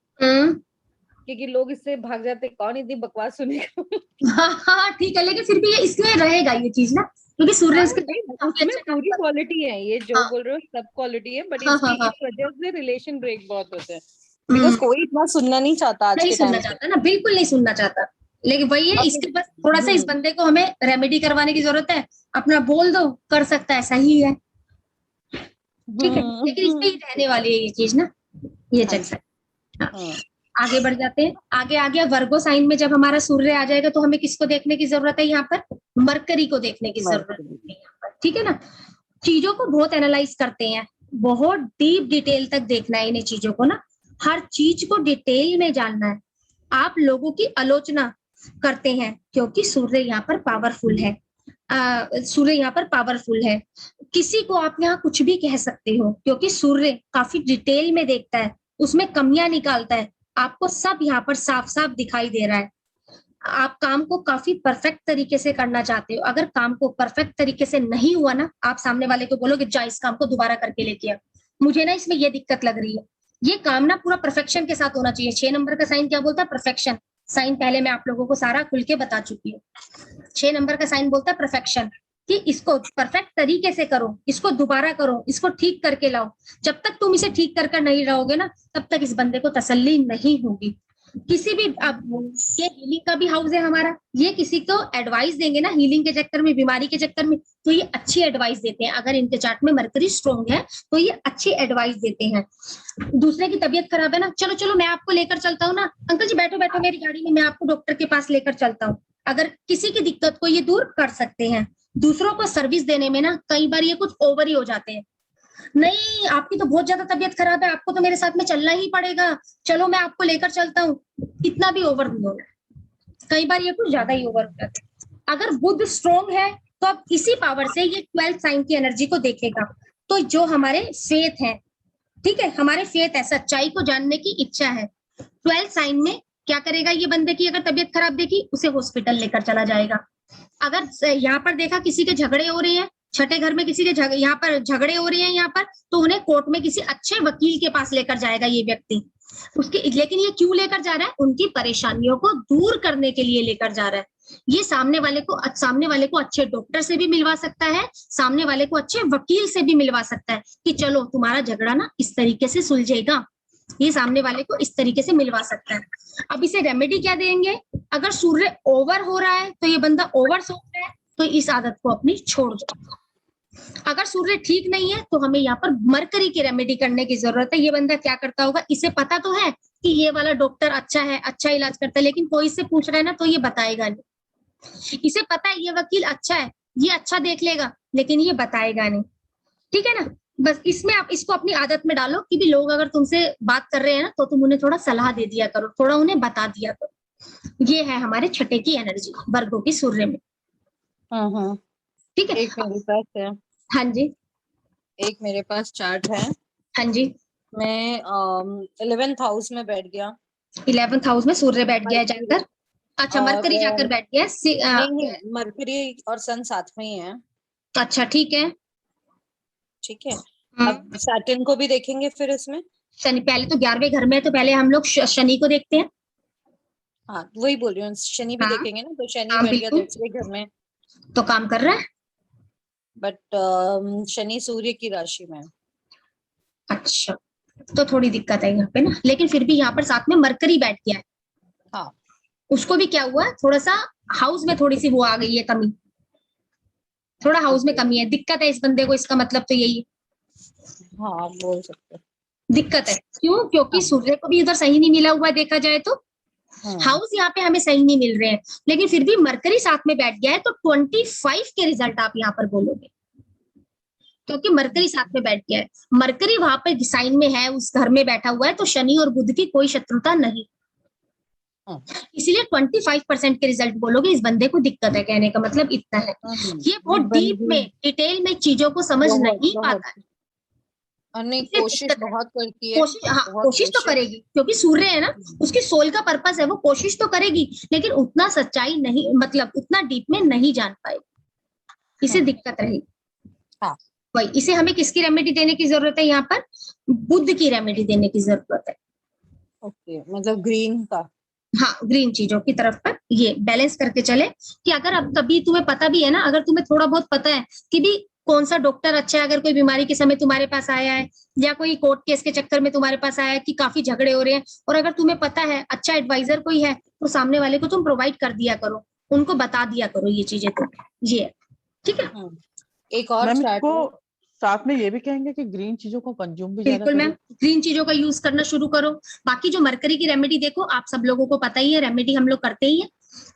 क्योंकि लोग इससे भाग जाते हैं, कौन इतनी बकवास सुनेगा। हाँ हाँ ठीक है, लेकिन फिर भी ये इसमें रहेगा ये चीज ना, क्योंकि सूर्य हाँ, इसके नहीं, काफी उसमें अच्छा काम पूरी कर। क्वालिटी है, ये जो हाँ बोल रहे हो सब क्वालिटी है, बट हाँ इसकी हाँ हाँ। इस वजह से रिलेशन ब्रेक बहुत होते हैं, बिकॉज कोई इतना सुनना नहीं चाहता आज नहीं के सुनना टाइम पे। चाहता ना, बिल्कुल नहीं सुनना चाहता, लेकिन वही है, और इसके बस थोड़ा सा इस बंदे को हमें रेमेडी करवाने की जरूरत है। अपना बोल दो, कर सकता है, सही है, ठीक है, लेकिन इसमें ही रहने वाली है ये चीज ना, ये चक्कर। हाँ। आगे बढ़ जाते हैं, आगे आ गया वर्गो साइन में जब हमारा सूर्य आ जाएगा, तो हमें किसको देखने की जरूरत है यहाँ पर? मरकरी को देखने की जरूरत है यहाँ पर, ठीक है ना। चीजों को बहुत एनालाइज करते हैं, बहुत डीप डिटेल तक देखना है इन्हें चीजों को ना, हर चीज को डिटेल में जानना है। आप लोगों की आलोचना करते हैं क्योंकि सूर्य यहाँ पर पावरफुल है, सूर्य यहाँ पर पावरफुल है। किसी को आप यहाँ कुछ भी कह सकते हो, क्योंकि सूर्य काफी डिटेल में देखता है, उसमें कमियां निकालता है, आपको सब यहाँ पर साफ साफ दिखाई दे रहा है। आप काम को काफी परफेक्ट तरीके से करना चाहते हो, अगर काम को परफेक्ट तरीके से नहीं हुआ ना, आप सामने वाले को बोलोगे जा इस काम को दोबारा करके लेके आ, मुझे ना इसमें ये दिक्कत लग रही है, ये काम ना पूरा परफेक्शन के साथ होना चाहिए। 6 नंबर का साइन क्या बोलता है? परफेक्शन। साइन पहले मैं आप लोगों को सारा खुल के बता चुकी हूँ। 6 नंबर का साइन बोलता है परफेक्शन, कि इसको परफेक्ट तरीके से करो, इसको दोबारा करो, इसको ठीक करके लाओ। जब तक तुम इसे ठीक कर नहीं रहोगे ना, तब तक इस बंदे को तसल्ली नहीं होगी। किसी भी, अब ये हीलिंग का भी हाउस है हमारा, ये किसी को एडवाइस देंगे ना हीलिंग के चक्कर में, बीमारी के चक्कर में, तो ये अच्छी एडवाइस देते हैं। अगर इनके चार्ट में मरकरी स्ट्रॉन्ग है तो ये अच्छी एडवाइस देते हैं। दूसरे की तबीयत खराब है ना, चलो चलो मैं आपको लेकर चलता हूँ ना, अंकल जी बैठो बैठो मेरी गाड़ी में, मैं आपको डॉक्टर के पास लेकर चलता हूँ। अगर किसी की दिक्कत को ये दूर कर सकते हैं। दूसरों को सर्विस देने में ना कई बार ये कुछ ओवर ही हो जाते हैं, नहीं आपकी तो बहुत ज्यादा तबीयत खराब है, आपको तो मेरे साथ में चलना ही पड़ेगा, चलो मैं आपको लेकर चलता हूँ, इतना भी ओवर नहीं होना, कई बार ये कुछ ज्यादा ही ओवर हो जाते हैं। अगर बुध स्ट्रॉन्ग है तो अब इसी पावर से ये 12th साइन की एनर्जी को देखेगा, तो जो हमारे फेथ है, ठीक है, हमारे फेथ है, सच्चाई को जानने की इच्छा है, 12th साइन में क्या करेगा ये बंदे की, अगर तबीयत खराब देखी उसे हॉस्पिटल लेकर चला जाएगा। अगर यहाँ पर देखा किसी के झगड़े हो रहे हैं, छठे घर में किसी के यहाँ पर झगड़े हो रहे हैं यहाँ पर, तो उन्हें कोर्ट में किसी अच्छे वकील के पास लेकर जाएगा ये व्यक्ति उसके। लेकिन ये क्यों लेकर जा रहा है? उनकी परेशानियों को दूर करने के लिए लेकर जा रहा है। ये सामने वाले को अच्छे डॉक्टर से भी मिलवा सकता है, सामने वाले को अच्छे वकील से भी मिलवा सकता है, कि चलो तुम्हारा झगड़ा ना इस तरीके से सुलझेगा, ये सामने वाले को इस तरीके से मिलवा सकता है। अब इसे रेमेडी क्या देंगे? अगर सूर्य ओवर हो रहा है तो ये बंदा ओवर सोच रहा है, तो इस आदत को अपनी छोड़ दो। अगर सूर्य ठीक नहीं है तो हमें यहाँ पर मरकरी की रेमेडी करने की जरूरत है। ये बंदा क्या करता होगा, इसे पता तो है कि ये वाला डॉक्टर अच्छा है, अच्छा इलाज करता है, लेकिन कोई इससे पूछ रहा है ना तो ये बताएगा नहीं। इसे पता है ये वकील अच्छा है, ये अच्छा देख लेगा, लेकिन ये बताएगा नहीं। ठीक है ना। बस इसमें आप इसको अपनी आदत में डालो कि भी लोग अगर तुमसे बात कर रहे हैं ना तो तुम उन्हें थोड़ा सलाह दे दिया करो, थोड़ा उन्हें बता दिया करो। ये है हमारे छठे की एनर्जी वर्गों की सूर्य में। ठीक है। एक मेरे पास है, हाँ जी, एक मेरे पास चार्ट है। हाँ जी। मैं 11th हाउस में बैठ गया। 11th हाउस में सूर्य बैठ गया है जाकर। अच्छा, और मरकरी जाकर बैठ गया नहीं, मरकरी और सन साथ में ही है। अच्छा, ठीक है। ठीक है, अब सैटर्न को भी देखेंगे फिर इसमें। शनि पहले तो 11वें घर में है, तो पहले हम लोग शनि को देखते हैं। हाँ, वही बोल रही हूँ, शनि भी हाँ, देखेंगे ना। तो शनि हाँ बैठ गया बिल्कुल, 10वें घर में, तो काम कर रहा है। बट शनि सूर्य की राशि में है। अच्छा, तो थोड़ी दिक्कत है यहाँ पे ना, लेकिन फिर भी यहाँ पर साथ में मरकरी बैठ गया है। हाँ, उसको भी क्या हुआ, थोड़ा सा हाउस में थोड़ी सी वो आ गई है कमी, थोड़ा हाउस में कमी है, दिक्कत है इस बंदे को, इसका मतलब तो यही है। हाँ बोल सकते हैं। दिक्कत है क्यों, क्योंकि हाँ, सूर्य को भी उधर सही नहीं मिला हुआ देखा जाए तो। हाँ, हाउस यहाँ पे हमें सही नहीं मिल रहे हैं, लेकिन फिर भी मरकरी साथ में बैठ गया है, तो 25 के रिजल्ट आप यहाँ पर बोलोगे, क्योंकि मरकरी साथ में बैठ गया है। मरकरी वहां पर साइन में है, उस घर में बैठा हुआ है, तो शनि और बुध की कोई शत्रुता नहीं, हाँ, इसीलिए 25% के रिजल्ट बोलोगे। इस बंदे को दिक्कत है, कहने का मतलब इतना है। ये बहुत डीप में, डिटेल में चीजों को समझ नहीं पाता है। और नहीं, इसलिए कोशिश दिक्कत है। बहुत करती है, कोशिश, हाँ बहुत कोशिश तो करेगी, क्योंकि सूर्य है ना, उसकी सोल का पर्पस है, वो कोशिश तो करेगी, लेकिन उतना सच्चाई नहीं, मतलब उतना डीप में नहीं जान पाएगी, इसे दिक्कत रहेगी। हाँ, वही, इसे हमें किसकी रेमेडी देने की जरूरत है, यहाँ पर बुद्ध की रेमेडी देने की जरूरत है। ओके, मतलब ग्रीन का। हाँ, ग्रीन चीजों की तरफ पर ये बैलेंस करके चले, कि अगर अब कभी तुम्हें पता भी है ना, अगर तुम्हें थोड़ा बहुत पता है कि भी कौन सा डॉक्टर अच्छा है, अगर कोई बीमारी के समय तुम्हारे पास आया है, या कोई कोर्ट केस के चक्कर में तुम्हारे पास आया है कि काफी झगड़े हो रहे हैं, और अगर तुम्हें पता है अच्छा एडवाइजर कोई है, तो सामने वाले को तुम प्रोवाइड कर दिया करो, उनको बता दिया करो ये चीजें। तो ये है, ठीक है। एक और मैम चार्ट इसको साथ में ये भी कहेंगे कि ग्रीन चीजों को कंज्यूम भी ज्यादा बिल्कुल मैम, करें। ग्रीन चीजों का यूज करना शुरू करो। बाकी जो मरकरी की रेमेडी देखो, आप सब लोगों को पता ही है, रेमेडी हम लोग करते ही है,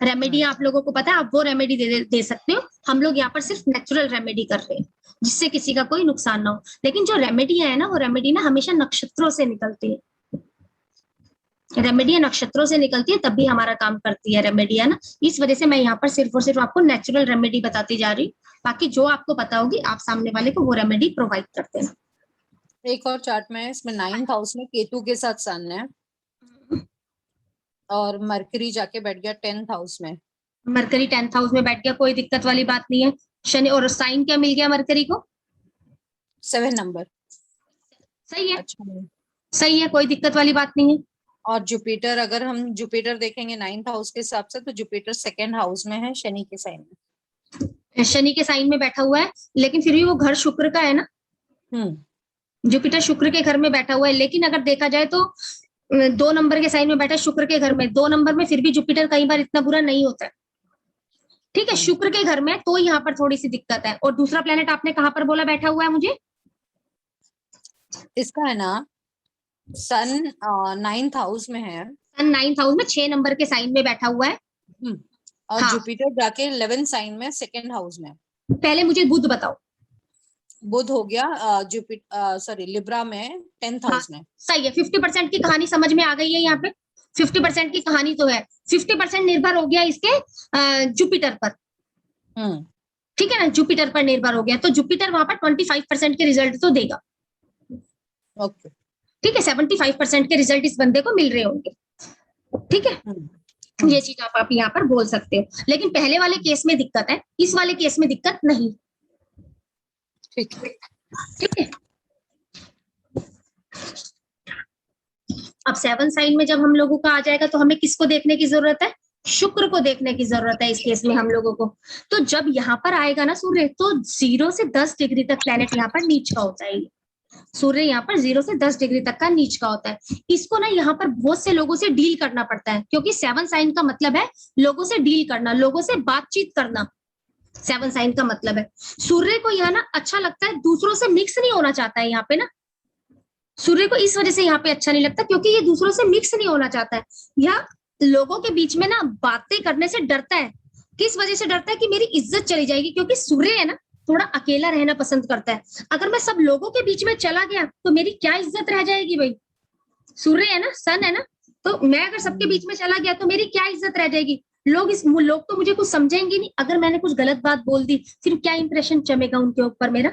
रेमेडी आप लोगों को पता है, आप वो रेमेडी दे सकते हो। हम लोग यहाँ पर सिर्फ नेचुरल रेमेडी कर रहे हैं, जिससे किसी का कोई नुकसान ना हो। लेकिन जो रेमेडी है ना, वो रेमेडी ना हमेशा नक्षत्रों से निकलती है, रेमेडी नक्षत्रों से निकलती है, तब भी हमारा काम करती है रेमेडी, है ना। इस वजह से मैं यहाँ पर सिर्फ और सिर्फ आपको नेचुरल रेमेडी बताती जा रही हूँ। बाकी जो आपको पता होगी, आप सामने वाले को वो रेमेडी प्रोवाइड करते हैं। एक और चार्ट में, इसमें 9th हाउस में केतु के साथ सन है, और मरकरी जाके बैठ गया 10th हाउस में। मरकरी 10th हाउस में बैठ गया, कोई दिक्कत वाली बात नहीं है। शनि और साइन क्या मिल गया मरकरी को, 7 नंबर। सही है, अच्छा, सही है, कोई दिक्कत वाली बात नहीं है। और जुपिटर, अगर हम जुपिटर देखेंगे 9th हाउस के हिसाब से, तो जुपिटर 2nd हाउस में है, शनि के साइन में। शनि के साइन में बैठा हुआ है, लेकिन फिर भी वो घर शुक्र का है ना। जुपिटर शुक्र के घर में बैठा हुआ है, लेकिन अगर देखा जाए तो 2 नंबर के साइन में बैठा है शुक्र के घर में, 2 नंबर में फिर भी जुपिटर कई बार इतना बुरा नहीं होता है। ठीक है, शुक्र के घर में, तो यहाँ पर थोड़ी सी दिक्कत है। और दूसरा प्लेनेट आपने कहाँ पर बोला बैठा हुआ है मुझे, इसका है ना, सन 9th हाउस में है। सन 9th हाउस में 6 नंबर के साइन में बैठा हुआ है। और हाँ, जुपिटर जाके 11th साइन में 2nd हाउस में। पहले मुझे बुध बताओ। बुध हो गया जुपिटर, सॉरी, लिब्रा में 10th हाउस में। सही है, 50% की कहानी समझ में आ गई है यहाँ पे। 50% की कहानी तो है, 50% निर्भर हो गया इसके जुपिटर पर। ठीक है ना, जुपिटर पर निर्भर हो गया, तो जुपिटर वहां पर 25% के रिजल्ट तो देगा। ओके, ठीक है, 75% के रिजल्ट इस बंदे को मिल रहे होंगे। ठीक है, ये चीज आप यहाँ पर बोल सकते हो। लेकिन पहले वाले केस में दिक्कत है, इस वाले केस में दिक्कत नहीं। ठीक है। अब 7 साइन में जब हम लोगों का आ जाएगा, तो हमें किसको देखने की जरूरत है, शुक्र को देखने की जरूरत है इस केस में हम लोगों को। तो जब यहाँ पर आएगा ना सूर्य, तो 0 से 10 डिग्री तक प्लेनेट यहाँ पर नीच का होता है। सूर्य यहाँ पर 0 से 10 डिग्री तक का नीच का होता है। इसको ना यहाँ पर बहुत से लोगों से डील करना पड़ता है, क्योंकि 7 साइन का मतलब है लोगों से डील करना, लोगों से बातचीत करना। 7 साइन का मतलब है सूर्य को यहाँ ना अच्छा लगता है, दूसरों से मिक्स नहीं होना चाहता है यहाँ पे ना। सूर्य को इस वजह से यहाँ पे अच्छा नहीं लगता क्योंकि ये दूसरों से मिक्स नहीं होना चाहता है, या लोगों के बीच में ना बातें करने से डरता है। किस वजह से डरता है कि मेरी इज्जत चली जाएगी, क्योंकि सूर्य है ना थोड़ा अकेला रहना पसंद करता है। अगर मैं सब लोगों के बीच में चला गया तो मेरी क्या इज्जत रह जाएगी भाई। सूर्य है ना, सन है ना, तो मैं अगर सबके बीच में चला गया तो मेरी क्या इज्जत रह जाएगी। लोग तो मुझे कुछ समझेंगे नहीं। अगर मैंने कुछ गलत बात बोल दी फिर क्या इंप्रेशन जमेगा उनके ऊपर मेरा,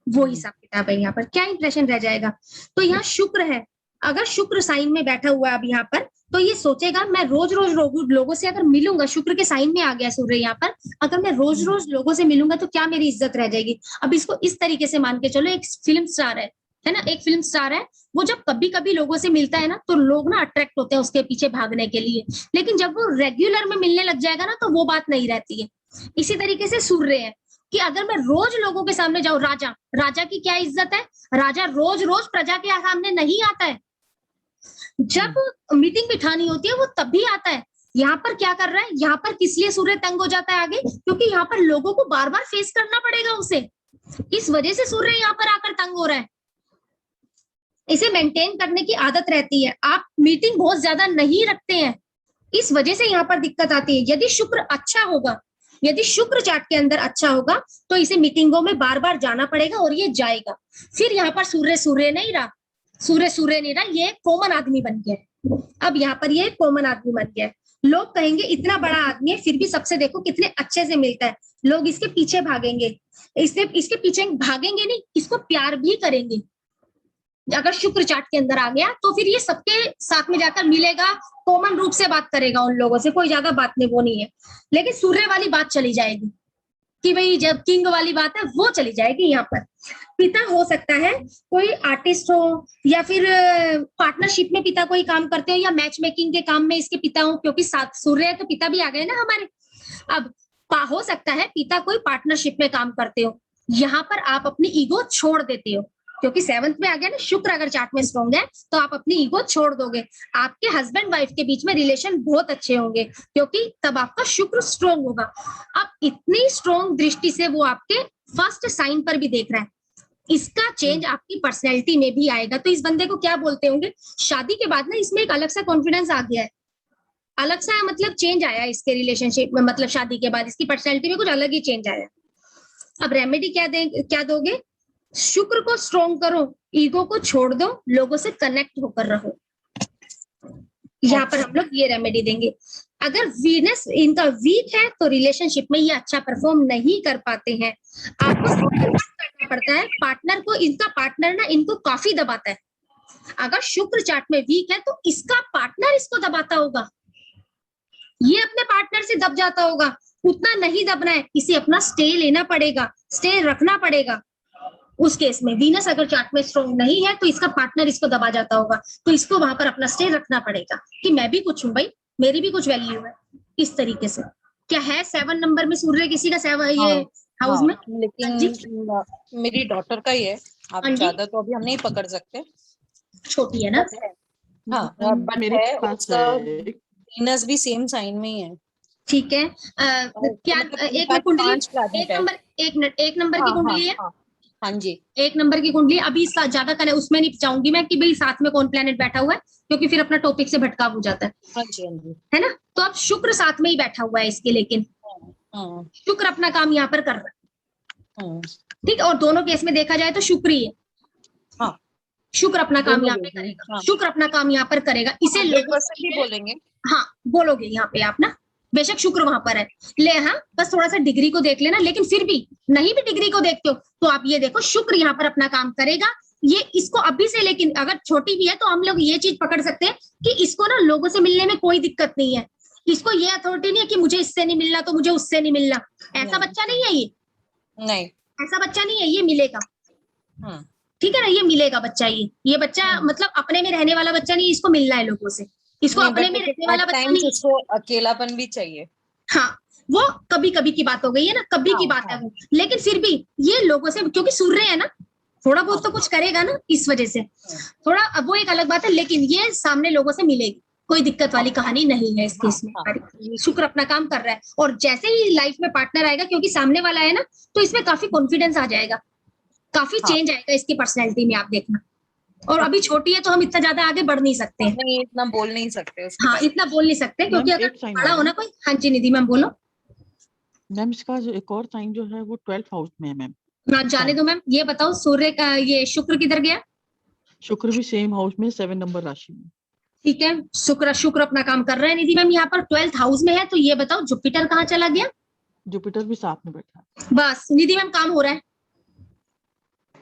वो हिसाब किताब है यहाँ पर, क्या इंप्रेशन रह जाएगा। तो यहाँ शुक्र है, अगर शुक्र साइन में बैठा हुआ है अब यहाँ पर, तो ये सोचेगा मैं रोज रोज लोगों से अगर मिलूंगा, शुक्र के साइन में आ गया सूर्य यहाँ पर, अगर मैं रोज रोज लोगों से मिलूंगा तो क्या मेरी इज्जत रह जाएगी। अब इसको इस तरीके से मान के चलो, एक फिल्म स्टार है ना, एक फिल्म स्टार है, वो जब कभी कभी लोगों से मिलता है ना तो लोग ना अट्रैक्ट होते हैं उसके पीछे भागने के लिए, लेकिन जब वो रेगुलर में मिलने लग जाएगा ना तो वो बात नहीं रहती है। इसी तरीके से सूर्य है कि अगर मैं रोज लोगों के सामने जाऊं, राजा की क्या इज्जत है, राजा रोज रोज प्रजा के सामने नहीं आता है, जब मीटिंग बिठानी होती है वो तब भी आता है। यहाँ पर क्या कर रहा है, यहाँ पर किस लिए सूर्य तंग हो जाता है आगे, क्योंकि यहाँ पर लोगों को बार बार फेस करना पड़ेगा उसे, इस वजह से सूर्य यहाँ पर आकर तंग हो रहा है। इसे मेंटेन करने की आदत रहती है, आप मीटिंग बहुत ज्यादा नहीं रखते हैं, इस वजह से यहाँ पर दिक्कत आती है। यदि शुक्र अच्छा होगा, यदि शुक्र चार्ट के अंदर अच्छा होगा तो इसे मीटिंगों में बार बार जाना पड़ेगा और ये जाएगा। फिर यहाँ पर सूर्य नहीं रहा, सूर्य नहीं रहा, ये कॉमन आदमी बन गया। अब यहाँ पर ये कॉमन आदमी बन गया। लोग कहेंगे इतना बड़ा आदमी है फिर भी सबसे देखो कितने अच्छे से मिलता है, लोग इसके पीछे भागेंगे, इसके पीछे भागेंगे नहीं, इसको प्यार भी करेंगे। अगर शुक्र चार्ट के अंदर आ गया तो फिर ये सबके साथ में जाकर मिलेगा, कॉमन रूप से बात करेगा उन लोगों से, कोई ज्यादा बात नहीं, वो नहीं है। लेकिन सूर्य वाली बात चली जाएगी कि भाई जब किंग वाली बात है वो चली जाएगी। यहाँ पर पिता हो सकता है कोई आर्टिस्ट हो, या फिर पार्टनरशिप में पिता कोई काम करते हो, या मैच मेकिंग के काम में इसके पिता हो, क्योंकि साथ सूर्य है तो पिता भी आ गए ना हमारे। अब हो सकता है पिता कोई पार्टनरशिप में काम करते हो, यहाँ पर आप अपनी ईगो छोड़ देते हो, क्योंकि 7th में आ गया ना शुक्र अगर चार्ट में स्ट्रॉन्ग है तो आप अपनी ईगो छोड़ दोगे। आपके हस्बैंड वाइफ के बीच में रिलेशन बहुत अच्छे होंगे, क्योंकि तब आपका शुक्र स्ट्रॉन्ग होगा। अब इतनी स्ट्रॉन्ग दृष्टि से वो आपके फर्स्ट साइन पर भी देख रहा है, इसका चेंज आपकी पर्सनैलिटी में भी आएगा। तो इस बंदे को क्या बोलते होंगे, शादी के बाद ना इसमें एक अलग सा कॉन्फिडेंस आ गया है, अलग सा मतलब चेंज आया इसके रिलेशनशिप में, मतलब शादी के बाद इसकी पर्सनैलिटी में कुछ अलग ही चेंज आया। अब रेमेडी क्या दोगे, शुक्र को स्ट्रॉन्ग करो, ईगो को छोड़ दो, लोगों से कनेक्ट होकर रहो। यहाँ पर हम लोग ये रेमेडी देंगे। अगर वीनस इनका वीक है तो रिलेशनशिप में ये अच्छा परफॉर्म नहीं कर पाते हैं, आपको करना पड़ता है पार्टनर को, इनका पार्टनर ना इनको काफी दबाता है। अगर शुक्र चार्ट में वीक है तो इसका पार्टनर इसको दबाता होगा, ये अपने पार्टनर से दब जाता होगा, उतना नहीं दबना है, इसे अपना स्टे लेना पड़ेगा, स्टे रखना पड़ेगा। उस केस में वीनस अगर चार्ट में स्ट्रॉन्ग नहीं है तो इसका पार्टनर इसको दबा जाता होगा, तो इसको वहां पर अपना स्टे रखना पड़ेगा कि मैं भी कुछ हूँ भाई, मेरी भी कुछ वैल्यू है। इस तरीके से क्या है 7 नंबर में सूर्य किसी का 7 ये हाउस में, लेकिन मेरी डॉटर का ही है, आप ज्यादा तो अभी हम नहीं पकड़ सकते, छोटी है ना। हाँ बट है, उसका वीनस भी सेम साइन में ही है। ठीक है, क्या एक नंबर की कुंडली है। हाँ जी, 1 नंबर की कुंडली। अभी ज्यादा करने उसमें नहीं चाहूंगी मैं कि भाई साथ में कौन प्लेनेट बैठा हुआ है, क्योंकि फिर अपना टॉपिक से भटकाव हो जाता है। हाँ जी, हाँ जी। है ना, तो अब शुक्र साथ में ही बैठा हुआ है इसके, लेकिन शुक्र अपना काम यहाँ पर कर रहा है। ठीक है, और दोनों केस में देखा जाए तो शुक्र ही है। हाँ, शुक्र अपना काम यहाँ पे करेगा, शुक्र अपना काम यहाँ पर करेगा। इसे लोगों से भी बोलेंगे, हाँ बोलोगे यहाँ पे आप ना, बेशक शुक्र वहां पर है ले, हाँ बस थोड़ा सा डिग्री को देख लेना, लेकिन फिर भी नहीं भी डिग्री को देखते हो तो आप ये देखो शुक्र यहाँ पर अपना काम करेगा। ये इसको अभी से, लेकिन अगर छोटी भी है तो हम लोग ये चीज पकड़ सकते हैं कि इसको ना लोगों से मिलने में कोई दिक्कत नहीं है, इसको ये अथॉरिटी नहीं है कि मुझे इससे नहीं मिलना तो मुझे उससे नहीं मिलना, ऐसा बच्चा नहीं है ये, नहीं ऐसा बच्चा नहीं है, ये मिलेगा। ठीक है ना, ये मिलेगा बच्चा, ये बच्चा मतलब अपने में रहने वाला बच्चा नहीं, इसको मिलना है लोगों से, इसको अपने में रहने वाला बच्चा नहीं, इसको अकेलापन भी चाहिए। हाँ, वो कभी कभी की बात हो गई है ना, कभी की बात है वो, लेकिन फिर भी ये लोगों से, क्योंकि सूर्य है ना थोड़ा बहुत तो कुछ करेगा ना, इस वजह से थोड़ा, अब वो एक अलग बात है, लेकिन ये सामने लोगों से मिलेगी, कोई दिक्कत वाली कहानी नहीं है इस केस में। हाँ। शुक्र अपना काम कर रहा है, और जैसे ही लाइफ में पार्टनर आएगा, क्योंकि सामने वाला है ना, तो इसमें काफी कॉन्फिडेंस आ जाएगा, काफी चेंज आएगा इसकी पर्सनैलिटी में, आप देखना। और अभी छोटी है तो हम इतना ज्यादा आगे बढ़ नहीं सकते हैं। नहीं, इतना बोल नहीं सकते उसके हाँ, बारे में। इतना बोल नहीं सकते, क्योंकि मैम अगर एक साइन बड़ा और हो ना है कोई। हाँ जी निधि मैम बोलो। मैम, इसका जो एक और साइन जो है वो 12th हाउस में है मैम। हाँ, जाने दो मैम। ये बताओ सूर्य का ये शुक्र किधर गया? शुक्र भी सेम हाउस में 7 नंबर राशि में। ठीक है, शुक्र शुक्र अपना काम कर रहा है निधि मैम, यहाँ पर 12th हाउस में है। तो ये बताओ जुपिटर कहाँ चला गया? जुपिटर भी साथ में बैठा है। बस निधि मैम काम हो रहा है,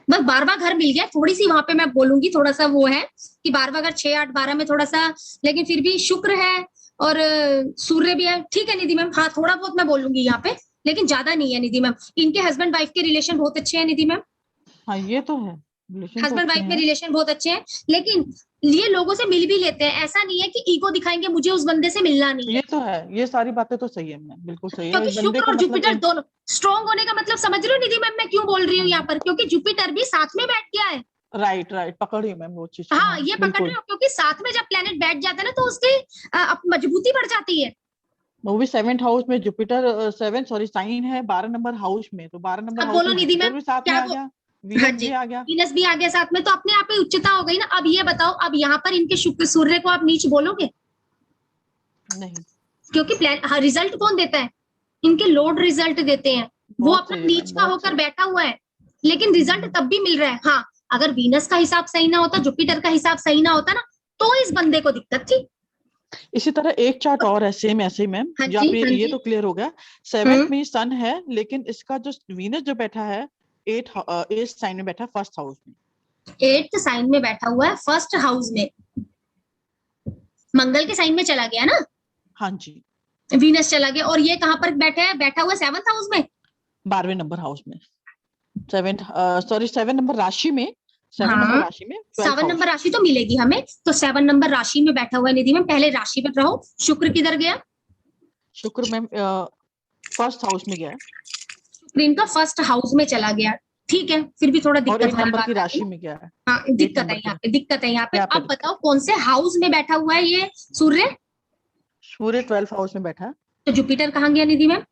बस 12वां घर मिल गया। थोड़ी सी वहां पे मैं बोलूंगी, थोड़ा सा वो है कि 12वां घर 6, 8, 12 में थोड़ा सा, लेकिन फिर भी शुक्र है और सूर्य भी है। ठीक है निधि मैम, हाँ थोड़ा बहुत मैं बोलूंगी यहाँ पे, लेकिन ज्यादा नहीं है निधि मैम। इनके हस्बैंड वाइफ के रिलेशन बहुत अच्छे हैं निधि मैम, हाँ ये तो है, रिलेशन तो हस्बैंड अच्छे वाइफ में हैं। रिलेशन बहुत अच्छे हैं, लेकिन ये लोगों से मिल भी लेते हैं। ऐसा नहीं है कि ईगो दिखाएंगे मुझे उस बंदे से मिलना नहीं है, ये तो है, ये सारी बातें तो सही है मैम, बिल्कुल सही है। क्योंकि इस बंदे शुक्र को और मतलब जुपिटर दोनों स्ट्रॉन्ग होने का मतलब समझ रहे हो निधि मैम मैं क्यों बोल रही हूँ यहाँ पर? क्योंकि जुपिटर भी साथ में बैठ गया है। राइट राइट, पकड़ी मैम वो चीज को। हाँ, ये पकड़ रहे बिल्कुल, हो, क्योंकि साथ में जब प्लेनेट बैठ जाता है ना, तो उसकी मजबूती बढ़ जाती है। वो भी 7th हाउस में जुपिटर, 7 सॉरी साइन है 12 नंबर हाउस में, तो 12 नंबर अब हाउस बोलो में निधि जुपिटर मैम भी साथ में क्या आ वो? गया, हाँ वीनस जी, भी आ गया। वीनस भी आ गया साथ में, तो अपने आप ही उच्चता हो गई ना। अब ये बताओ, अब यहाँ पर इनके शुक्र सूर्य को आप नीच बोलोगे? नहीं, क्योंकि प्लान रिजल्ट कौन देता है? इनके लॉर्ड रिजल्ट देते हैं। वो बहुत अपना सही है नीच मैम, का बहुत होकर सही। बैठा हुआ है, लेकिन रिजल्ट तब भी मिल रहा है। हाँ, अगर वीनस का हिसाब सही ना होता, जुपिटर का हिसाब सही ना होता ना, तो इस बंदे को दिक्कत थी। इसी तरह एक चार्ट और है सेम ऐसे ही मैम, हाँ जो जी, आप हाँ ये जी। तो क्लियर हो गया। 7th में सन है, लेकिन इसका जो वीनस जो बैठा है 8 साइन में बैठा, 1st हाउस में। 8th साइन में बैठा हुआ है, 1st हाउस में, मंगल के साइन में चला गया ना, हाँ जी, वीनस चला गया। और ये कहाँ पर बैठा हुआ 7th हाउस में। 12वें नंबर हाउस में, 7 नंबर राशि में, 7 नंबर हाँ, राशि में 12th 7 नंबर हाउस। राशि तो मिलेगी हमें, तो 7 नंबर राशि में बैठा हुआ है निधि में। पहले राशि पे रहो, शुक्र किधर गया? शुक्र मैम 1st हाउस में गया है, शुक्र इनका 1st हाउस में चला गया। ठीक है, फिर भी थोड़ा और दिक्कत 8 वाली नंबर की बात आती राशि है ना। में गया है। हाँ, 8 दिक्कत है नंबर यहाँ की पे, दिक्कत है यहाँ पे। यहाँ पे अब बताओ कौन से हाउस में बैठा हुआ है ये सूर्य? सूर्य 12th हाउस में बैठा है। तो जुपिटर कहाँ गया निधि मैम?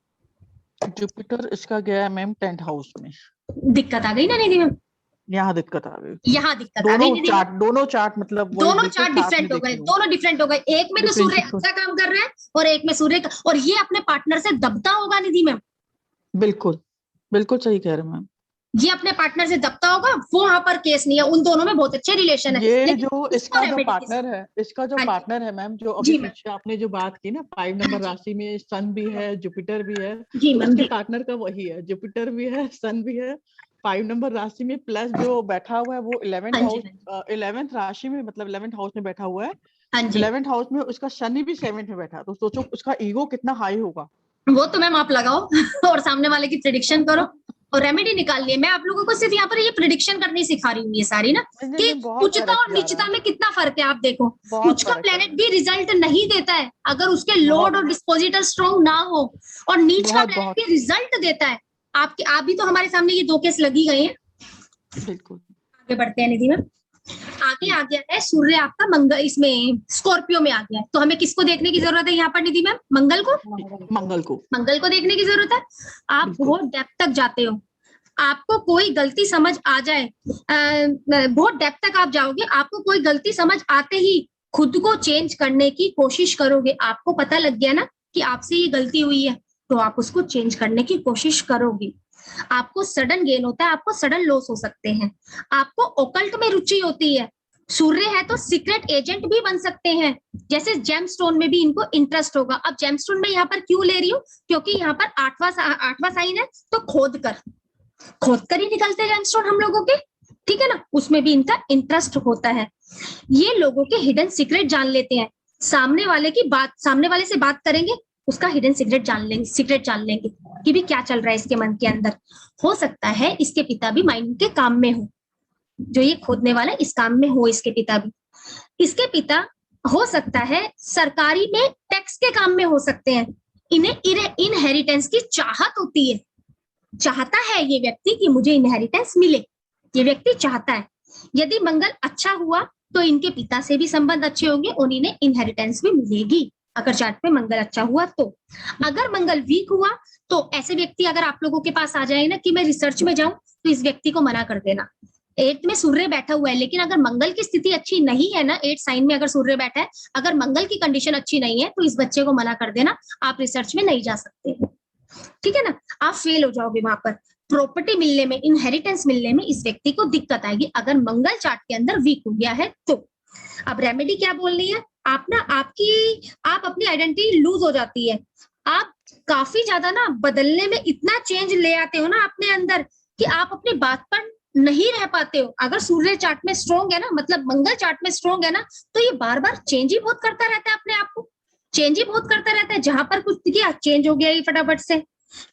जुपिटर इसका गया है मैम 10th हाउस में। दिक्कत आ गई ना निधि मैम, यहाँ दिक्कत आ गई। यहाँ दिक्कत आ गई निधि मैम। दोनों चार्ट मतलब वही दोनों बिल्कुल चार्ट साथ में डिफरेंट हो गए, देखी हूँ। दोनों डिफरेंट हो गए। एक में तो सूर्य डिफरेंशिएट, अच्छा काम कर रहा है, और एक में सूर्य का, और ये अपने पार्टनर से दबता होगा निधि मैम। बिल्कुल बिल्कुल सही कह रहे हैं मैम। ये अपने पार्टनर से दबता होगा, वो वहां पर केस नहीं है। उन दोनों में बहुत अच्छे रिलेशन है, ये लेकिन जो उसको इसका जो रेमेडी पार्टनर है, हाँ जी, मैम, जो अभी जी मैम, पीछे आपने जो बात की ना, 5 हाँ नंबर जी, राशि में सन भी है, जुपिटर भी है, जी तो मैम, इसके जी पार्टनर का वही है, जुपिटर भी है, सन भी है, 5 नंबर राशि में, प्लस जो बैठा हुआ है वो 11th हाँ जी, हाउस, हाँ जी, 11th राशि में, मतलब 11th हाउस में बैठा हुआ है। हाँ जी। 11th हाउस में उसका शनि भी 7th में बैठा, तो सोचो उसका ईगो कितना हाई होगा। वो तो मैम आप लगाओ और सामने वाले की प्रिडिक्शन करो और रेमेडी निकाल है। मैं आप लोगों को सिर्फ यहाँ पर ये प्रिडिक्शन करनी सिखा रही हूँ, ये सारी ना, नहीं कि नहीं, बहुत उच्चता करेक्ट और जा रहा नीचता है, में कितना फर्क है। आप देखो, बहुत उच्च का फर्क प्लेनेट है, भी रिजल्ट नहीं देता है अगर उसके लॉर्ड बहुत और डिस्पोजिटर स्ट्रॉन्ग ना हो, और नीच का बहुत प्लेनेट बहुत भी रिजल्ट देता है। आप भी तो हमारे सामने ये 2 केस लगी गए हैं। बिल्कुल। आगे बढ़ते हैं निधि में। आगे आ गया है सूर्य आपका मंगल, इसमें स्कॉर्पियो में आ गया है। तो हमें किसको देखने की जरूरत है यहाँ पर निधि मैम? मंगल को, मंगल को, मंगल को देखने की जरूरत है। आप बिल्कुल बहुत डेप्थ तक जाते हो, आपको कोई गलती समझ आ जाए, बहुत डेप्थ तक आप जाओगे, आपको कोई गलती समझ आते ही खुद को चेंज करने की कोशिश करोगे। आपको पता लग गया ना कि आपसे ये गलती हुई है, तो आप उसको चेंज करने की कोशिश करोगे। आपको सडन गेन होता है, आपको सडन लॉस हो सकते हैं। आपको ओकल्ट में रुचि होती है, सूर्य है तो सीक्रेट एजेंट भी बन सकते हैं। जैसे जेमस्टोन में भी इनको इंटरेस्ट होगा। अब जेमस्टोन में यहाँ पर क्यों ले रही हूँ? क्योंकि यहाँ पर 8वां साइन है, तो खोद कर ही निकलते हैं जेमस्टोन हम लोगों के, ठीक है ना, उसमें भी इनका इंटरेस्ट होता है। ये लोगों के हिडन सीक्रेट जान लेते हैं। सामने वाले से बात करेंगे, उसका हिडन सीक्रेट जान लेंगे कि भी क्या चल रहा है इसके मन के अंदर। हो सकता है इसके पिता भी माइनिंग के काम में हो, जो ये खोदने वाला इस काम में हो, इसके पिता भी, इसके पिता हो सकता है सरकारी में टैक्स के काम में हो सकते हैं। इन्हें इनहेरिटेंस की चाहत होती है, चाहता है ये व्यक्ति कि मुझे इनहेरिटेंस मिले, ये व्यक्ति चाहता है। यदि मंगल अच्छा हुआ तो इनके पिता से भी संबंध अच्छे होंगे और इन्हें इनहेरिटेंस भी मिलेगी अगर चार्ट में मंगल अच्छा हुआ तो। अगर मंगल वीक हुआ तो ऐसे व्यक्ति अगर आप लोगों के पास आ जाए ना कि मैं रिसर्च में जाऊं, तो इस व्यक्ति को मना कर देना। 8th में सूर्य बैठा हुआ है, लेकिन अगर मंगल की स्थिति अच्छी नहीं है ना, 8 साइन में अगर सूर्य बैठा है, अगर मंगल की कंडीशन अच्छी नहीं है, तो इस बच्चे को मना कर देना, आप रिसर्च में नहीं जा सकते। ठीक है ना, आप फेल हो जाओगे वहां पर। प्रॉपर्टी मिलने में, इनहेरिटेंस मिलने में इस व्यक्ति को दिक्कत आएगी अगर मंगल चार्ट के अंदर वीक हो गया है तो। अब रेमेडी क्या बोलनी है, आप ना आप अपनी आइडेंटिटी लूज हो जाती है, आप काफी ज्यादा ना बदलने में इतना चेंज ले आते हो ना अपने अंदर कि आप अपनी बात पर नहीं रह पाते हो। अगर सूर्य चार्ट में स्ट्रॉन्ग है ना, मतलब मंगल चार्ट में स्ट्रॉन्ग है ना, तो ये बार बार चेंज ही बहुत करता रहता है, अपने आप को चेंज ही बहुत करता रहता है। जहां पर कुछ किया चेंज हो गया ये फटाफट से,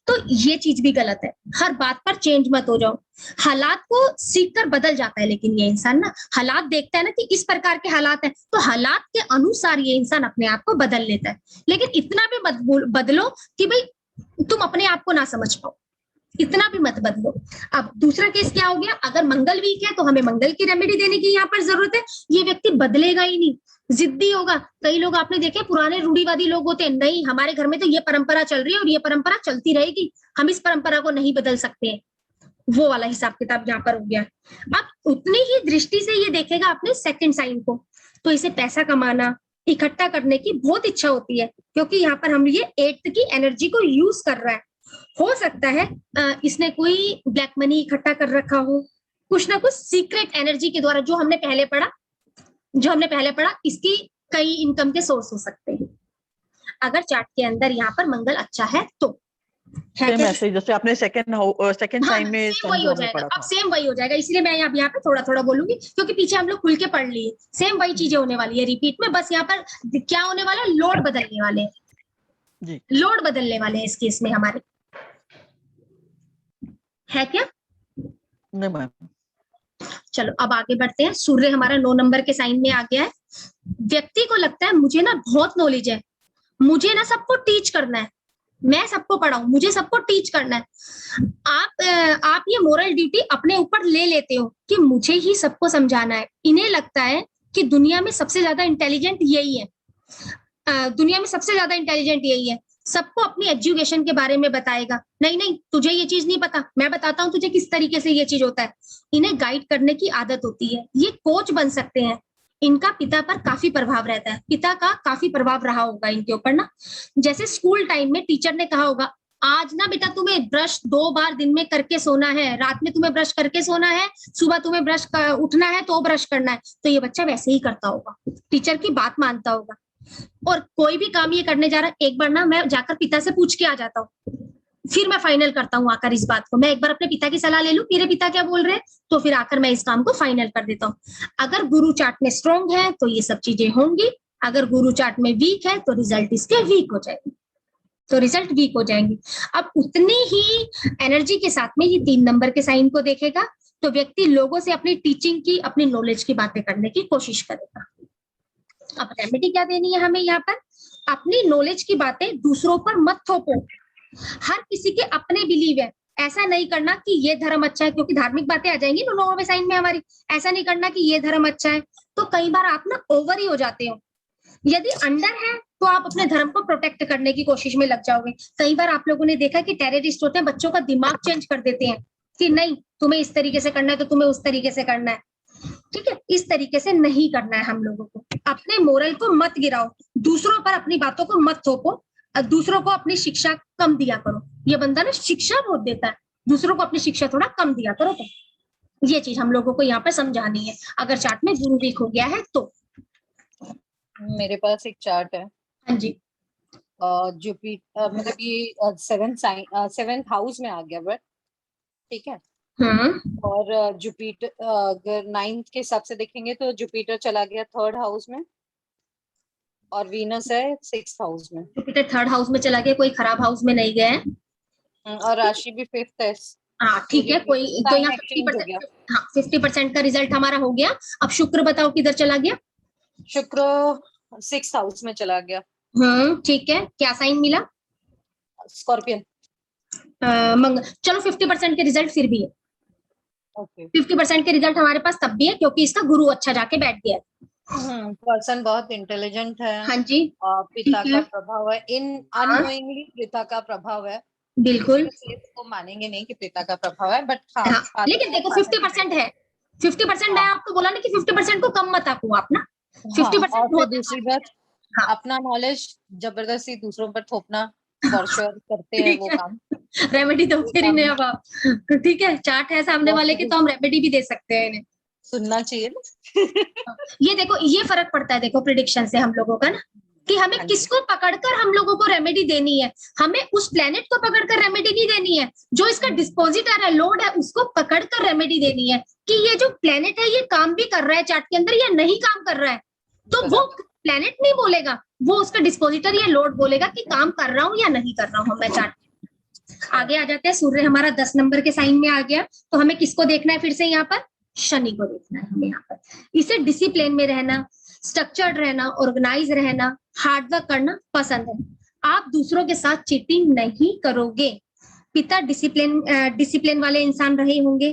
तो ये चीज भी गलत है। हर बात पर चेंज मत हो जाओ, हालात को सीख कर बदल जाता है। लेकिन ये इंसान ना हालात देखता है ना कि इस प्रकार के हालात हैं, तो हालात के अनुसार ये इंसान अपने आप को बदल लेता है। लेकिन इतना भी मत बदलो कि भाई तुम अपने आप को ना समझ पाओ, इतना भी मत बदलो। अब दूसरा केस क्या हो गया, अगर मंगल वीक है तो हमें मंगल की रेमेडी देने की यहाँ पर जरूरत है। ये व्यक्ति बदलेगा ही नहीं, जिद्दी होगा। कई लोग आपने देखे पुराने रूढ़िवादी लोग होते हैं, नहीं हमारे घर में तो ये परंपरा चल रही है और ये परंपरा चलती रहेगी, हम इस परंपरा को नहीं बदल सकते। वो वाला हिसाब किताब यहाँ पर हो गया। अब उतनी ही दृष्टि से ये देखेगा अपने सेकंड साइन को, तो इसे पैसा कमाना, इकट्ठा करने की बहुत इच्छा होती है, क्योंकि यहाँ पर हम ये 8th की एनर्जी को यूज कर रहा है। हो सकता है इसने कोई ब्लैक मनी इकट्ठा कर रखा हो, कुछ ना कुछ सीक्रेट एनर्जी के द्वारा, जो हमने पहले पढ़ा, इसकी कई इनकम के सोर्स हो सकते हैं अगर चार्ट के अंदर यहाँ पर मंगल अच्छा है तो। सेम ऐसे जैसे आपने सेकंड साइन में सेम वही हो जाएगा, अब सेम वही हो जाएगा। इसलिए मैं अब यहाँ पे थोड़ा थोड़ा बोलूंगी, क्योंकि पीछे हम लोग खुल के पढ़ लिए, सेम वही चीजें होने वाली है रिपीट में। बस यहाँ पर क्या होने वाला है, लोड बदलने वाले हैं जी, लोड बदलने वाले हैं इस केस में हमारे, है क्या? नहीं मैम। चलो अब आगे बढ़ते हैं। सूर्य हमारा 9 नंबर के साइन में आ गया है। व्यक्ति को लगता है मुझे ना बहुत नॉलेज है, मुझे ना सबको टीच करना है, मैं सबको पढ़ाऊं, मुझे सबको टीच करना है। आप ये मोरल ड्यूटी अपने ऊपर ले लेते हो कि मुझे ही सबको समझाना है। इन्हें लगता है कि दुनिया में सबसे ज्यादा इंटेलिजेंट यही है, दुनिया में सबसे ज्यादा इंटेलिजेंट यही है, सबको अपनी एजुकेशन के बारे में बताएगा। नहीं नहीं, तुझे ये चीज नहीं पता, मैं बताता हूँ तुझे किस तरीके से ये चीज होता है। इन्हें गाइड करने की आदत होती है, ये कोच बन सकते हैं। इनका पिता पर काफी प्रभाव रहता है, पिता का काफी प्रभाव रहा होगा इनके ऊपर ना। जैसे स्कूल टाइम में टीचर ने कहा होगा, आज ना बेटा तुम्हें ब्रश 2 बार दिन में करके सोना है, रात में तुम्हें ब्रश करके सोना है, सुबह तुम्हें ब्रश उठना है तो ब्रश करना है, तो ये बच्चा वैसे ही करता होगा, टीचर की बात मानता होगा। और कोई भी काम ये करने जा रहा है, एक बार ना मैं जाकर पिता से पूछ के आ जाता हूँ, फिर मैं फाइनल करता हूँ आकर इस बात को। मैं एक बार अपने पिता की सलाह ले लूं, मेरे पिता क्या बोल रहे हैं, तो फिर आकर मैं इस काम को फाइनल कर देता हूँ। अगर गुरु चार्ट में स्ट्रॉन्ग है तो ये सब चीजें होंगी, अगर गुरु चार्ट में वीक है तो रिजल्ट इसके वीक हो जाएंगे, तो रिजल्ट वीक हो जाएंगे। अब उतनी ही एनर्जी के साथ में ये 3 नंबर के साइन को देखेगा, तो व्यक्ति लोगों से अपनी टीचिंग की, अपनी नॉलेज की बातें करने की कोशिश करेगा। अब रेमेडी क्या देनी है हमें यहाँ पर, अपनी नॉलेज की बातें दूसरों पर मत थोपो। हर किसी के अपने बिलीव है, ऐसा नहीं करना कि ये धर्म अच्छा है, क्योंकि धार्मिक बातें आ जाएंगी ना 9वें साइन में हमारी। ऐसा नहीं करना कि ये धर्म अच्छा है, तो कई बार आप ना ओवर ही हो जाते हो। यदि अंडर है तो आप अपने धर्म को प्रोटेक्ट करने की कोशिश में लग जाओगे। कई बार आप लोगों ने देखा कि टेररिस्ट होते हैं, बच्चों का दिमाग चेंज कर देते हैं कि नहीं तुम्हें इस तरीके से करना है तो तुम्हें उस तरीके से करना है। ठीक है, इस तरीके से नहीं करना है हम लोगों को। अपने मोरल को मत गिराओ, दूसरों पर अपनी बातों को मत थोपो, दूसरों को अपनी शिक्षा कम दिया करो। ये बंदा ना शिक्षा बहुत देता है, दूसरों को अपनी शिक्षा थोड़ा कम दिया करो। तो ये चीज हम लोगों को यहाँ पर समझानी है अगर चार्ट में गुरु वीक हो गया है तो। मेरे पास एक चार्ट है। हाँ जी। जुपिटर मतलब ये 7th हाउस में आ गया, बट ठीक है। और जुपिटर अगर 9th के हिसाब से देखेंगे तो जुपिटर चला गया 3rd हाउस में, और वीनस है 6th हाउस में। जुपिटर 3rd हाउस में चला गया, कोई खराब हाउस में नहीं गया है। और राशि भी 5th है। हाँ ठीक है, कोई तो यहाँ 50%, हाँ 50% का रिजल्ट हमारा हो गया। अब शुक्र बताओ किधर चला गया? शुक्र 6th हाउस में चला गया। ठीक है, क्या साइन मिला? स्कॉर्पियन। चलो 50% के रिजल्ट फिर भी है। ओके 50% के रिजल्ट हमारे पास तब भी है क्योंकि इसका गुरु अच्छा जाके बैठ गया है। पर्सन बहुत इंटेलिजेंट है हाँ जी, और पिता ठीक का है, प्रभाव है, इन हाँ, अननोइंगली पिता का प्रभाव है। बिल्कुल, तो मानेंगे नहीं कि पिता का प्रभाव है, बट हाँ हाँ, father लेकिन का देखो father 50% की- है, 50% मैं हाँ आपको बोला ना कि 50% को कम मत आंको आप ना, हाँ। 50% और फिर बहुत है दूसरी काफी बात, है। हाँ, अपना नॉलेज जबरदस्ती दूसरों पर थोपना, फॉर श्योर करते हैं ठीक वो है, काम। रेमेडी दो वो फिर काम इन्हें अब आप, ठीक है, चार्ट है सामने वाले की तो हम रेमेडी भी दे सकते हैं इन्हें। सुनना चाहिए ना। ये देखो, ये फर्क पड़ता है देखो प्रिडिक्शन से हम लोगों का ना, कि हमें हाँ जी। किसको पकड़कर हम लोगों को रेमेडी देनी है। हमें उस प्लेनेट को पकड़कर रेमेडी नहीं देनी है, जो इसका डिस्पोजिटर है, लोड है, उसको पकड़कर रेमेडी देनी है कि ये जो प्लेनेट है ये काम भी कर रहा है चार्ट के अंदर या नहीं काम कर रहा है। तो वो प्लेनेट नहीं बोलेगा, वो उसका डिस्पोजिटर या लोड बोलेगा कि काम कर रहा हूं या नहीं कर रहा हूं मैं चार्ट। आगे आ जाते हैं, सूर्य हमारा 10 नंबर के साइन में आ गया, तो हमें किसको देखना है फिर से यहाँ पर, शनि को देखना है हमें यहाँ पर। इसे डिसिप्लिन में रहना, स्ट्रक्चर्ड रहना, ऑर्गेनाइज रहना, हार्डवर्क करना पसंद है। आप दूसरों के साथ चीटिंग नहीं करोगे। पिता डिसिप्लिन वाले इंसान रहे होंगे।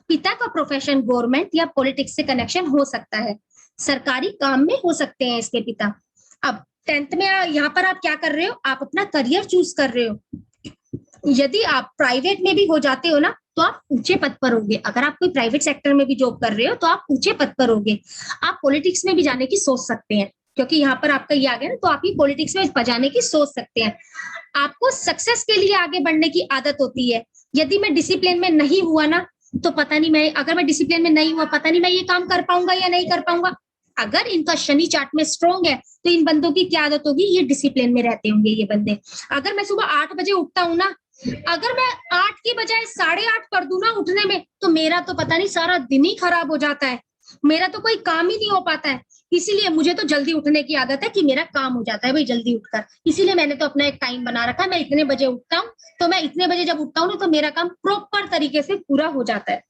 पिता का प्रोफेशन गवर्नमेंट या पॉलिटिक्स से कनेक्शन हो सकता है, सरकारी काम में हो सकते हैं इसके पिता। अब 10th में यहाँ पर आप क्या कर रहे हो, आप अपना करियर चूज कर रहे हो। यदि आप प्राइवेट में भी हो जाते हो ना तो आप ऊंचे पद पर होगे। अगर आप कोई प्राइवेट सेक्टर में भी जॉब कर रहे हो तो आप ऊंचे पद पर होगे। आप पॉलिटिक्स में भी जाने की सोच सकते हैं, क्योंकि यहाँ पर आपका ये आ गया ना, तो आप ये पॉलिटिक्स में जाने की सोच सकते हैं। आपको सक्सेस के लिए आगे बढ़ने की आदत होती है। यदि मैं डिसिप्लिन में नहीं हुआ ना तो पता नहीं, मैं अगर मैं डिसिप्लिन में नहीं हुआ, पता नहीं मैं ये काम कर पाऊंगा या नहीं कर पाऊंगा। अगर इनका शनि चार्ट में स्ट्रॉन्ग है तो इन बंदों की क्या आदत होगी, ये डिसिप्लिन में रहते होंगे ये बंदे। अगर मैं सुबह 8 बजे उठता हूँ ना, अगर मैं 8 की बजाय 8:30 कर दूं ना उठने में, तो मेरा तो पता नहीं सारा दिन ही खराब हो जाता है, मेरा तो कोई काम ही नहीं हो पाता है। इसीलिए मुझे तो जल्दी उठने की आदत है कि मेरा काम हो जाता है भाई जल्दी उठकर। इसीलिए मैंने तो अपना एक टाइम बना रखा है, मैं इतने बजे उठता हूँ, तो मैं इतने बजे जब उठता हूँ ना तो मेरा काम प्रॉपर तरीके से पूरा हो जाता है।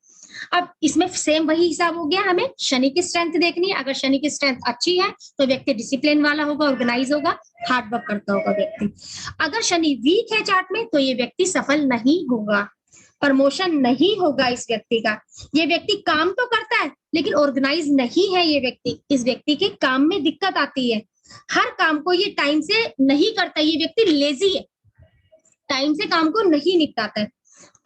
अब इसमें सेम वही हिसाब हो गया, हमें शनि की स्ट्रेंथ देखनी है। अगर शनि की स्ट्रेंथ अच्छी है तो व्यक्ति डिसिप्लिन वाला होगा, ऑर्गेनाइज होगा, हार्ड वर्क करता होगा व्यक्ति। अगर शनि वीक है चार्ट में तो ये व्यक्ति सफल नहीं होगा, प्रमोशन नहीं होगा इस व्यक्ति का। ये व्यक्ति काम तो करता है लेकिन ऑर्गेनाइज नहीं है ये व्यक्ति। इस व्यक्ति के काम में दिक्कत आती है, हर काम को ये टाइम से नहीं करता, ये व्यक्ति लेजी है, टाइम से काम को नहीं निपटाता है।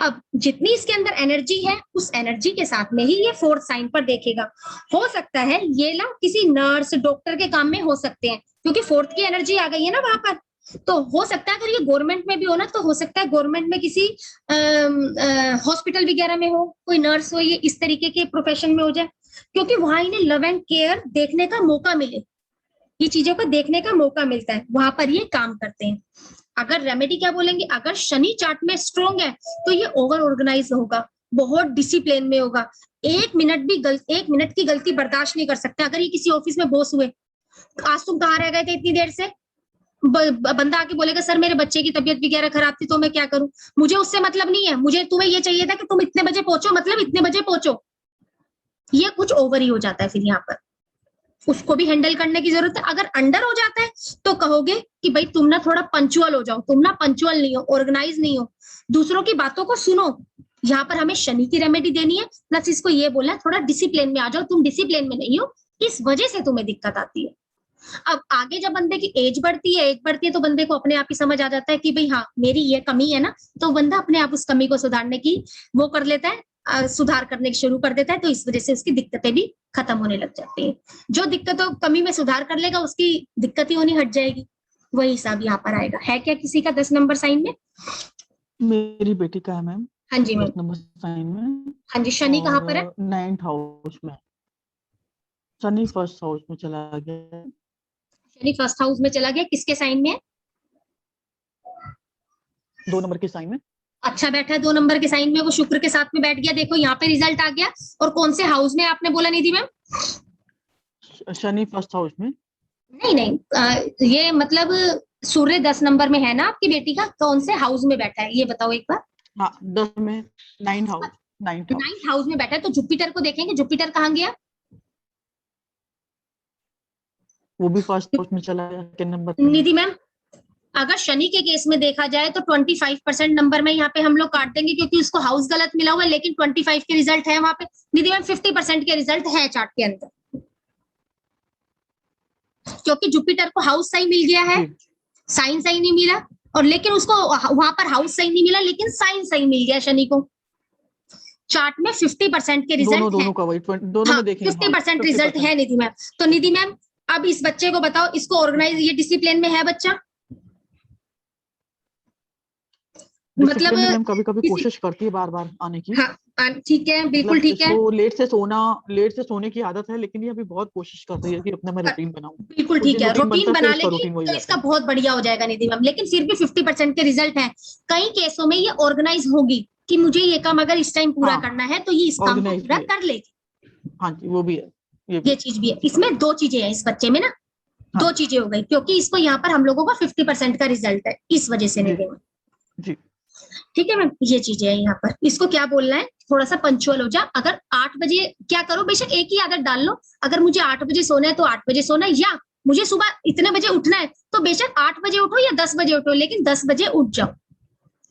अब जितनी इसके अंदर एनर्जी है उस एनर्जी के साथ में ही ये 4th साइन पर देखेगा। हो सकता है ये ना किसी नर्स डॉक्टर के काम में हो सकते हैं, क्योंकि 4th की एनर्जी आ गई है ना वहां पर। तो हो सकता है अगर ये गवर्नमेंट में भी हो ना, तो हो सकता है गवर्नमेंट में किसी हॉस्पिटल वगैरह में हो, कोई नर्स हो, ये इस तरीके के प्रोफेशन में हो जाए, क्योंकि वहां इन्हें लव एंड केयर देखने का मौका मिले, ये चीजों को देखने का मौका मिलता है, वहां पर ये काम करते हैं। अगर रेमेडी क्या बोलेंगे, अगर शनि चार्ट में स्ट्रॉन्ग है तो ये ओवर ऑर्गेनाइज होगा, बहुत डिसिप्लिन में होगा, 1 मिनट की गलती बर्दाश्त नहीं कर सकते। अगर ये किसी ऑफिस में बॉस हुए, आज तुम कहाँ रह गए थे इतनी देर से, बंदा आके बोलेगा सर मेरे बच्चे की तबीयत वगैरह खराब थी तो मैं क्या करूं, मुझे उससे मतलब नहीं है, मुझे तुम्हें ये चाहिए था कि तुम इतने बजे पहुंचो, मतलब इतने बजे पहुंचो। ये कुछ ओवर ही हो जाता है फिर यहाँ पर, उसको भी हैंडल करने की जरूरत है। अगर अंडर हो जाता है तो कहोगे कि भाई तुम ना थोड़ा पंचुअल हो जाओ, तुम ना पंचुअल नहीं हो, ऑर्गेनाइज नहीं हो, दूसरों की बातों को सुनो। यहाँ पर हमें शनि की रेमेडी देनी है, प्लस इसको ये बोलना है थोड़ा डिसिप्लिन में आ जाओ, तुम डिसिप्लिन में नहीं हो, इस वजह से तुम्हें दिक्कत आती है। अब आगे जब बंदे की एज बढ़ती है तो बंदे को अपने आप ही समझ आ जाता है कि भाई हाँ मेरी ये कमी है ना, तो बंदा अपने आप उस कमी को सुधारने की वो कर लेता है, सुधार करने की शुरू कर देता है। तो इस वजह से उसकी दिक्कतें भी खत्म होने लग जाती है। जो दिक्कतों कमी में सुधार कर लेगा उसकी दिक्कत ही होनी हट जाएगी, वही हिसाब यहाँ पर आएगा। है क्या किसी का 10 नंबर साइन में? मेरी बेटी का है मैम। हाँ जी मैम। 10 नंबर साइन में। हाँ जी, शनि कहाँ पर है? 9th हाउस में, शनि 1st हाउस में चला गया। शनि 1st हाउस में चला गया, किसके साइन में है? 2 नंबर के साइन में। अच्छा बैठा है 2 नंबर के साइन में, वो शुक्र के साथ में बैठ गया। देखो यहाँ पे रिजल्ट आ गया। और कौन से हाउस में आपने बोला निधि मैम? शनि 1st हाउस में। नहीं, ये मतलब सूर्य 10 नंबर में है ना आपकी बेटी का, कौन से हाउस में बैठा है ये बताओ एक बार। हाँ 10 में 9th हाउस। 9th हाउस में बैठा है, तो जुपिटर को देखेंगे, जुपिटर कहाँ गया? वो भी 1st हाउस में चला गया, 2nd नंबर पे। निधि मैम अगर शनि के केस में देखा जाए तो 25% नंबर में यहाँ पे हम लोग काट देंगे, क्योंकि उसको हाउस गलत मिला हुआ है, लेकिन 25 के रिजल्ट है वहां पे। निधि मैम 50% के रिजल्ट है चार्ट के अंदर, क्योंकि जुपिटर को हाउस साइन मिल गया है, साइन साइन नहीं मिला, और लेकिन उसको वहां पर हाउस साइन नहीं मिला, लेकिन साइन साइन मिल गया शनि को। चार्ट में 50% के रिजल्ट दोनों का वही दोनों में देखेंगे 50% रिजल्ट है निधि मैम। तो निधि मैम अब इस बच्चे को बताओ, इसको ऑर्गेनाइज, ये डिसिप्लिन में है बच्चा? मतलब मैम कभी कभी कोशिश करती है बार बार आने की। हाँ ठीक है, बिल्कुल ठीक है। इसको लेट से सोने की आदत है, लेकिन ये अभी बहुत कोशिश कर रही है कि अपना मैं रूटीन बनाऊं। बिल्कुल ठीक है, रूटीन बना लेगी तो इसका बहुत बढ़िया हो जाएगा निधि मैम। लेकिन फिर भी 50% के रिजल्ट है। कई केसों में ये ऑर्गेनाइज होगी कि मुझे ये काम अगर इस टाइम पूरा करना है तो ये इस काम को पूरा कर लेगी। हाँ जी, वो भी है, ये चीज भी है। इसमें दो चीजें हैं इस बच्चे में ना, दो चीजें हो गई, क्योंकि इसको यहाँ पर हम लोगों का 50% का रिजल्ट है, इस वजह से निधि मैम। जी ठीक है मैम, ये चीजें है यहाँ पर। इसको क्या बोलना है, थोड़ा सा पंचुअल हो जा। अगर 8 बजे क्या करो, बेशक एक ही आदत डाल लो। अगर मुझे 8 बजे सोना है तो 8 बजे सोना है, या मुझे सुबह इतने बजे उठना है तो बेशक 8 बजे उठो या 10 बजे उठो, लेकिन 10 बजे उठ जाओ।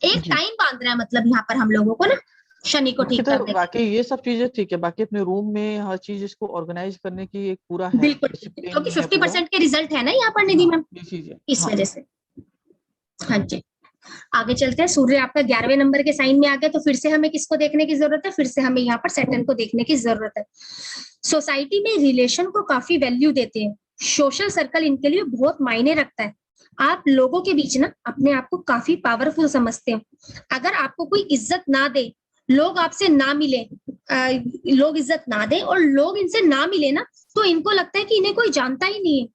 एक टाइम बांधना है मतलब यहाँ पर हम लोगों को ना, शनि को ठीक करने का। बाकी ये सब चीजें ठीक है, बाकी अपने रूम में हर चीज इसको ऑर्गेनाइज करने की एक पूरा है, बिल्कुल, क्योंकि 50% के रिजल्ट है ना यहाँ पर निधि मैम, इस वजह से। हाँ जी, आगे चलते हैं। सूर्य आपका 11वें नंबर के साइन में आ गया, तो फिर से हमें किसको देखने की जरूरत है? फिर से हमें यहाँ पर सैटर्न को देखने की जरूरत है। सोसाइटी में रिलेशन को काफी वैल्यू देते हैं, सोशल सर्कल इनके लिए बहुत मायने रखता है। आप लोगों के बीच ना अपने आप को काफी पावरफुल समझते हो। अगर आपको कोई इज्जत ना दे, लोग आपसे ना मिले, लोग इज्जत ना दे और लोग इनसे ना मिले ना, तो इनको लगता है कि इन्हें कोई जानता ही नहीं है।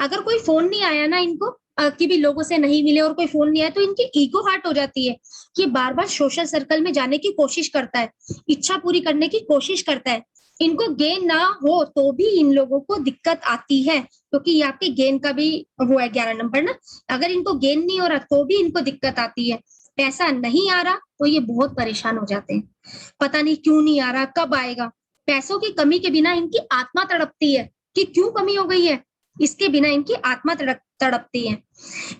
अगर कोई फोन नहीं आया ना इनको, कि भी लोगों से नहीं मिले और कोई फोन नहीं आया, तो इनकी ईगो हर्ट हो जाती है। कि बार बार सोशल सर्कल में जाने की कोशिश करता है, इच्छा पूरी करने की कोशिश करता है। इनको गेन ना हो तो भी इन लोगों को दिक्कत आती है, क्योंकि ये आपके गेन का भी वो है 11 नंबर ना। अगर इनको गेन नहीं हो रहा तो भी इनको दिक्कत आती है। पैसा नहीं आ रहा तो ये बहुत परेशान हो जाते हैं, पता नहीं क्यों नहीं आ रहा, कब आएगा। पैसों की कमी के बिना इनकी आत्मा तड़पती है कि क्यों कमी हो गई है, इसके बिना इनकी आत्मा तड़पती है।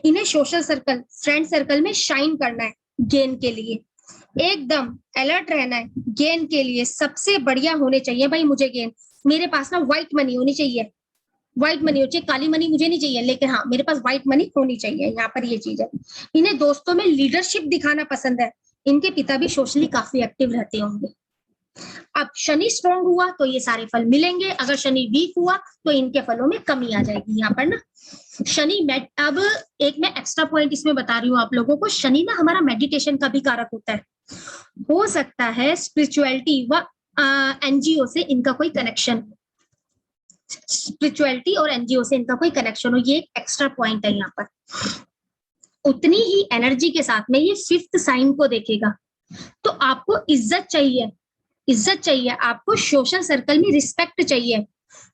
इन्हें सोशल सर्कल, फ्रेंड सर्कल में शाइन करना है गेन के लिए, एकदम अलर्ट रहना है गेन के लिए। सबसे बढ़िया होने चाहिए भाई मुझे गेन। मेरे पास ना व्हाइट मनी होनी चाहिए, व्हाइट मनी हो चाहिए, काली मनी मुझे नहीं चाहिए, लेकिन हाँ मेरे पास व्हाइट मनी होनी चाहिए। यहाँ पर ये चीज है। इन्हें दोस्तों में लीडरशिप दिखाना पसंद है। इनके पिता भी सोशली काफी एक्टिव रहते होंगे। अब शनि स्ट्रॉन्ग हुआ तो ये सारे फल मिलेंगे, अगर शनि वीक हुआ तो इनके फलों में कमी आ जाएगी यहाँ पर ना। शनि अब एक मैं एक्स्ट्रा पॉइंट इसमें बता रही हूँ आप लोगों को, शनि ना हमारा मेडिटेशन का भी कारक होता है। हो सकता है स्पिरिचुअलिटी व एनजीओ से इनका कोई कनेक्शन, स्पिरिचुअलिटी और एनजीओ से इनका कोई कनेक्शन हो, ये एक एक्स्ट्रा पॉइंट है यहाँ पर। उतनी ही एनर्जी के साथ में ये 5th साइन को देखेगा। तो आपको इज्जत चाहिए, इज्जत चाहिए आपको, सोशल सर्कल में रिस्पेक्ट चाहिए।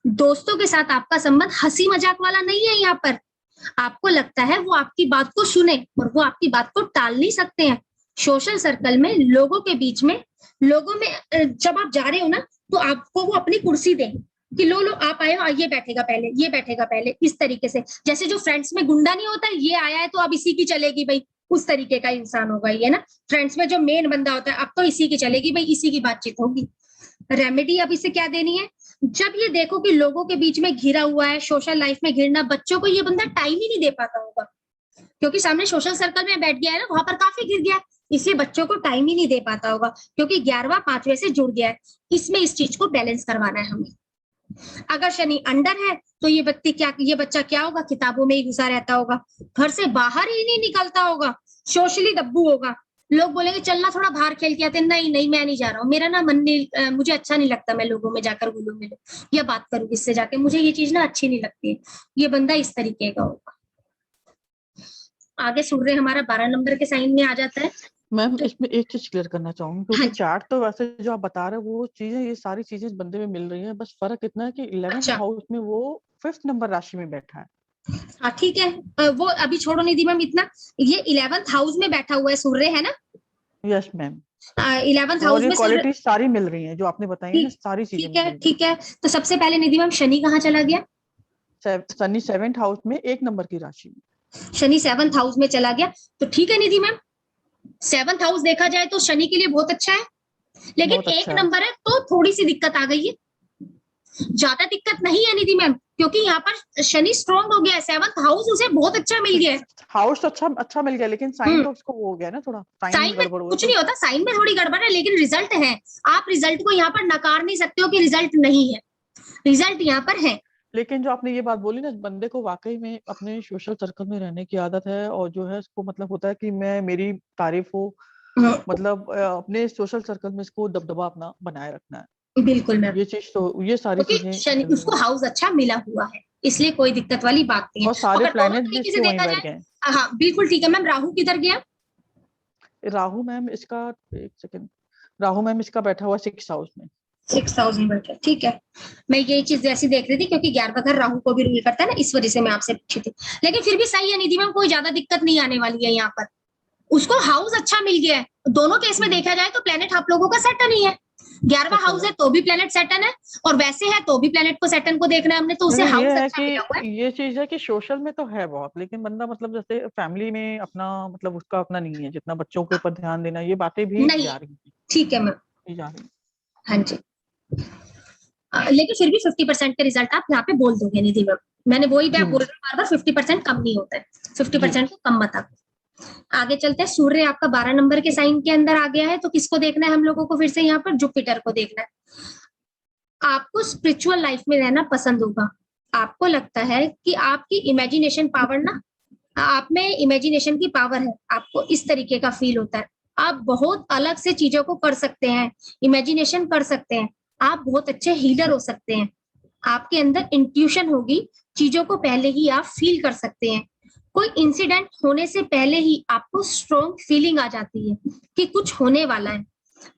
दोस्तों के साथ आपका संबंध हंसी मजाक वाला नहीं है। यहाँ पर आपको लगता है वो आपकी बात को सुने और वो आपकी बात को टाल नहीं सकते हैं। सोशल सर्कल में लोगों के बीच में, लोगों में जब आप जा रहे हो ना, तो आपको वो अपनी कुर्सी दें कि लो लो आप आए हो, ये बैठेगा पहले, ये बैठेगा पहले, इस तरीके से। जैसे जो फ्रेंड्स में गुंडा नहीं होता, ये आया है तो अब इसी की चलेगी भाई, उस तरीके का इंसान होगा ये ना। फ्रेंड्स में जो मेन बंदा होता है, अब तो इसी की चलेगी भाई, इसी की बातचीत होगी। रेमेडी अब इसे क्या देनी है? जब ये देखो कि लोगों के बीच में घिरा हुआ है, सोशल लाइफ में घिरना, बच्चों को ये बंदा टाइम ही नहीं दे पाता होगा, क्योंकि सामने सोशल सर्कल में बैठ गया है ना, वहां पर काफी घिर गया है, इसलिए बच्चों को टाइम ही नहीं दे पाता होगा, क्योंकि 11वां 5वें से जुड़ गया है। इसमें इस चीज को बैलेंस करवाना है हमें। अगर शनि अंडर है तो ये बच्चा क्या होगा? किताबों में ही घुसा रहता होगा, घर से बाहर ही नहीं निकलता होगा, सोशली दब्बू होगा। लोग बोलेंगे चलना थोड़ा बाहर खेल के आते, नहीं नहीं मैं नहीं जा रहा हूँ, मेरा ना मन नहीं, मुझे अच्छा नहीं लगता मैं लोगों में जाकर घुलूं मिलूं या बात करूं किससे जाके, मुझे ये चीज ना अच्छी नहीं लगती है। ये बंदा इस तरीके का होगा। आगे सूर्य हमारा 12 नंबर के साइन में आ जाता है। मैम इसमें एक चीज क्लियर करना चाहूंगी, क्योंकि चार्ट तो वैसे जो आप बता रहे हो वो चीजें, ये सारी चीजें इस बंदे में मिल रही हैं, बस फर्क इतना है कि 11th हाउस में वो 5th नंबर राशि में बैठा है। हाँ ठीक है, वो अभी छोड़ो निधि मैम इतना, ये 11th हाउस में बैठा हुआ है सूर्य है ना। यस मैम, 11th हाउस में क्वालिटी सारी मिल रही है जो आपने बताई है, सारी चीजें ठीक है। तो सबसे पहले निधि मैम शनि कहाँ चला गया? शनि 7th हाउस में 1 नंबर की राशि में। शनि 7th हाउस में चला गया, तो ठीक है निधि मैम, 7th हाउस देखा जाए तो शनि के लिए बहुत अच्छा है, लेकिन बहुत एक अच्छा है। नंबर है तो थोड़ी सी दिक्कत आ गई है, ज्यादा दिक्कत नहीं है निधि मैम, क्योंकि यहाँ पर शनि स्ट्रॉन्ग हो गया है, 7th हाउस उसे बहुत अच्छा मिल गया है। हाउस तो अच्छा मिल गया, लेकिन साइन तो उसको वो हो गया ना, थोड़ा साइन साइन में गड़बड़ हो कुछ गया। नहीं होता, साइन में थोड़ी गड़बड़ है, लेकिन रिजल्ट है, आप रिजल्ट को यहाँ पर नकार नहीं सकते हो कि रिजल्ट नहीं है, रिजल्ट यहाँ पर है। लेकिन जो आपने ये बात बोली ना, बंदे को वाकई में अपने सोशल सर्कल में रहने की आदत है, और जो है उसको मतलब होता है कि मेरी तारीफ हो, मतलब अपने सोशल सर्कल में इसको दबदबा अपना बनाए रखना है। बिल्कुल मैम, ये चीज तो, ये सारी क्योंकि चीजें शनि चल रही उसको हैं, हाउस अच्छा मिला हुआ है, इसलिए कोई दिक्कत वाली बात नहीं है। और सारे अगर दोनों प्लैनेट भी तरीके से इसके वहीं देखा बैठ जाए, गए हैं। हाँ बिल्कुल ठीक है मैम। राहु किधर गया? राहु मैम इसका, एक सेकेंड, राहु मैम इसका बैठा हुआ 6th हाउस में। 6th हाउस में बैठा, ठीक है। मैं यही चीज जैसी देख रही थी, क्योंकि 11वां घर राहु को भी रूल करता है ना, इस वजह से मैं आपसे पूछी थी, लेकिन फिर भी सही है निधि मैम, कोई ज्यादा दिक्कत नहीं आने वाली है यहाँ पर, उसको हाउस अच्छा मिल गया है। दोनों केस में देखा जाए तो प्लेनेट आप लोगों का सेटन ही है, 11वां हाउस है तो भी प्लेनेट सेटन है, और वैसे है तो भी प्लेनेट को सेटन को देखना है हमने, तो उसे नहीं, हाउस ये है अच्छा मिला हुआ है। कि ये चीज है कि सोशल में तो है बहुत, लेकिन बंदा मतलब जैसे फैमिली में अपना, मतलब उसका अपना नहीं है, जितना बच्चों के ऊपर ध्यान देना, ये बातें भी नहीं, जा रही हैं, ठीक है मैम, ये जा रही हैं। हाँ जी। लेकिन फिर भी 50% के रिजल्ट आप यहाँ पे बोल दोगे निधि मैम, मैंने वही जी मैं बोल रही हूँ बार बार, 50% कम नहीं होता है, जी 50% को कम मत आप। आगे चलते हैं, सूर्य आपका 12 नंबर के साइन के अंदर आ गया है, तो किसको देखना है हम लोगों को? फिर से यहाँ पर जुपिटर को देखना है। आपको स्पिरिचुअल लाइफ में रहना पसंद होगा, आपको लगता है कि आपकी इमेजिनेशन पावर ना, आप में इमेजिनेशन की पावर है, आपको इस तरीके का फील होता है, आप बहुत अलग से चीजों को कर सकते हैं, इमेजिनेशन कर सकते हैं, आप बहुत अच्छे हीलर हो सकते हैं, आपके अंदर इंट्यूशन होगी, चीजों को पहले ही आप फील कर सकते हैं, कोई इंसिडेंट होने से पहले ही आपको स्ट्रॉन्ग फीलिंग आ जाती है कि कुछ होने वाला है,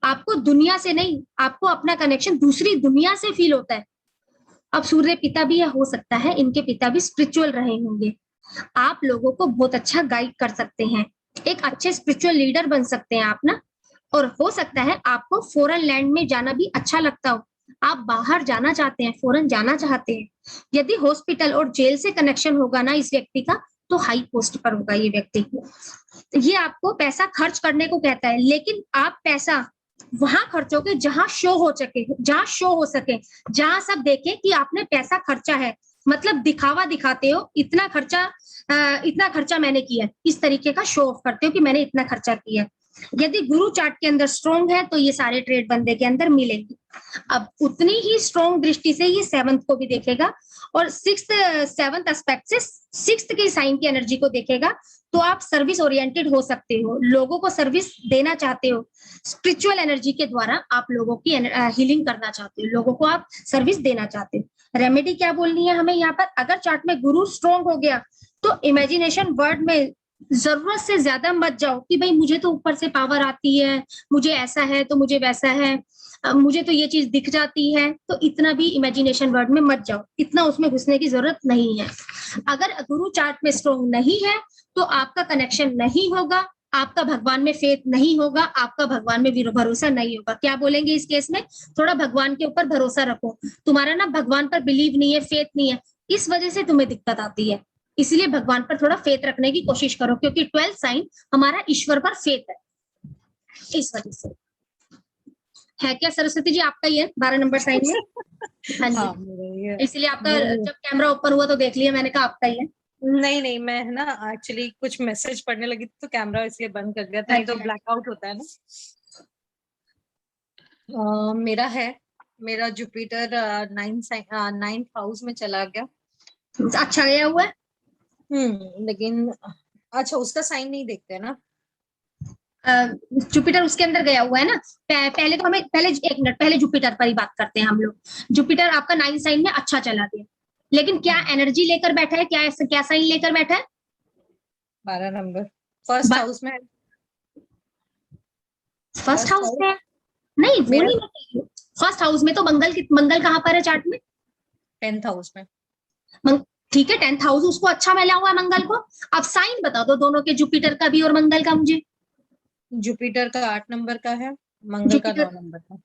आपको दुनिया से नहीं, आपको अपना कनेक्शन दूसरी दुनिया से फील होता है। अब सूर्य पिता भी हो सकता है इनके पिता भी स्पिरिचुअल रहे होंगे, आप लोगों को बहुत अच्छा गाइड कर सकते हैं, एक अच्छे स्पिरिचुअल लीडर बन सकते हैं आप ना, और हो सकता है आपको फॉरेन लैंड में जाना भी अच्छा लगता हो, आप बाहर जाना चाहते हैं, फॉरेन जाना चाहते हैं, यदि हॉस्पिटल और जेल से कनेक्शन होगा ना इस व्यक्ति का, तो हाई पोस्ट पर होगा ये व्यक्ति, ये आपको पैसा खर्च करने को कहता है, लेकिन आप पैसा वहां खर्चोगे जहां शो हो सके, जहां शो हो सके, जहां सब देखे कि आपने पैसा खर्चा है, मतलब दिखावा दिखाते हो, इतना खर्चा मैंने किया, इस तरीके का शो ऑफ करते हो कि मैंने इतना खर्चा किया। यदि गुरु चार्ट के अंदर स्ट्रॉन्ग है तो ये सारे ट्रेड बंदे के अंदर मिलेंगे। अब उतनी ही स्ट्रॉन्ग दृष्टि से ये 7th को भी देखेगा, और 7th एस्पेक्ट से 6th के साइन की एनर्जी को देखेगा, तो आप सर्विस ओरिएंटेड हो सकते हो, लोगों को सर्विस देना चाहते हो, स्पिरिचुअल एनर्जी के द्वारा आप लोगों की हीलिंग करना चाहते हो, लोगों को आप सर्विस देना चाहते हो। रेमेडी क्या बोलनी है हमें यहाँ पर? अगर चार्ट में गुरु स्ट्रॉन्ग हो गया तो इमेजिनेशन वर्ड में जरूरत से ज्यादा मत जाओ कि भाई मुझे तो ऊपर से पावर आती है, मुझे ऐसा है तो मुझे वैसा है, मुझे तो ये चीज दिख जाती है, तो इतना भी इमेजिनेशन वर्ड में मत जाओ, इतना उसमें घुसने की जरूरत नहीं है। अगर गुरु चार्ट में स्ट्रॉन्ग नहीं है तो आपका कनेक्शन नहीं होगा, आपका भगवान में फेथ नहीं होगा, आपका भगवान में भरोसा नहीं होगा। क्या बोलेंगे इस केस में? थोड़ा भगवान के ऊपर भरोसा रखो, तुम्हारा ना भगवान पर बिलीव नहीं है, फेथ नहीं है, इस वजह से तुम्हें दिक्कत आती है, इसलिए भगवान पर थोड़ा फेथ रखने की कोशिश करो, क्योंकि 12th साइन हमारा ईश्वर पर फेथ है, इस वजह से। है क्या सरस्वती जी आपका ही है 12 नंबर साइन में? हाँ हाँ, जी, मेरा ही है। इसलिए आपका जब कैमरा ओपन हुआ तो देख लिया मैंने, कहा आपका ही है। नहीं, मैं है ना एक्चुअली कुछ मैसेज पढ़ने लगी थी तो कैमरा इसलिए बंद कर दिया था, नहीं तो ब्लैकआउट होता है ना। मेरा जुपिटर 9th हाउस में चला गया। अच्छा गया हुआ है। लेकिन अच्छा उसका साइन नहीं देखते ना, जुपिटर उसके अंदर गया हुआ है ना। पहले तो हमें एक मिनट पहले जुपिटर पर ही बात करते हैं हम लोग। जुपिटर आपका 9th साइन में अच्छा चला गया, लेकिन क्या एनर्जी लेकर बैठा है, क्या साइन लेकर बैठा है? 12 नंबर फर्स्ट हाउस में। फर्स्ट हाउस में नहीं, वो मेरा नहीं, फर्स्ट हाउस में तो मंगल कहाँ पर है चार्ट में? 10th हाउस में। ठीक है, 10th हाउस उसको अच्छा मिला हुआ है मंगल को। अब साइन बता दो दोनों के, जुपिटर का भी और मंगल का मुझे। जुपिटर का 8 नंबर का है, मंगल का 9 नंबर का।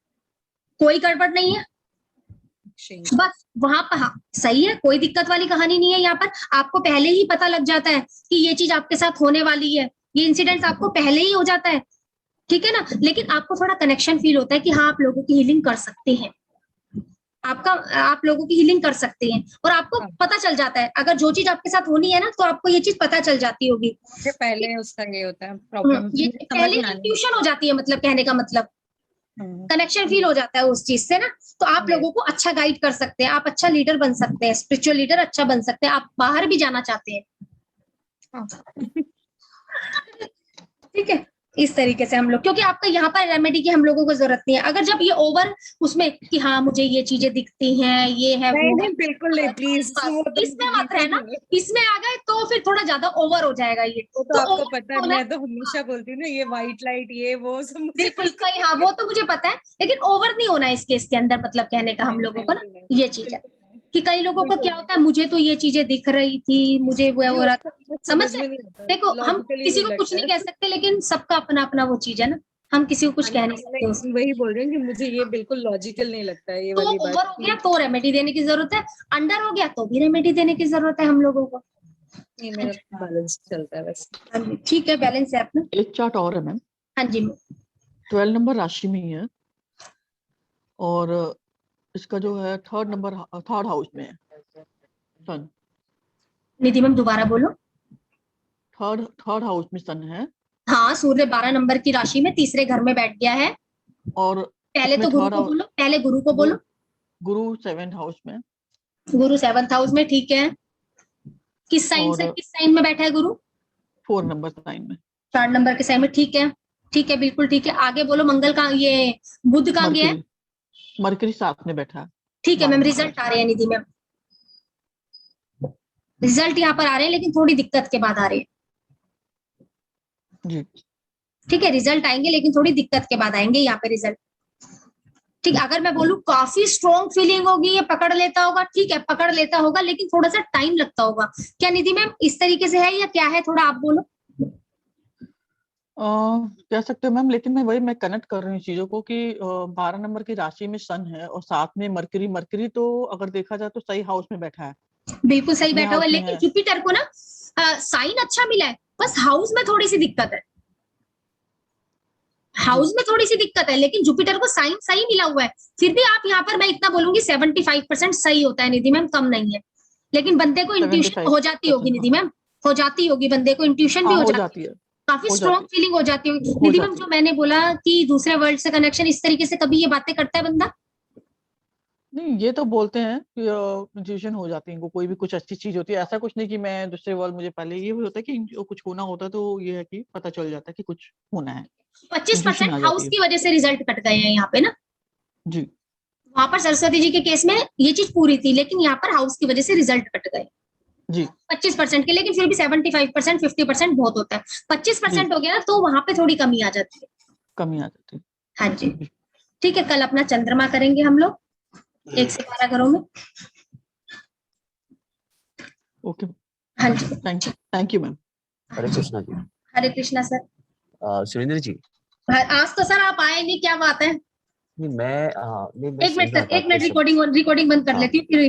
कोई गड़बड़ नहीं है, बस वहां पर, हाँ सही है, कोई दिक्कत वाली कहानी नहीं है। यहाँ पर आपको पहले ही पता लग जाता है कि ये चीज आपके साथ होने वाली है, ये इंसिडेंट आपको पहले ही हो जाता है, ठीक है ना। लेकिन आपको थोड़ा कनेक्शन फील होता है कि हाँ आप लोगों की हीलिंग कर सकते हैं, आप लोगों की हीलिंग कर सकते हैं, और आपको पता चल जाता है अगर जो चीज आपके साथ होनी है ना, तो आपको ये चीज पता चल जाती होगी। पहले उसका ये होता है प्रॉब्लम, ये पहले इंट्यूशन हो जाती है, मतलब कहने का मतलब कनेक्शन फील हो जाता है उस चीज से ना। तो आप लोगों को अच्छा गाइड कर सकते हैं, आप अच्छा लीडर बन सकते हैं, स्पिरिचुअल लीडर अच्छा बन सकते हैं, आप बाहर भी जाना चाहते हैं। ठीक है, इस तरीके से हम लोग, क्योंकि आपका यहाँ पर रेमेडी की हम लोगों को जरूरत नहीं है। अगर जब ये ओवर उसमें कि हाँ मुझे ये चीजें दिखती हैं, ये है वो है, बिल्कुल नहीं, प्लीज इसमें मत रहना। इसमें आ गए तो फिर थोड़ा ज्यादा ओवर हो जाएगा ये। तो आपको पता है, मैं तो हमेशा बोलती हूँ ना, ये व्हाइट लाइट ये वो सब बिल्कुल सही, हाँ वो तो मुझे पता है, लेकिन ओवर नहीं होना इस केस के अंदर, मतलब कहने का हम लोगों को ना ये चीज है कि कई लोगों को क्या होता है, मुझे तो ये चीजें दिख रही थी, मुझे वो हो रहा था, समझ में। देखो हम किसी को कुछ नहीं कह सकते, लेकिन सबका अपना अपना वो चीज है ना, हम किसी को कुछ कह नहीं सकते। वही बोल रहे हैं कि मुझे ये बिल्कुल लॉजिकल नहीं लगता है ये तो वाली बात। ओवर हो गया तो रेमेडी देने की जरूरत है, अंडर हो गया तो भी रेमेडी देने की जरूरत है हम लोगों को। ये मेरा बैलेंस चलता है वैसे। ठीक है, बैलेंस है अपना। एक चार्ट और है मैम। हाँ जी, 12 नंबर राशि में ही है, और इसका जो है थर्ड हाउस में है सन। निधि मैम दोबारा बोलो। थर्ड हाउस में सन है, हाँ, सूर्य 12 नंबर की राशि में तीसरे घर में बैठ गया है। और पहले तो गुरु को बोलो, पहले गुरु को बोलो। गुरु 7th हाउस में, गुरु 7th हाउस में, ठीक है। किस साइन से, किस साइन में बैठा है गुरु? 4 नंबर साइन में, 4 नंबर के साइन में, ठीक है, ठीक है, बिल्कुल ठीक है। आगे बोलो, मंगल का ये बुध कहाँ गया है? मरकरी 7 में बैठा है। ठीक है मैम, रिजल्ट आ रहे हैं निधि मैम, रिजल्ट यहाँ पर आ रहे हैं, लेकिन थोड़ी दिक्कत के बाद आ रहे हैं जी। ठीक है, रिजल्ट आएंगे लेकिन थोड़ी दिक्कत के बाद आएंगे यहाँ पे रिजल्ट। ठीक है, अगर मैं बोलूँ काफी स्ट्रॉन्ग फीलिंग होगी, ये पकड़ लेता होगा, ठीक है पकड़ लेता होगा, लेकिन थोड़ा सा टाइम लगता होगा। क्या निधि मैम इस तरीके से है या क्या है, थोड़ा आप बोलो। कह सकते हो मैम, लेकिन मैं कनेक्ट कर रही हूँ चीजों को कि 12 नंबर की राशि में सन है और साथ में मरकरी तो अगर देखा जाए तो सही हाउस में बैठा है, बिल्कुल सही बैठा हुआ है, लेकिन जुपिटर को ना साइन अच्छा मिला है, बस हाउस में थोड़ी सी दिक्कत है, हाउस में थोड़ी सी दिक्कत है, लेकिन जुपिटर को साइन सही मिला हुआ है। फिर भी आप यहाँ पर मैं इतना बोलूंगी 75% सही होता है निधि मैम, कम नहीं है। लेकिन बंदे को इंट्यूशन हो जाती होगी निधि मैम, हो जाती होगी, बंदे को इंट्यूशन भी हो जाती है, काफी स्ट्रॉन्ग फीलिंग हो जाती होगी निधि मैम। जो मैंने बोला कि दूसरे वर्ल्ड से कनेक्शन, इस तरीके से कभी ये बातें करता है बंदा? नहीं, ये तो बोलते हैं कि इंट्यूशन हो जाती है इनको, कोई भी कुछ अच्छी चीज होती है, ऐसा कुछ नहीं कि मैं दूसरे वर्ल्ड, मुझे पहले ये भी होता है कि कुछ होना होता है तो ये है कि पता चल जाता है कि कुछ होना है। 25% हाउस की वजह से रिजल्ट कट गए हैं यहाँ पे ना जी। वहां पर सरस्वती जी के केस में ये चीज पूरी थी, लेकिन यहाँ पर हाउस की वजह से रिजल्ट कट गए जी 25% के, लेकिन फिर भी 75% 50% बहुत होता है। 25% हो गया ना तो वहां पे थोड़ी कमी आ जाती है, कमी आ जाती है। हाँ जी, ठीक है। कल अपना चंद्रमा करेंगे हम लोग 1 से 12 घरों में। ओके, हाँ जी, thank you ma'am. Hare Krishna ji. Hare Krishna sir. Surendra ji, आज तो सर आप आए नहीं, क्या बात है? नहीं मैं एक मिनट सर, एक मिनट, रिकॉर्डिंग बंद कर लेती हूँ फिर